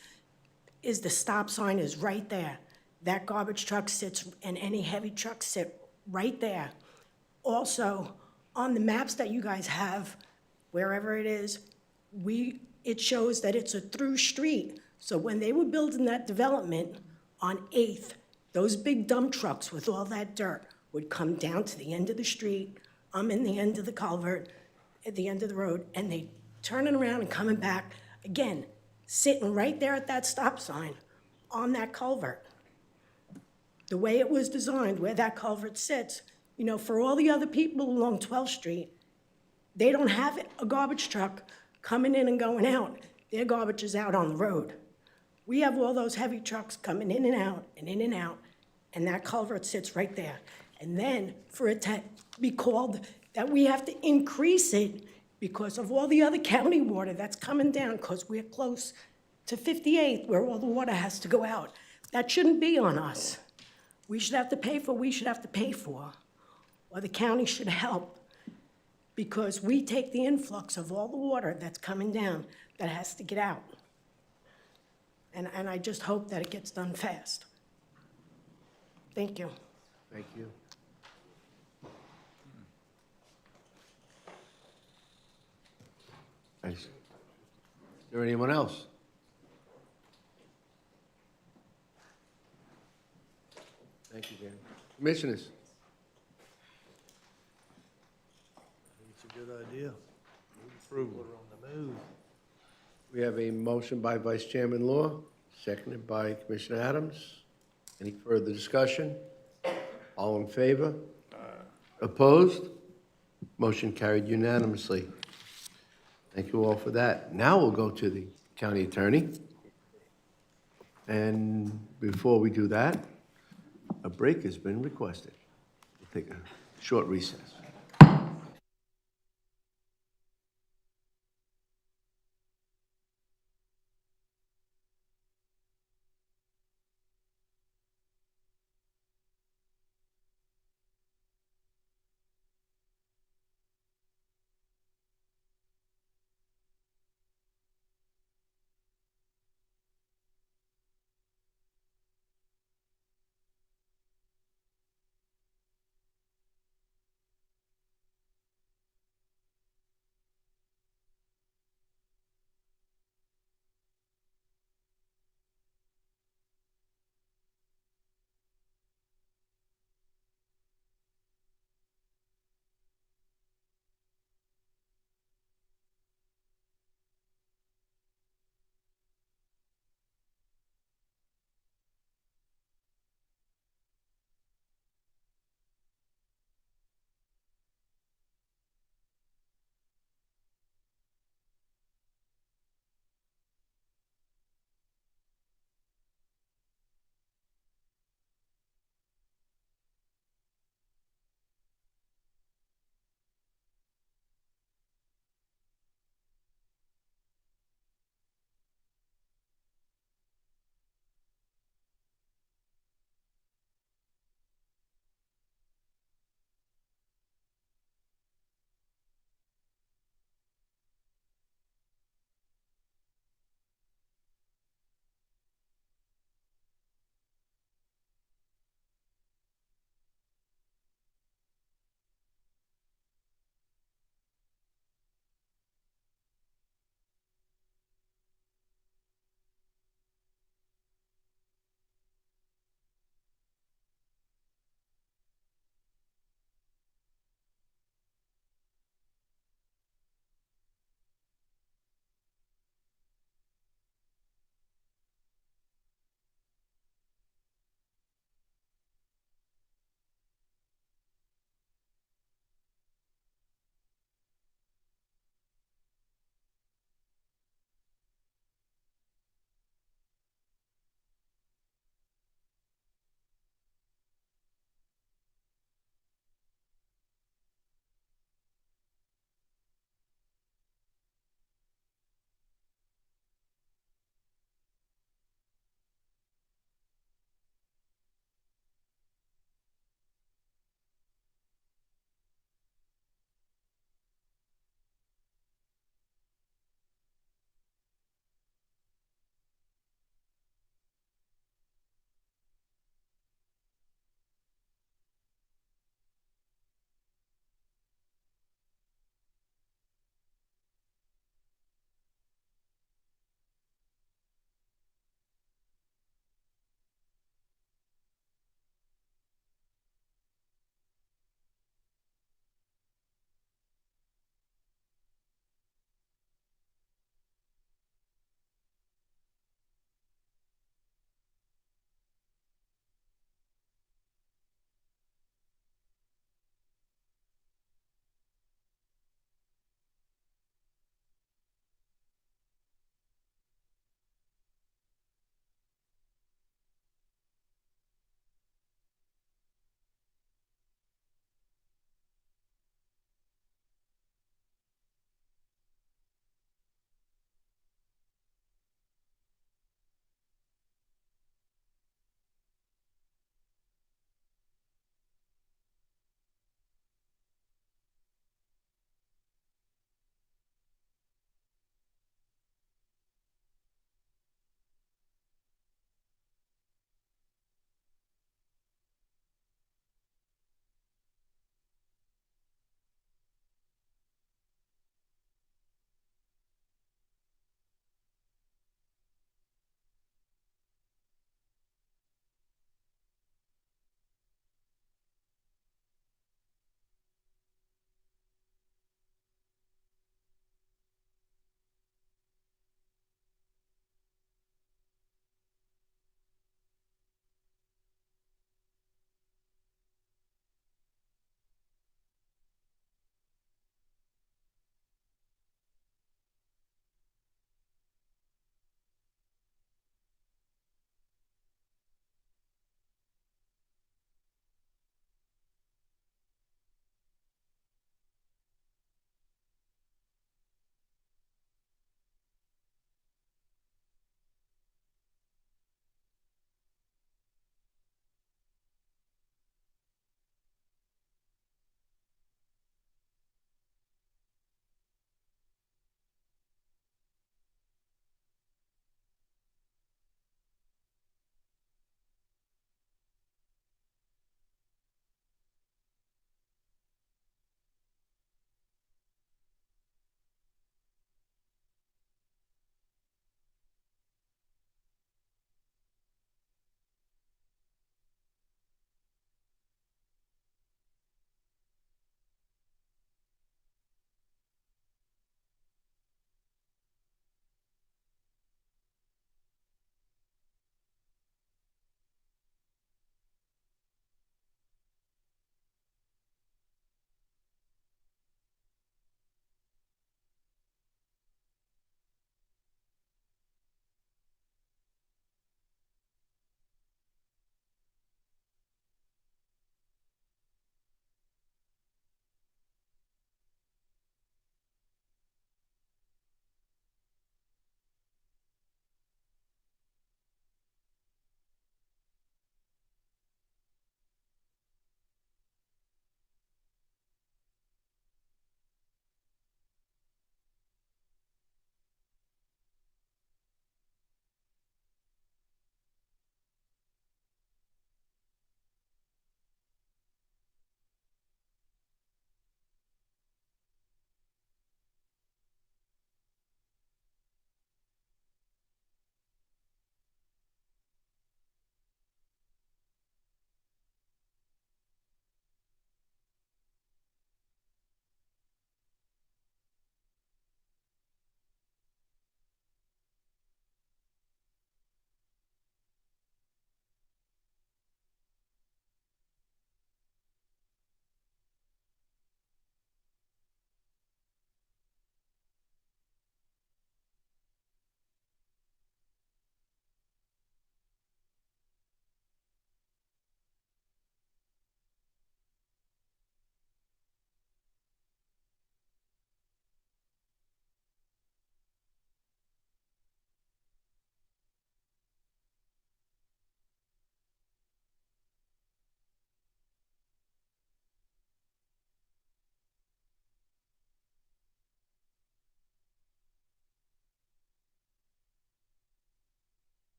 is the stop sign is right there. That garbage truck sits, and any heavy trucks sit right there. Also, on the maps that you guys have, wherever it is, it shows that it's a through street. So when they were building that development on 8th, those big dump trucks with all that dirt would come down to the end of the street. I'm in the end of the culvert, at the end of the road, and they turning around and coming back, again, sitting right there at that stop sign on that culvert. The way it was designed, where that culvert sits, you know, for all the other people along 12th Street, they don't have a garbage truck coming in and going out. Their garbage is out on the road. We have all those heavy trucks coming in and out and in and out, and that culvert sits right there. And then for it to be called that we have to increase it because of all the other county water that's coming down, because we're close to 58th, where all the water has to go out. That shouldn't be on us. We should have to pay for what we should have to pay for, or the county should help, because we take the influx of all the water that's coming down that has to get out. And I just hope that it gets done fast. Thank you. Thank you. Thanks. Is there anyone else? Thank you, Dan. Commissioners? It's a good idea. Move approval. We're on the move. We have a motion by Vice Chairman Law, seconded by Commissioner Adams. Any further discussion? All in favor? Opposed? Motion carried unanimously. Thank you all for that. Now we'll go to the county attorney. And before we do that, a break has been requested. We'll take a short recess.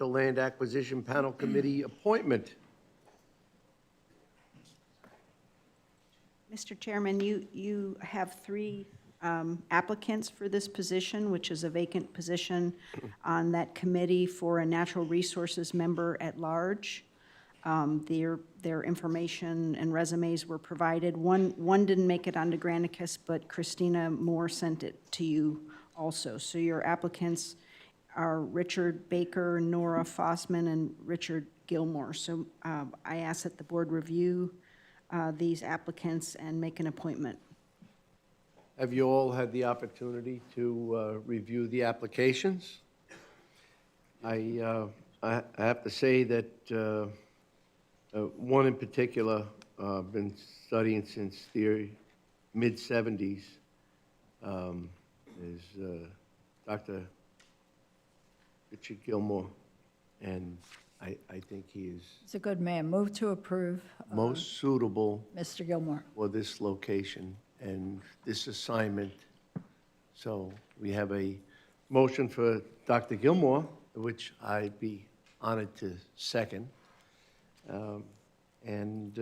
Master Land Acquisition Panel Committee appointment. Mr. Chairman, you have three applicants for this position, which is a vacant position on that committee for a natural resources member at large. Their information and resumes were provided. One didn't make it onto Granicus, but Christina Moore sent it to you also. So your applicants are Richard Baker, Nora Fossman, and Richard Gilmore. So I ask that the board review these applicants and make an appointment. Have you all had the opportunity to review the applications? I have to say that one in particular, I've been studying since the mid-'70s, is Dr. Richard Gilmore, and I think he is He's a good man. Move to approve. most suitable Mr. Gilmore. for this location and this assignment. So we have a motion for Dr. Gilmore, which I'd be honored to second. And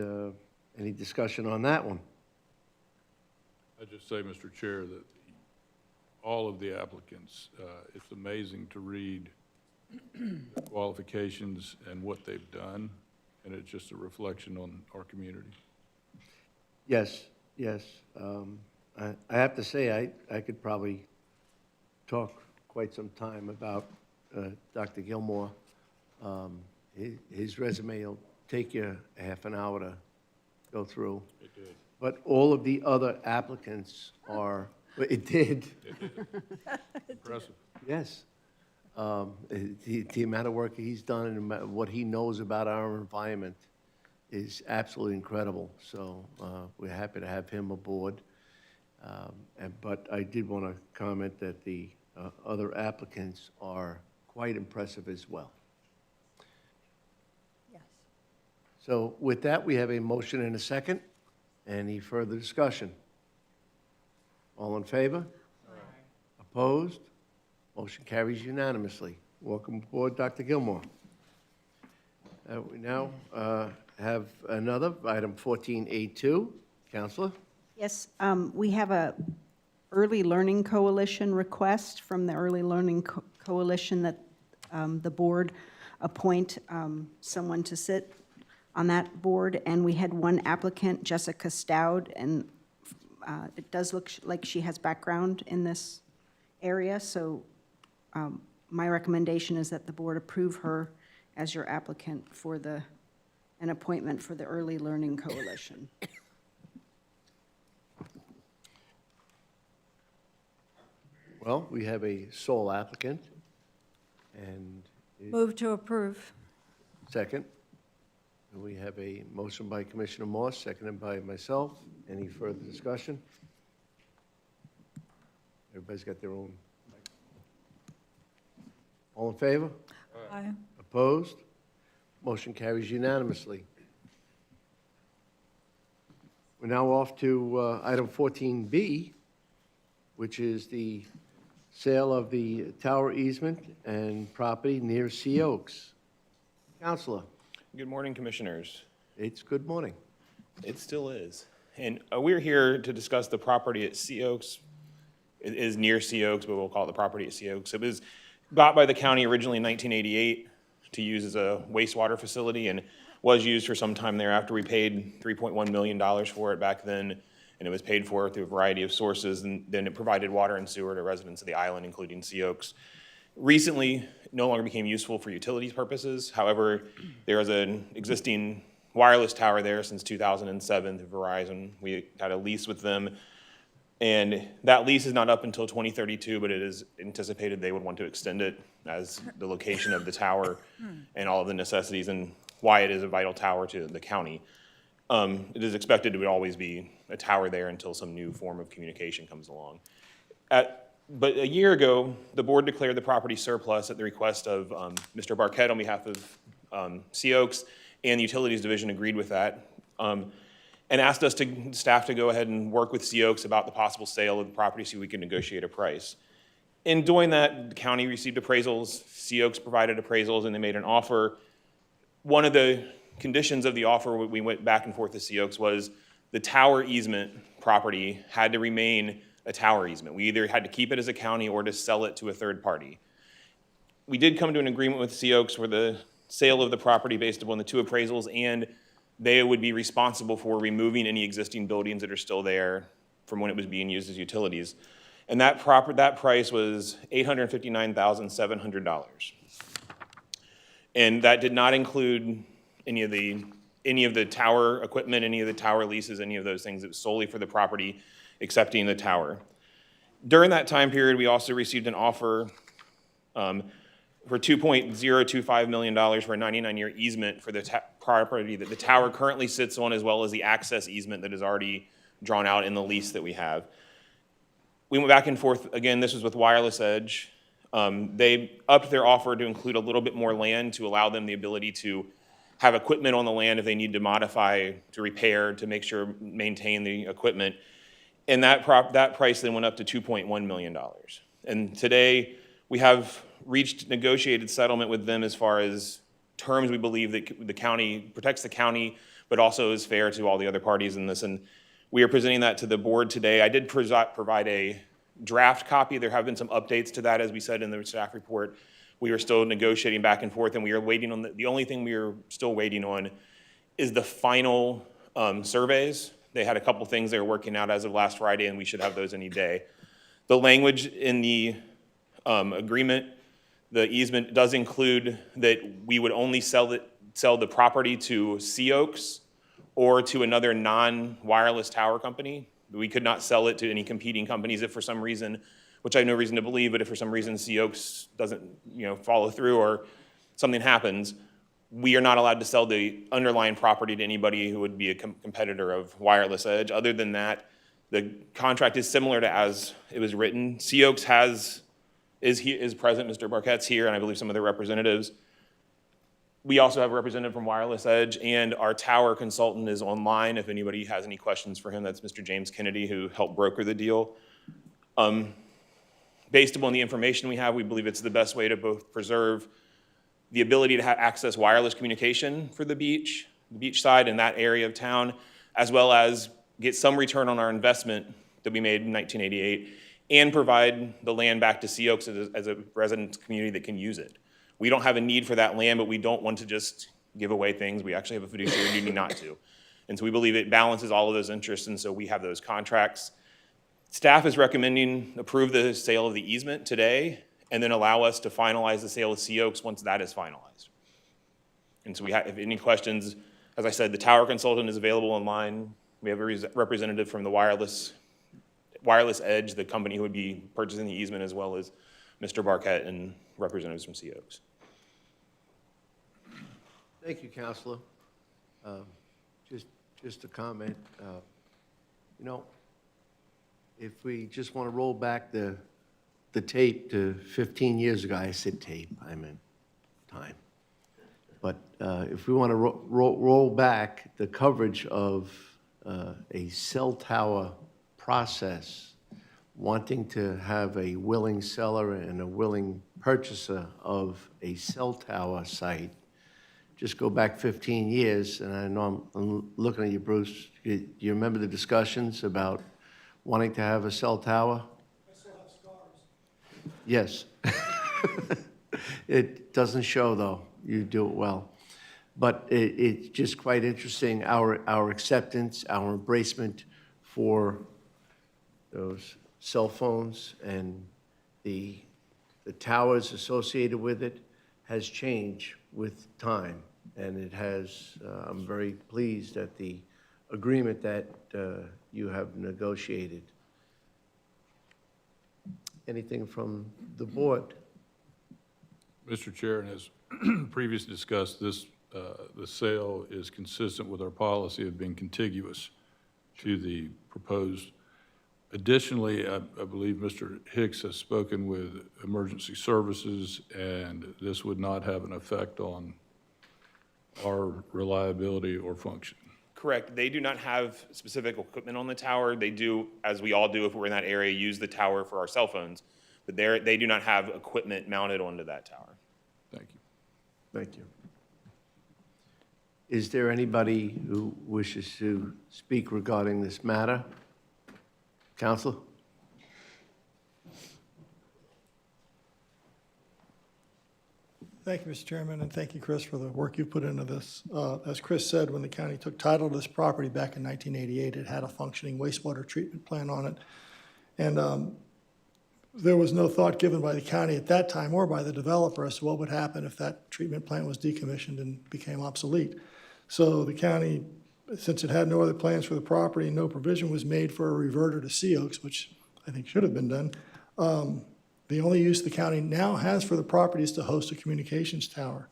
any discussion on that one? I just say, Mr. Chair, that all of the applicants, it's amazing to read the qualifications and what they've done, and it's just a reflection on our community. Yes, yes. I have to say, I could probably talk quite some time about Dr. Gilmore. His resume will take you a half an hour to go through. It did. But all of the other applicants are, it did. It did. Impressive. Yes. The amount of work he's done and what he knows about our environment is absolutely incredible. So we're happy to have him aboard. But I did want to comment that the other applicants are quite impressive as well. Yes. So with that, we have a motion and a second. Any further discussion? All in favor? Opposed? Motion carries unanimously. Welcome aboard, Dr. Gilmore. We now have another, item 14A2. Counselor? Yes, we have a Early Learning Coalition request from the Early Learning Coalition that the board appoint someone to sit on that board, and we had one applicant, Jessica Stout, and it does look like she has background in this area, so my recommendation is that the board approve her as your applicant for an appointment for the Early Learning Coalition. Well, we have a sole applicant, and Move to approve. second. We have a motion by Commissioner Moss, seconded by myself. Any further discussion? Everybody's got their own. All in favor? Aye. Opposed? Motion carries unanimously. We're now off to item 14B, which is the sale of the tower easement and property near Sea Oaks. Counselor? Good morning, Commissioners. It's good morning. It still is. And we're here to discuss the property at Sea Oaks. It is near Sea Oaks, but we'll call it the property at Sea Oaks. It was bought by the county originally in 1988 to use as a wastewater facility and was used for some time thereafter. We paid $3.1 million for it back then, and it was paid for through a variety of sources, and then it provided water and sewer to residents of the island, including Sea Oaks. Recently, it no longer became useful for utilities purposes. However, there is an existing wireless tower there since 2007 through Verizon. We had a lease with them, and that lease is not up until 2032, but it is anticipated they would want to extend it as the location of the tower and all of the necessities and why it is a vital tower to the county. It is expected to always be a tower there until some new form of communication comes along. But a year ago, the board declared the property surplus at the request of Mr. Barquette on behalf of Sea Oaks, and the Utilities Division agreed with that, and asked us staff to go ahead and work with Sea Oaks about the possible sale of the property so we can negotiate a price. In doing that, the county received appraisals, Sea Oaks provided appraisals, and they made an offer. One of the conditions of the offer, we went back and forth to Sea Oaks, was the tower easement property had to remain a tower easement. We either had to keep it as a county or to sell it to a third party. We did come to an agreement with Sea Oaks for the sale of the property based upon the two appraisals, and they would be responsible for removing any existing buildings that are still there from when it was being used as utilities. And that price was $859,700. And that did not include any of the tower equipment, any of the tower leases, any of those things. It was solely for the property, excepting the tower. During that time period, we also received an offer for $2.025 million for a 99-year easement for the property that the tower currently sits on, as well as the access easement that is already drawn out in the lease that we have. We went back and forth, again, this was with Wireless Edge. They upped their offer to include a little bit more land to allow them the ability to have equipment on the land if they need to modify, to repair, to make sure, maintain the equipment. And that price then went up to $2.1 million. And today, we have reached negotiated settlement with them as far as terms we believe that the county protects the county, but also is fair to all the other parties in this. And we are presenting that to the board today. I did provide a draft copy. There have been some updates to that, as we said in the staff report. We are still negotiating back and forth, and we are waiting on the only thing we are still waiting on is the final surveys. They had a couple things they were working out as of last Friday, and we should have those any day. The language in the agreement, the easement, does include that we would only sell the property to Sea Oaks or to another non-wireless tower company. We could not sell it to any competing companies if for some reason, which I have no reason to believe, but if for some reason Sea Oaks doesn't follow through or something happens, we are not allowed to sell the underlying property to anybody who would be a competitor of Wireless Edge. Other than that, the contract is similar to as it was written. Sea Oaks is present, Mr. Barquette's here, and I believe some of their representatives. We also have a representative from Wireless Edge, and our tower consultant is online. If anybody has any questions for him, that's Mr. James Kennedy, who helped broker the deal. Based upon the information we have, we believe it's the best way to both preserve the ability to access wireless communication for the beach side in that area of town, as well as get some return on our investment that we made in 1988, and provide the land back to Sea Oaks as a resident community that can use it. We don't have a need for that land, but we don't want to just give away things. We actually have a fiduciary duty not to. And so we believe it balances all of those interests, and so we have those contracts. Staff is recommending approve the sale of the easement today, and then allow us to finalize the sale of Sea Oaks once that is finalized. And so if any questions, as I said, the tower consultant is available online. We have a representative from the Wireless Edge, the company who would be purchasing the easement, as well as Mr. Barquette and representatives from Sea Oaks. Thank you, Counselor. Just a comment. If we just want to roll back the tape to 15 years ago, I said tape, I meant time. But if we want to roll back the coverage of a cell tower process, wanting to have a willing seller and a willing purchaser of a cell tower site, just go back 15 years, and I know I'm looking at you, Bruce. You remember the discussions about wanting to have a cell tower? I still have scars. Yes. It doesn't show, though. You do it well. But it's just quite interesting, our acceptance, our embracement for those cell phones and the towers associated with it has changed with time. And it has, I'm very pleased at the agreement that you have negotiated. Anything from the board? Mr. Chair, and as previously discussed, the sale is consistent with our policy of being contiguous to the proposed. Additionally, I believe Mr. Hicks has spoken with emergency services, and this would not have an effect on our reliability or function. Correct. They do not have specific equipment on the tower. They do, as we all do if we're in that area, use the tower for our cell phones. but they do not have equipment mounted onto that tower. Thank you. Thank you. Is there anybody who wishes to speak regarding this matter? Counsel? Thank you, Mr. Chairman, and thank you, Chris, for the work you put into this. As Chris said, when the county took title to this property back in 1988, it had a functioning wastewater treatment plant on it. And there was no thought given by the county at that time or by the developer as to what would happen if that treatment plant was decommissioned and became obsolete. So the county, since it had no other plans for the property, no provision was made for a reverter to Sea Oaks, which I think should have been done. The only use the county now has for the property is to host a communications tower.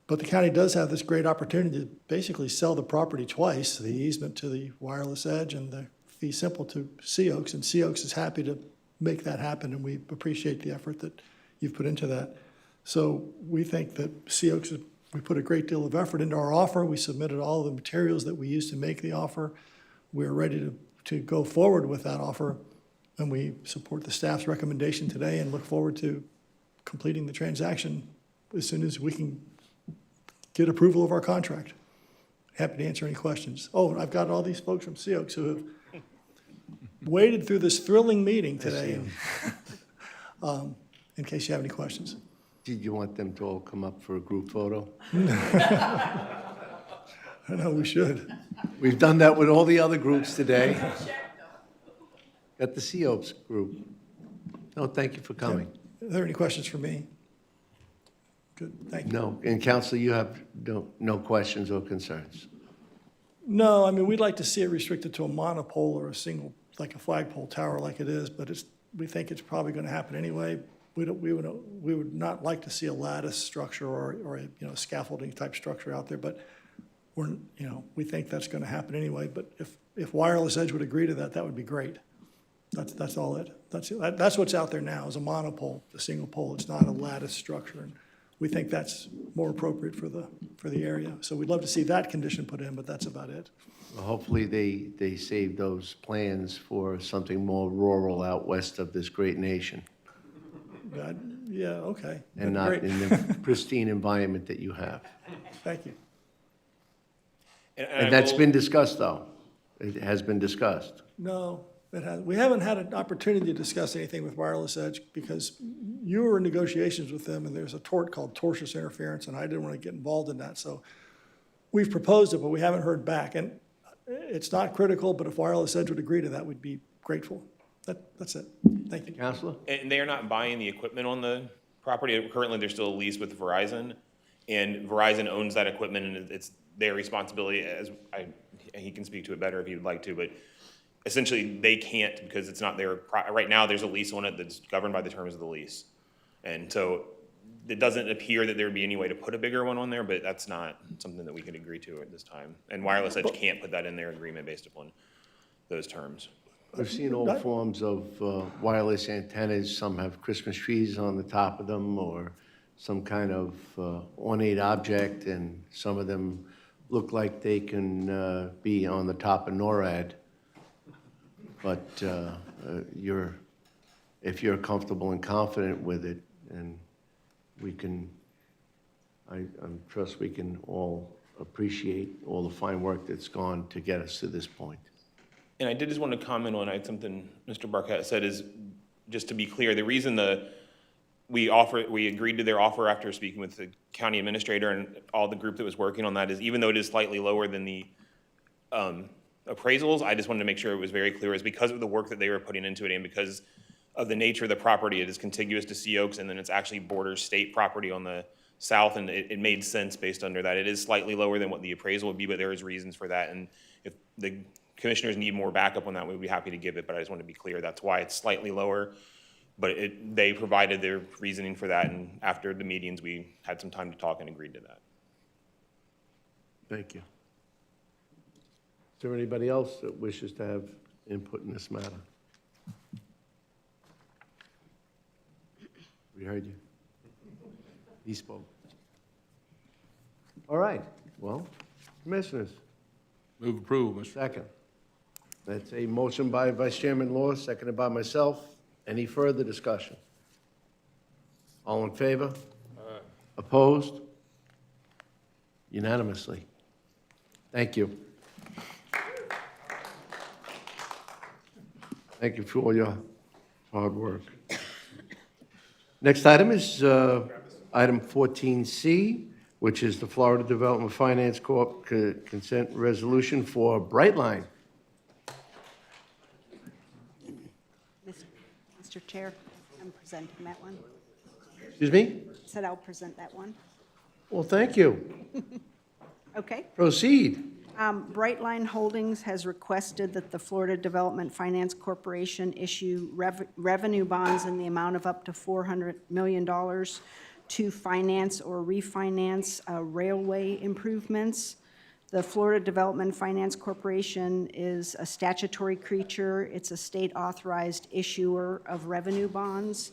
But the county does have this great opportunity to basically sell the property twice, the easement to the wireless edge and the fee simple to Sea Oaks, and Sea Oaks is happy to make that happen, and we appreciate the effort that you've put into that. So we think that Sea Oaks, we put a great deal of effort into our offer. We submitted all of the materials that we used to make the offer. We're ready to go forward with that offer. And we support the staff's recommendation today and look forward to completing the transaction as soon as we can get approval of our contract. Happy to answer any questions. Oh, and I've got all these folks from Sea Oaks who have waited through this thrilling meeting today, in case you have any questions. Did you want them to all come up for a group photo? I know we should. We've done that with all the other groups today. At the Sea Oaks group. No, thank you for coming. Are there any questions for me? Good, thank you. No, and Counsel, you have no questions or concerns? No, I mean, we'd like to see it restricted to a monopole or a single, like a flagpole tower like it is, but we think it's probably going to happen anyway. We would not like to see a lattice structure or a scaffolding type structure out there, but we think that's going to happen anyway. But if Wireless Edge would agree to that, that would be great. That's all it. That's what's out there now is a monopole, a single pole. It's not a lattice structure, and we think that's more appropriate for the area. So we'd love to see that condition put in, but that's about it. Well, hopefully they save those plans for something more rural out west of this great nation. Yeah, okay. And not Great. in the pristine environment that you have. Thank you. And that's been discussed, though. It has been discussed. No, we haven't had an opportunity to discuss anything with Wireless Edge because you were in negotiations with them, and there's a tort called tortious interference, and I didn't want to get involved in that. So we've proposed it, but we haven't heard back. And it's not critical, but if Wireless Edge would agree to that, we'd be grateful. That's it. Thank you. Counselor? And they are not buying the equipment on the property. Currently, there's still a lease with Verizon, and Verizon owns that equipment, and it's their responsibility. He can speak to it better if he would like to, but essentially they can't because it's not their. Right now, there's a lease on it that's governed by the terms of the lease, and so it doesn't appear that there would be any way to put a bigger one on there, but that's not something that we could agree to at this time. And Wireless Edge can't put that in their agreement based upon those terms. I've seen all forms of wireless antennas. Some have Christmas trees on the top of them or some kind of ornate object, and some of them look like they can be on the top of NORAD. But if you're comfortable and confident with it, and I trust we can all appreciate all the fine work that's gone to get us to this point. And I did just want to comment on something Mr. Barquette said is, just to be clear, the reason we agreed to their offer after speaking with the county administrator and all the group that was working on that is, even though it is slightly lower than the appraisals, I just wanted to make sure it was very clear, is because of the work that they were putting into it and because of the nature of the property. It is contiguous to Sea Oaks, and then it's actually borders state property on the south, and it made sense based under that. It is slightly lower than what the appraisal would be, but there is reasons for that, and if the commissioners need more backup on that, we'd be happy to give it, but I just want to be clear, that's why it's slightly lower. But they provided their reasoning for that, and after the meetings, we had some time to talk and agreed to that. Thank you. Is there anybody else that wishes to have input in this matter? We heard you. He spoke. All right, well, commissioners. Move approval, Mr. Second. That's a motion by Vice Chairman Law, seconded by myself. Any further discussion? All in favor? Opposed? Unanimously. Thank you. Thank you for all your hard work. Next item is item 14C, which is the Florida Development Finance Corp. Consent Resolution for Brightline. Mr. Chair, I'm presenting that one. Excuse me? Said I'll present that one. Well, thank you. Okay. Proceed. Brightline Holdings has requested that the Florida Development Finance Corporation issue revenue bonds in the amount of up to $400 million to finance or refinance railway improvements. The Florida Development Finance Corporation is a statutory creature. It's a state-authorized issuer of revenue bonds.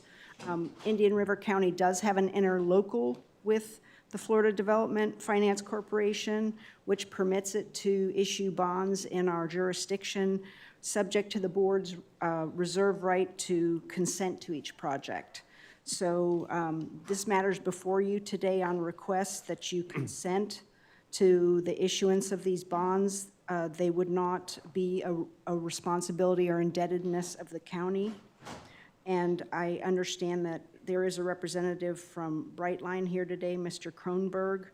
Indian River County does have an interlocal with the Florida Development Finance Corporation, which permits it to issue bonds in our jurisdiction, subject to the board's reserve right to consent to each project. So this matters before you today on request that you consent to the issuance of these bonds. They would not be a responsibility or indebtedness of the county. And I understand that there is a representative from Brightline here today, Mr. Kronberg.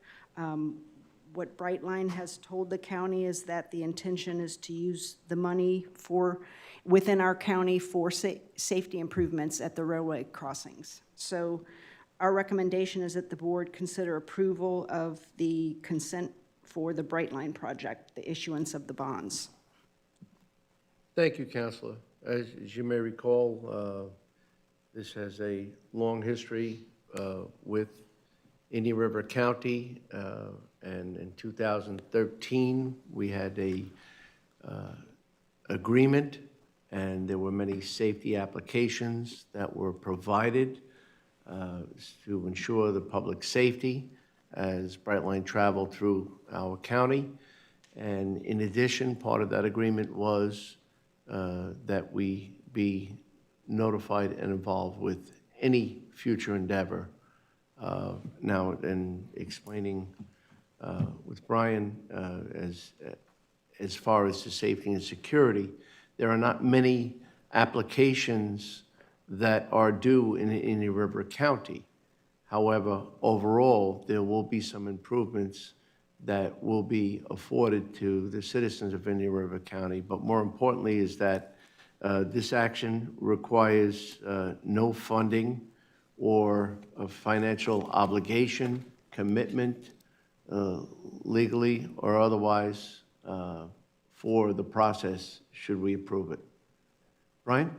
What Brightline has told the county is that the intention is to use the money within our county for safety improvements at the railway crossings. So our recommendation is that the board consider approval of the consent for the Brightline project, the issuance of the bonds. Thank you, Counselor. As you may recall, this has a long history with Indian River County, and in 2013, we had a agreement, and there were many safety applications that were provided to ensure the public safety as Brightline traveled through our county. And in addition, part of that agreement was that we be notified and involved with any future endeavor. Now, in explaining with Brian, as far as the safety and security, there are not many applications that are due in Indian River County. However, overall, there will be some improvements that will be afforded to the citizens of Indian River County. But more importantly is that this action requires no funding or a financial obligation, commitment, legally or otherwise, for the process, should we approve it. Brian?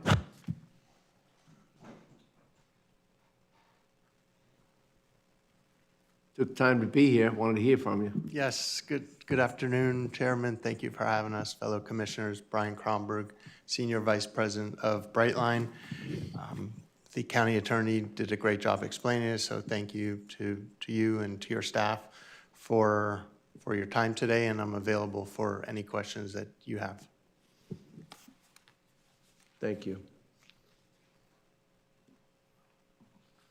Took time to be here, wanted to hear from you. Yes, good afternoon, Chairman. Thank you for having us, fellow commissioners. Brian Kronberg, Senior Vice President of Brightline. The county attorney did a great job explaining it, so thank you to you and to your staff for your time today, and I'm available for any questions that you have. Thank you.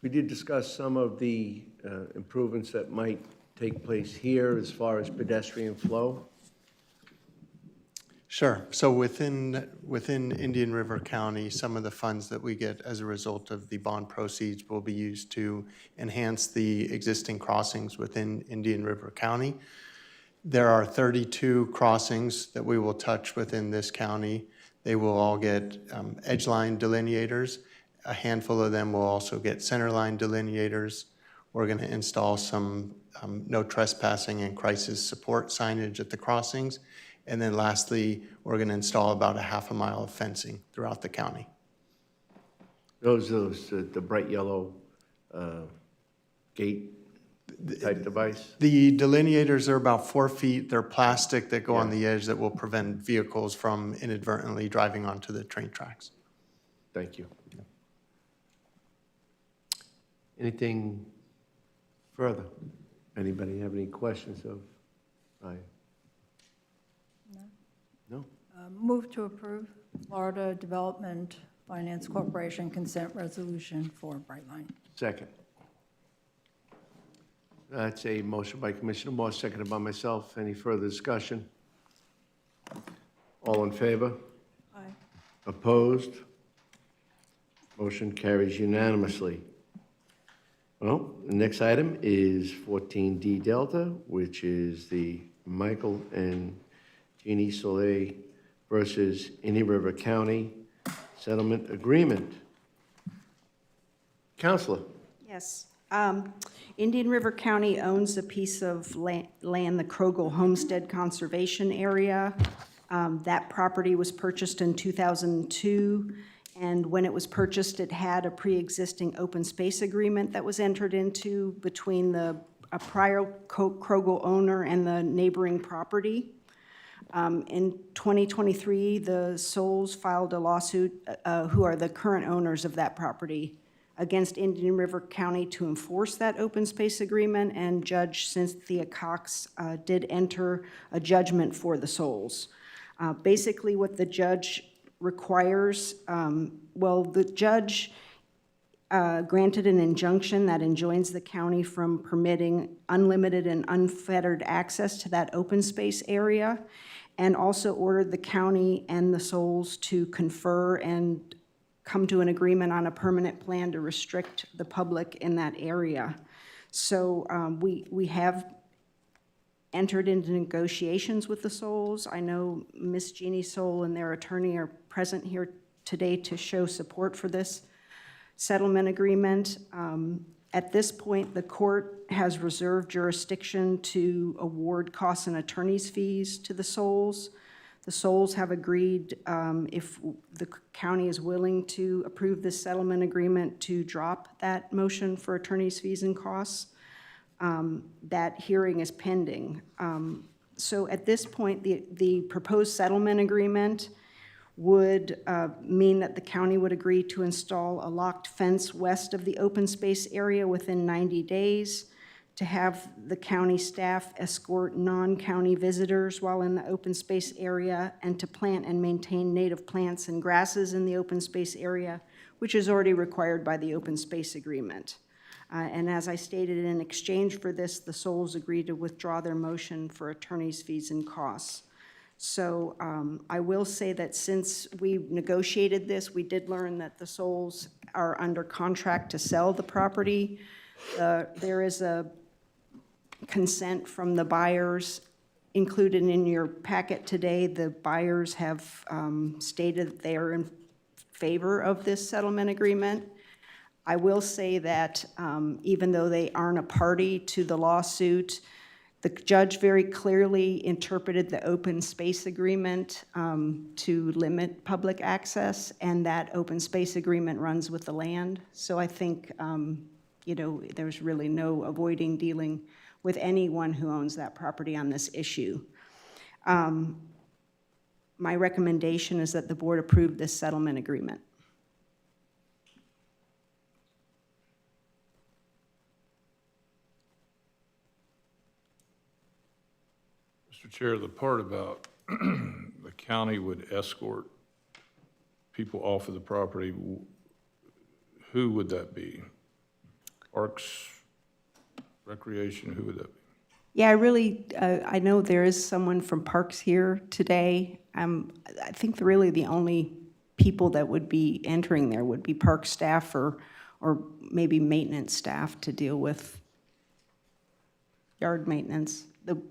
We did discuss some of the improvements that might take place here as far as pedestrian flow. Sure. So within Indian River County, some of the funds that we get as a result of the bond proceeds will be used to enhance the existing crossings within Indian River County. There are 32 crossings that we will touch within this county. They will all get edge line delineators. A handful of them will also get center line delineators. We're going to install some no trespassing and crisis support signage at the crossings. And then lastly, we're going to install about a half a mile of fencing throughout the county. Those the bright yellow gate type device? The delineators are about 4 feet. They're plastic that go on the edge that will prevent vehicles from inadvertently driving onto the train tracks. Thank you. Anything further? Anybody have any questions of Ryan? No? Move to approve Florida Development Finance Corporation consent resolution for Brightline. Second. That's a motion by Commissioner Moore, seconded by myself. Any further discussion? All in favor? Aye. Opposed? Motion carries unanimously. Well, the next item is 14D Delta, which is the Michael and Jeannie Soleil versus Indian River County Settlement Agreement. Counselor? Yes. Indian River County owns a piece of land, the Krogel Homestead Conservation Area. That property was purchased in 2002, and when it was purchased, it had a pre-existing open space agreement that was entered into between a prior Krogel owner and the neighboring property. In 2023, the Souls filed a lawsuit, who are the current owners of that property, against Indian River County to enforce that open space agreement, and Judge Cynthia Cox did enter a judgment for the Souls. Basically, what the judge requires, the judge granted an injunction that enjoins the county from permitting unlimited and unfettered access to that open space area, and also ordered the county and the Souls to confer and come to an agreement on a permanent plan to restrict the public in that area. So we have entered into negotiations with the Souls. I know Miss Jeannie Soul and their attorney are present here today to show support for this settlement agreement. At this point, the court has reserved jurisdiction to award costs and attorney's fees to the Souls. The Souls have agreed, if the county is willing to approve this settlement agreement, to drop that motion for attorney's fees and costs. That hearing is pending. So at this point, the proposed settlement agreement would mean that the county would agree to install a locked fence west of the open space area within 90 days, to have the county staff escort non-county visitors while in the open space area, and to plant and maintain native plants and grasses in the open space area, which is already required by the open space agreement. And as I stated, in exchange for this, the Souls agreed to withdraw their motion for attorney's fees and costs. So I will say that since we negotiated this, we did learn that the Souls are under contract to sell the property. There is a consent from the buyers included in your packet today. The buyers have stated they are in favor of this settlement agreement. I will say that even though they aren't a party to the lawsuit, the judge very clearly interpreted the open space agreement to limit public access, and that open space agreement runs with the land. So I think, there's really no avoiding dealing with anyone who owns that property on this issue. My recommendation is that the board approve this settlement agreement. Mr. Chair, the part about the county would escort people off of the property, who would that be? Parks, Recreation, who would that be? Yeah, I know there is someone from Parks here today. I think really the only people that would be entering there would be park staff or maybe maintenance staff to deal with yard maintenance. The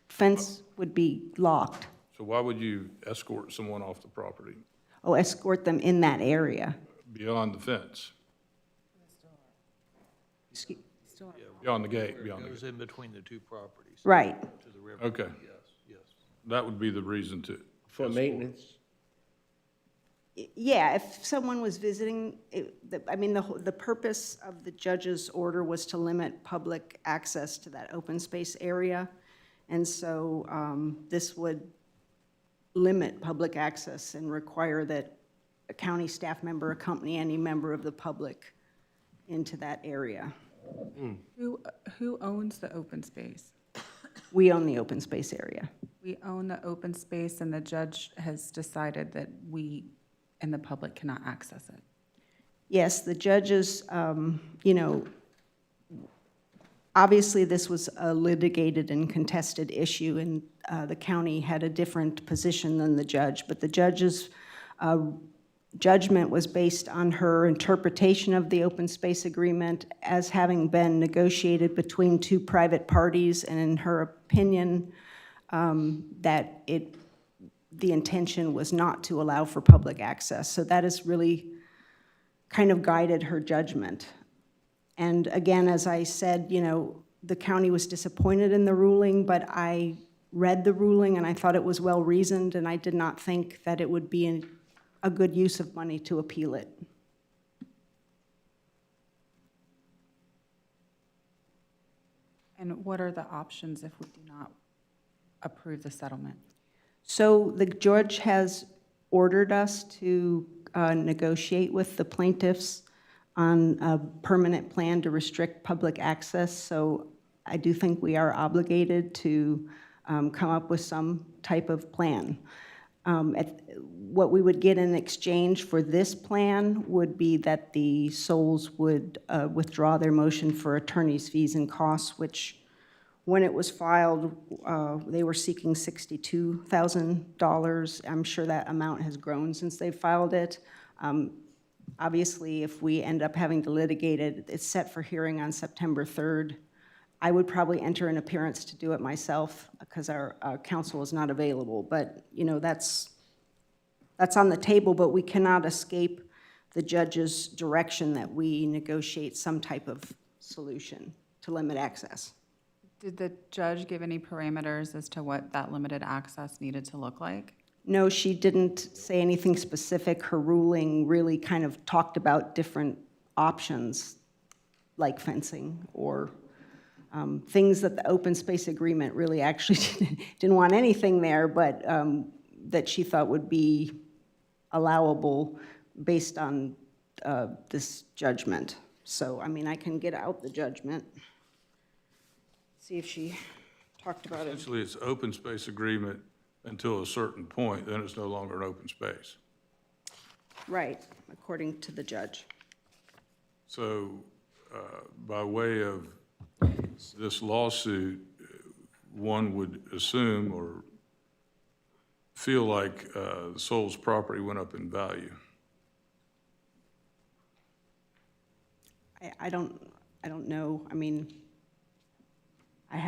fence would be locked. So why would you escort someone off the property Oh, escort them in that area. beyond the fence? Excuse- Beyond the gate, beyond the Goes gate. in between the two properties. Right. To the river. Okay. Yes. That would be the reason to. For maintenance? Yeah, if someone was visiting, the purpose of the judge's order was to limit public access to that open space area. And so this would limit public access and require that a county staff member accompany any member of the public into that area. Who owns the open space? We own the open space area. We own the open space, and the judge has decided that we and the public cannot access it. Yes, the judges, you know, obviously this was a litigated and contested issue, and the county had a different position than the judge, but the judge's judgment was based on her interpretation of the open space agreement as having been negotiated between two private parties, and in her opinion, that the intention was not to allow for public access. So that has really kind of guided her judgment. And again, as I said, you know, the county was disappointed in the ruling, but I read the ruling and I thought it was well-reasoned, and I did not think that it would be a good use of money to appeal it. And what are the options if we do not approve the settlement? So the judge has ordered us to negotiate with the plaintiffs on a permanent plan to restrict public access. So I do think we are obligated to come up with some type of plan. What we would get in exchange for this plan would be that the Souls would withdraw their motion for attorney's fees and costs, which when it was filed, they were seeking $62,000. I'm sure that amount has grown since they filed it. Obviously, if we end up having to litigate it, it's set for hearing on September 3rd. I would probably enter an appearance to do it myself because our counsel is not available. But, you know, that's on the table, but we cannot escape the judge's direction that we negotiate some type of solution to limit access. Did the judge give any parameters as to what that limited access needed to look like? No, she didn't say anything specific. Her ruling really kind of talked about different options, like fencing or things that the open space agreement really actually didn't want anything there, but that she thought would be allowable based on this judgment. So, I mean, I can get out the judgment, see if she talked about it. Essentially, it's open space agreement until a certain point, then it's no longer an open space. Right, according to the judge. So by way of this lawsuit, one would assume or feel like the Souls property went up in value. I don't know. I mean, we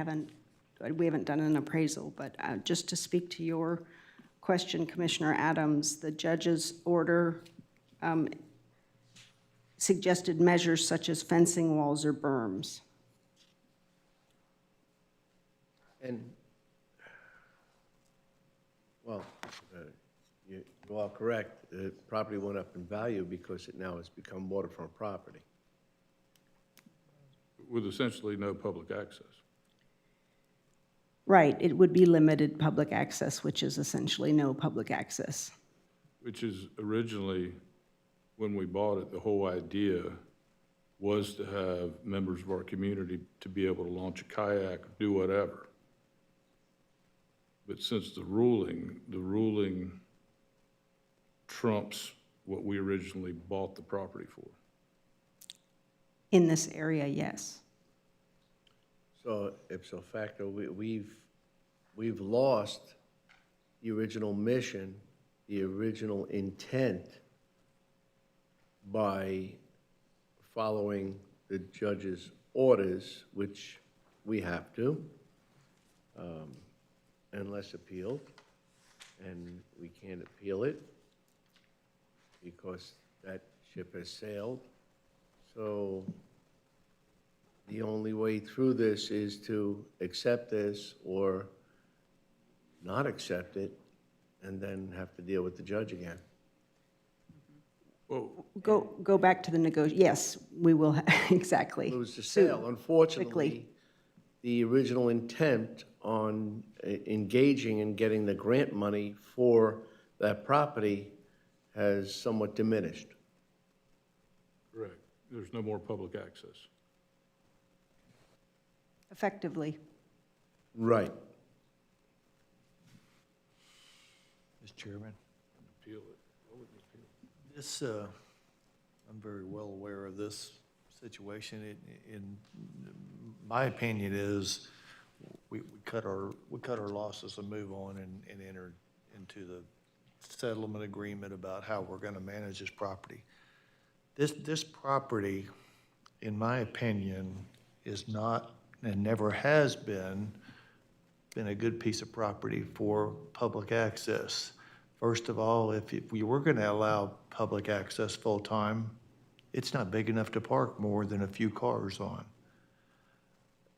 haven't done an appraisal, but just to speak to your question, Commissioner Adams, the judge's order suggested measures such as fencing, walls, or berms. And, well, you are correct. The property went up in value because it now has become waterfront property. With essentially no public access. Right, it would be limited public access, which is essentially no public access. Which is originally, when we bought it, the whole idea was to have members of our community to be able to launch a kayak, do whatever. But since the ruling trumps what we originally bought the property for. In this area, yes. So ipso facto, we've lost the original mission, the original intent by following the judge's orders, which we have to, unless appealed, and we can't appeal it because that ship has sailed. So the only way through this is to accept this or not accept it and then have to deal with the judge again. Well, Go back to the yes, we will, exactly. Lose the sale. Unfortunately, the original intent on engaging and getting the grant money for that property has somewhat diminished. correct. There's no more public access. Effectively. Right. Mr. Chairman. Appeal it. This, I'm very well aware of this situation. In my opinion is, we cut our losses and move on and enter into the settlement agreement about how we're gonna manage this property. This property, in my opinion, is not, and never has been a good piece of property for public access. First of all, if we were gonna allow public access full-time, it's not big enough to park more than a few cars on.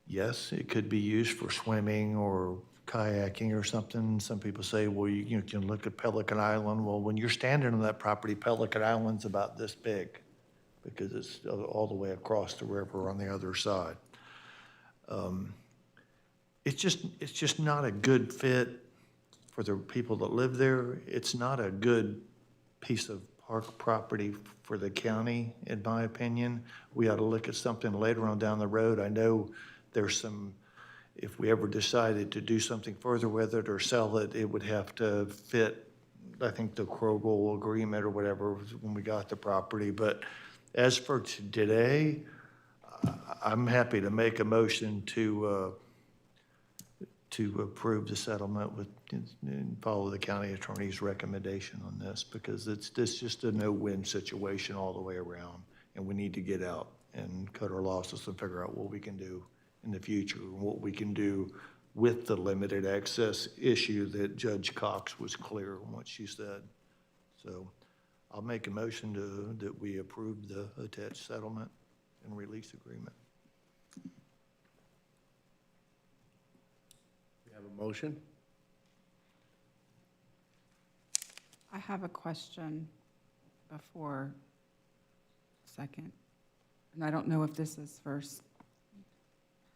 Yes, it could be used for swimming or kayaking or something. Some people say, well, you can look at Pelican Island. Well, when you're standing on that property, Pelican Island's about this big because it's all the way across the river on the other side. It's just not a good fit for the people that live there. It's not a good piece of park property for the county, in my opinion. We ought to look at something later on down the road. I know there's some, if we ever decided to do something further with it or sell it, it would have to fit, I think, the Krogel agreement or whatever when we got the property. But as for today, I'm happy to make a motion to approve the settlement with, and follow the county attorney's recommendation on this, because it's just a no-win situation all the way around, and we need to get out and cut our losses and figure out what we can do in the future, and what we can do with the limited access issue that Judge Cox was clear on what she said. So I'll make a motion that we approve the attached settlement and release agreement. We have a motion? I have a question before a second. And I don't know if this is for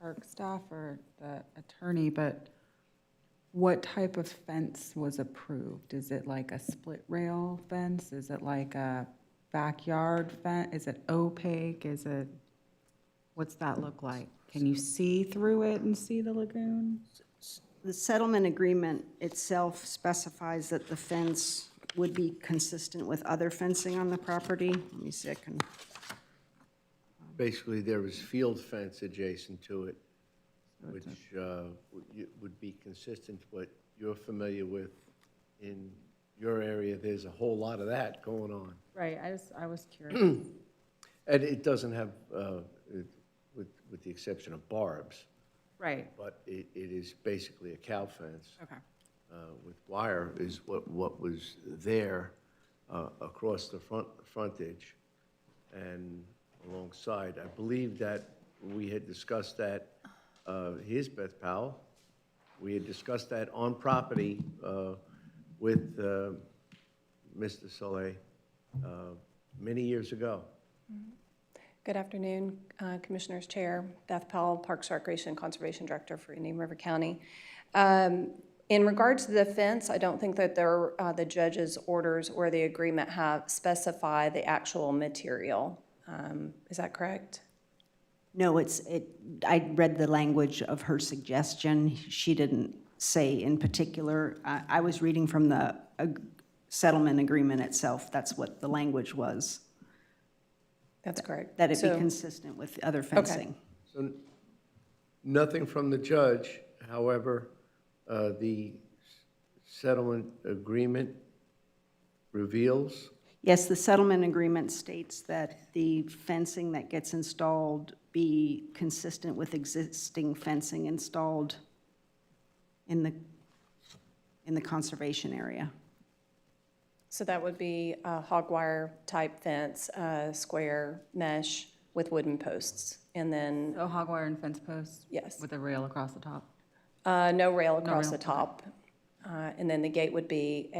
park staff or the attorney, but what type of fence was approved? Is it like a split rail fence? Is it like a backyard fence? Is it opaque? What's that look like? Can you see through it and see the lagoon? The settlement agreement itself specifies that the fence would be consistent with other fencing on the property. Let me see, I can, Basically, there was field fence adjacent to it, which would be consistent with what you're familiar with in your area. There's a whole lot of that going on. Right, I was curious. And it doesn't have, with the exception of barbs, Right, but it is basically a cow fence. okay. With wire is what was there across the frontage and alongside. I believe that we had discussed that, here's Beth Powell. We had discussed that on property with Mr. Soleil many years ago. Good afternoon, Commissioners Chair, Beth Powell, Parks, Recreation, and Conservation Director for Indian River County. In regards to the fence, I don't think that the judge's orders or the agreement have specified the actual material. Is that correct? no, I read the language of her suggestion. She didn't say in particular. I was reading from the settlement agreement itself. That's what the language was. That's correct. That it be So- consistent with other fencing. So nothing from the judge, however, the settlement agreement reveals. Yes, the settlement agreement states that the fencing that gets installed be consistent with existing fencing installed in the conservation area. So that would be a hog wire type fence, square mesh with wooden posts, and then, So hog wire and fence posts? Yes. With a rail across the top? no rail across rail, the top. And then the gate would be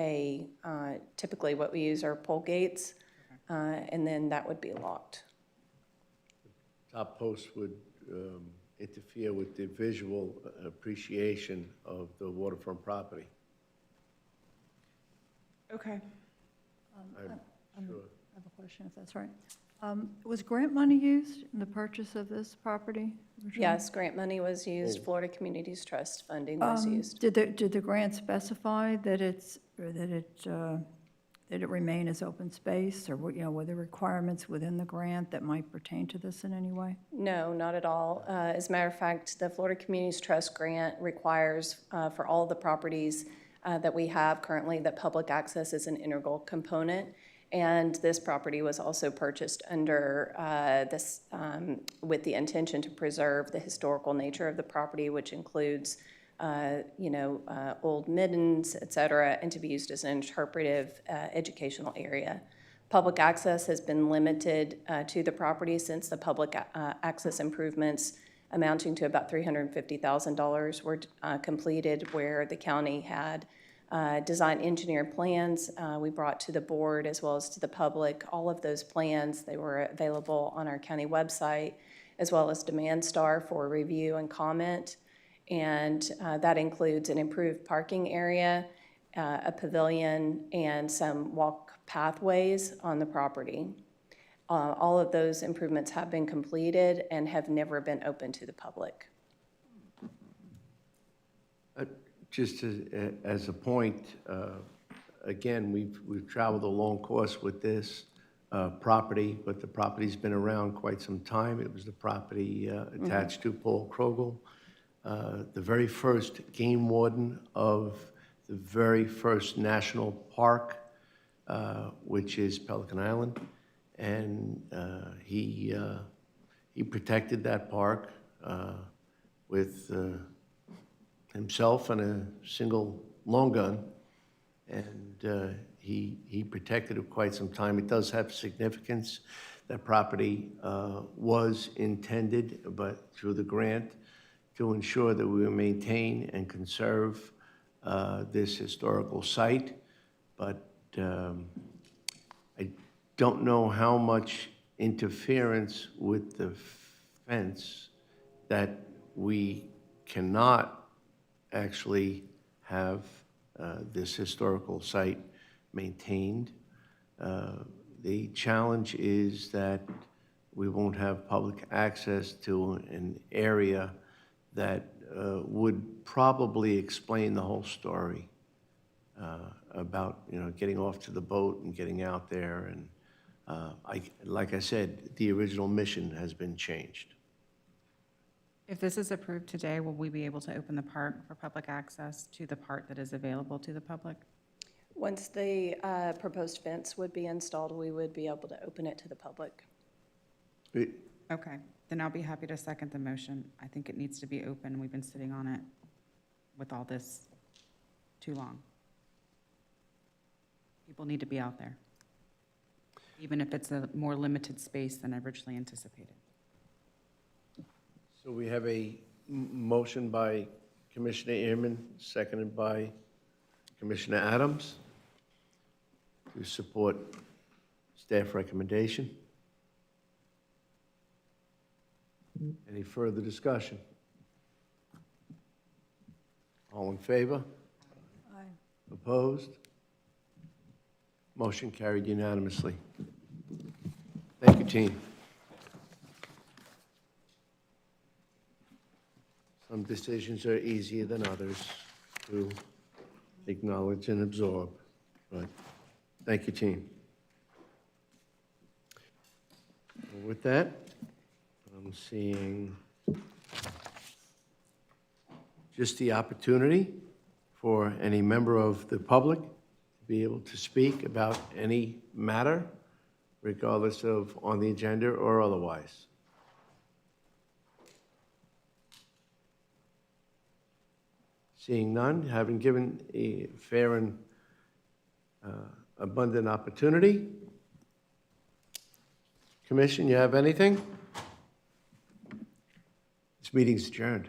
typically what we use are pole gates, and then that would be locked. Top post would interfere with the visual appreciation of the waterfront property. Okay. I'm sure. I have a question, if that's right. Was grant money used in the purchase of this property? Yes, grant money was used, Florida Communities Trust funding was used. Did the grant specify that it that it remain as open space, or, were there requirements within the grant that might pertain to this in any way? No, not at all. As a matter of fact, the Florida Communities Trust grant requires for all the properties that we have currently that public access is an integral component. And this property was also purchased under this, with the intention to preserve the historical nature of the property, which includes old middens, et cetera, and to be used as an interpretive educational area. Public access has been limited to the property since the public access improvements amounting to about $350,000 were completed, where the county had design engineered plans we brought to the board as well as to the public. All of those plans, they were available on our county website, as well as Demand Star for review and comment. And that includes an improved parking area, a pavilion, and some walk pathways on the property. All of those improvements have been completed and have never been open to the public. Just as a point, again, we've traveled a long course with this property, but the property's been around quite some time. It was the property attached to Paul Krogel, the very first game warden of the very first national park, which is Pelican Island, and he protected that park with himself and a single long gun, and he protected it quite some time. It does have significance. That property was intended, but through the grant, to ensure that we will maintain and conserve this historical site. But I don't know how much interference with the fence that we cannot actually have this historical site maintained. The challenge is that we won't have public access to an area that would probably explain the whole story about, getting off to the boat and getting out there. And like I said, the original mission has been changed. If this is approved today, will we be able to open the park for public access to the part that is available to the public? Once the proposed fence would be installed, we would be able to open it to the public. Okay, then I'll be happy to second the motion. I think it needs to be open. We've been sitting on it with all this too long. People need to be out there, even if it's a more limited space than originally anticipated. So we have a motion by Commissioner Ehrman, seconded by Commissioner Adams, to support staff recommendation. Any further discussion? All in favor? Aye. Opposed? Motion carried unanimously. Thank you, team. Some decisions are easier than others to acknowledge and absorb, but thank you, team. With that, I'm seeing just the opportunity for any member of the public to be able to speak about any matter, regardless of on the agenda or otherwise. Seeing none, having given a fair and abundant opportunity. Commission, you have anything? This meeting's adjourned.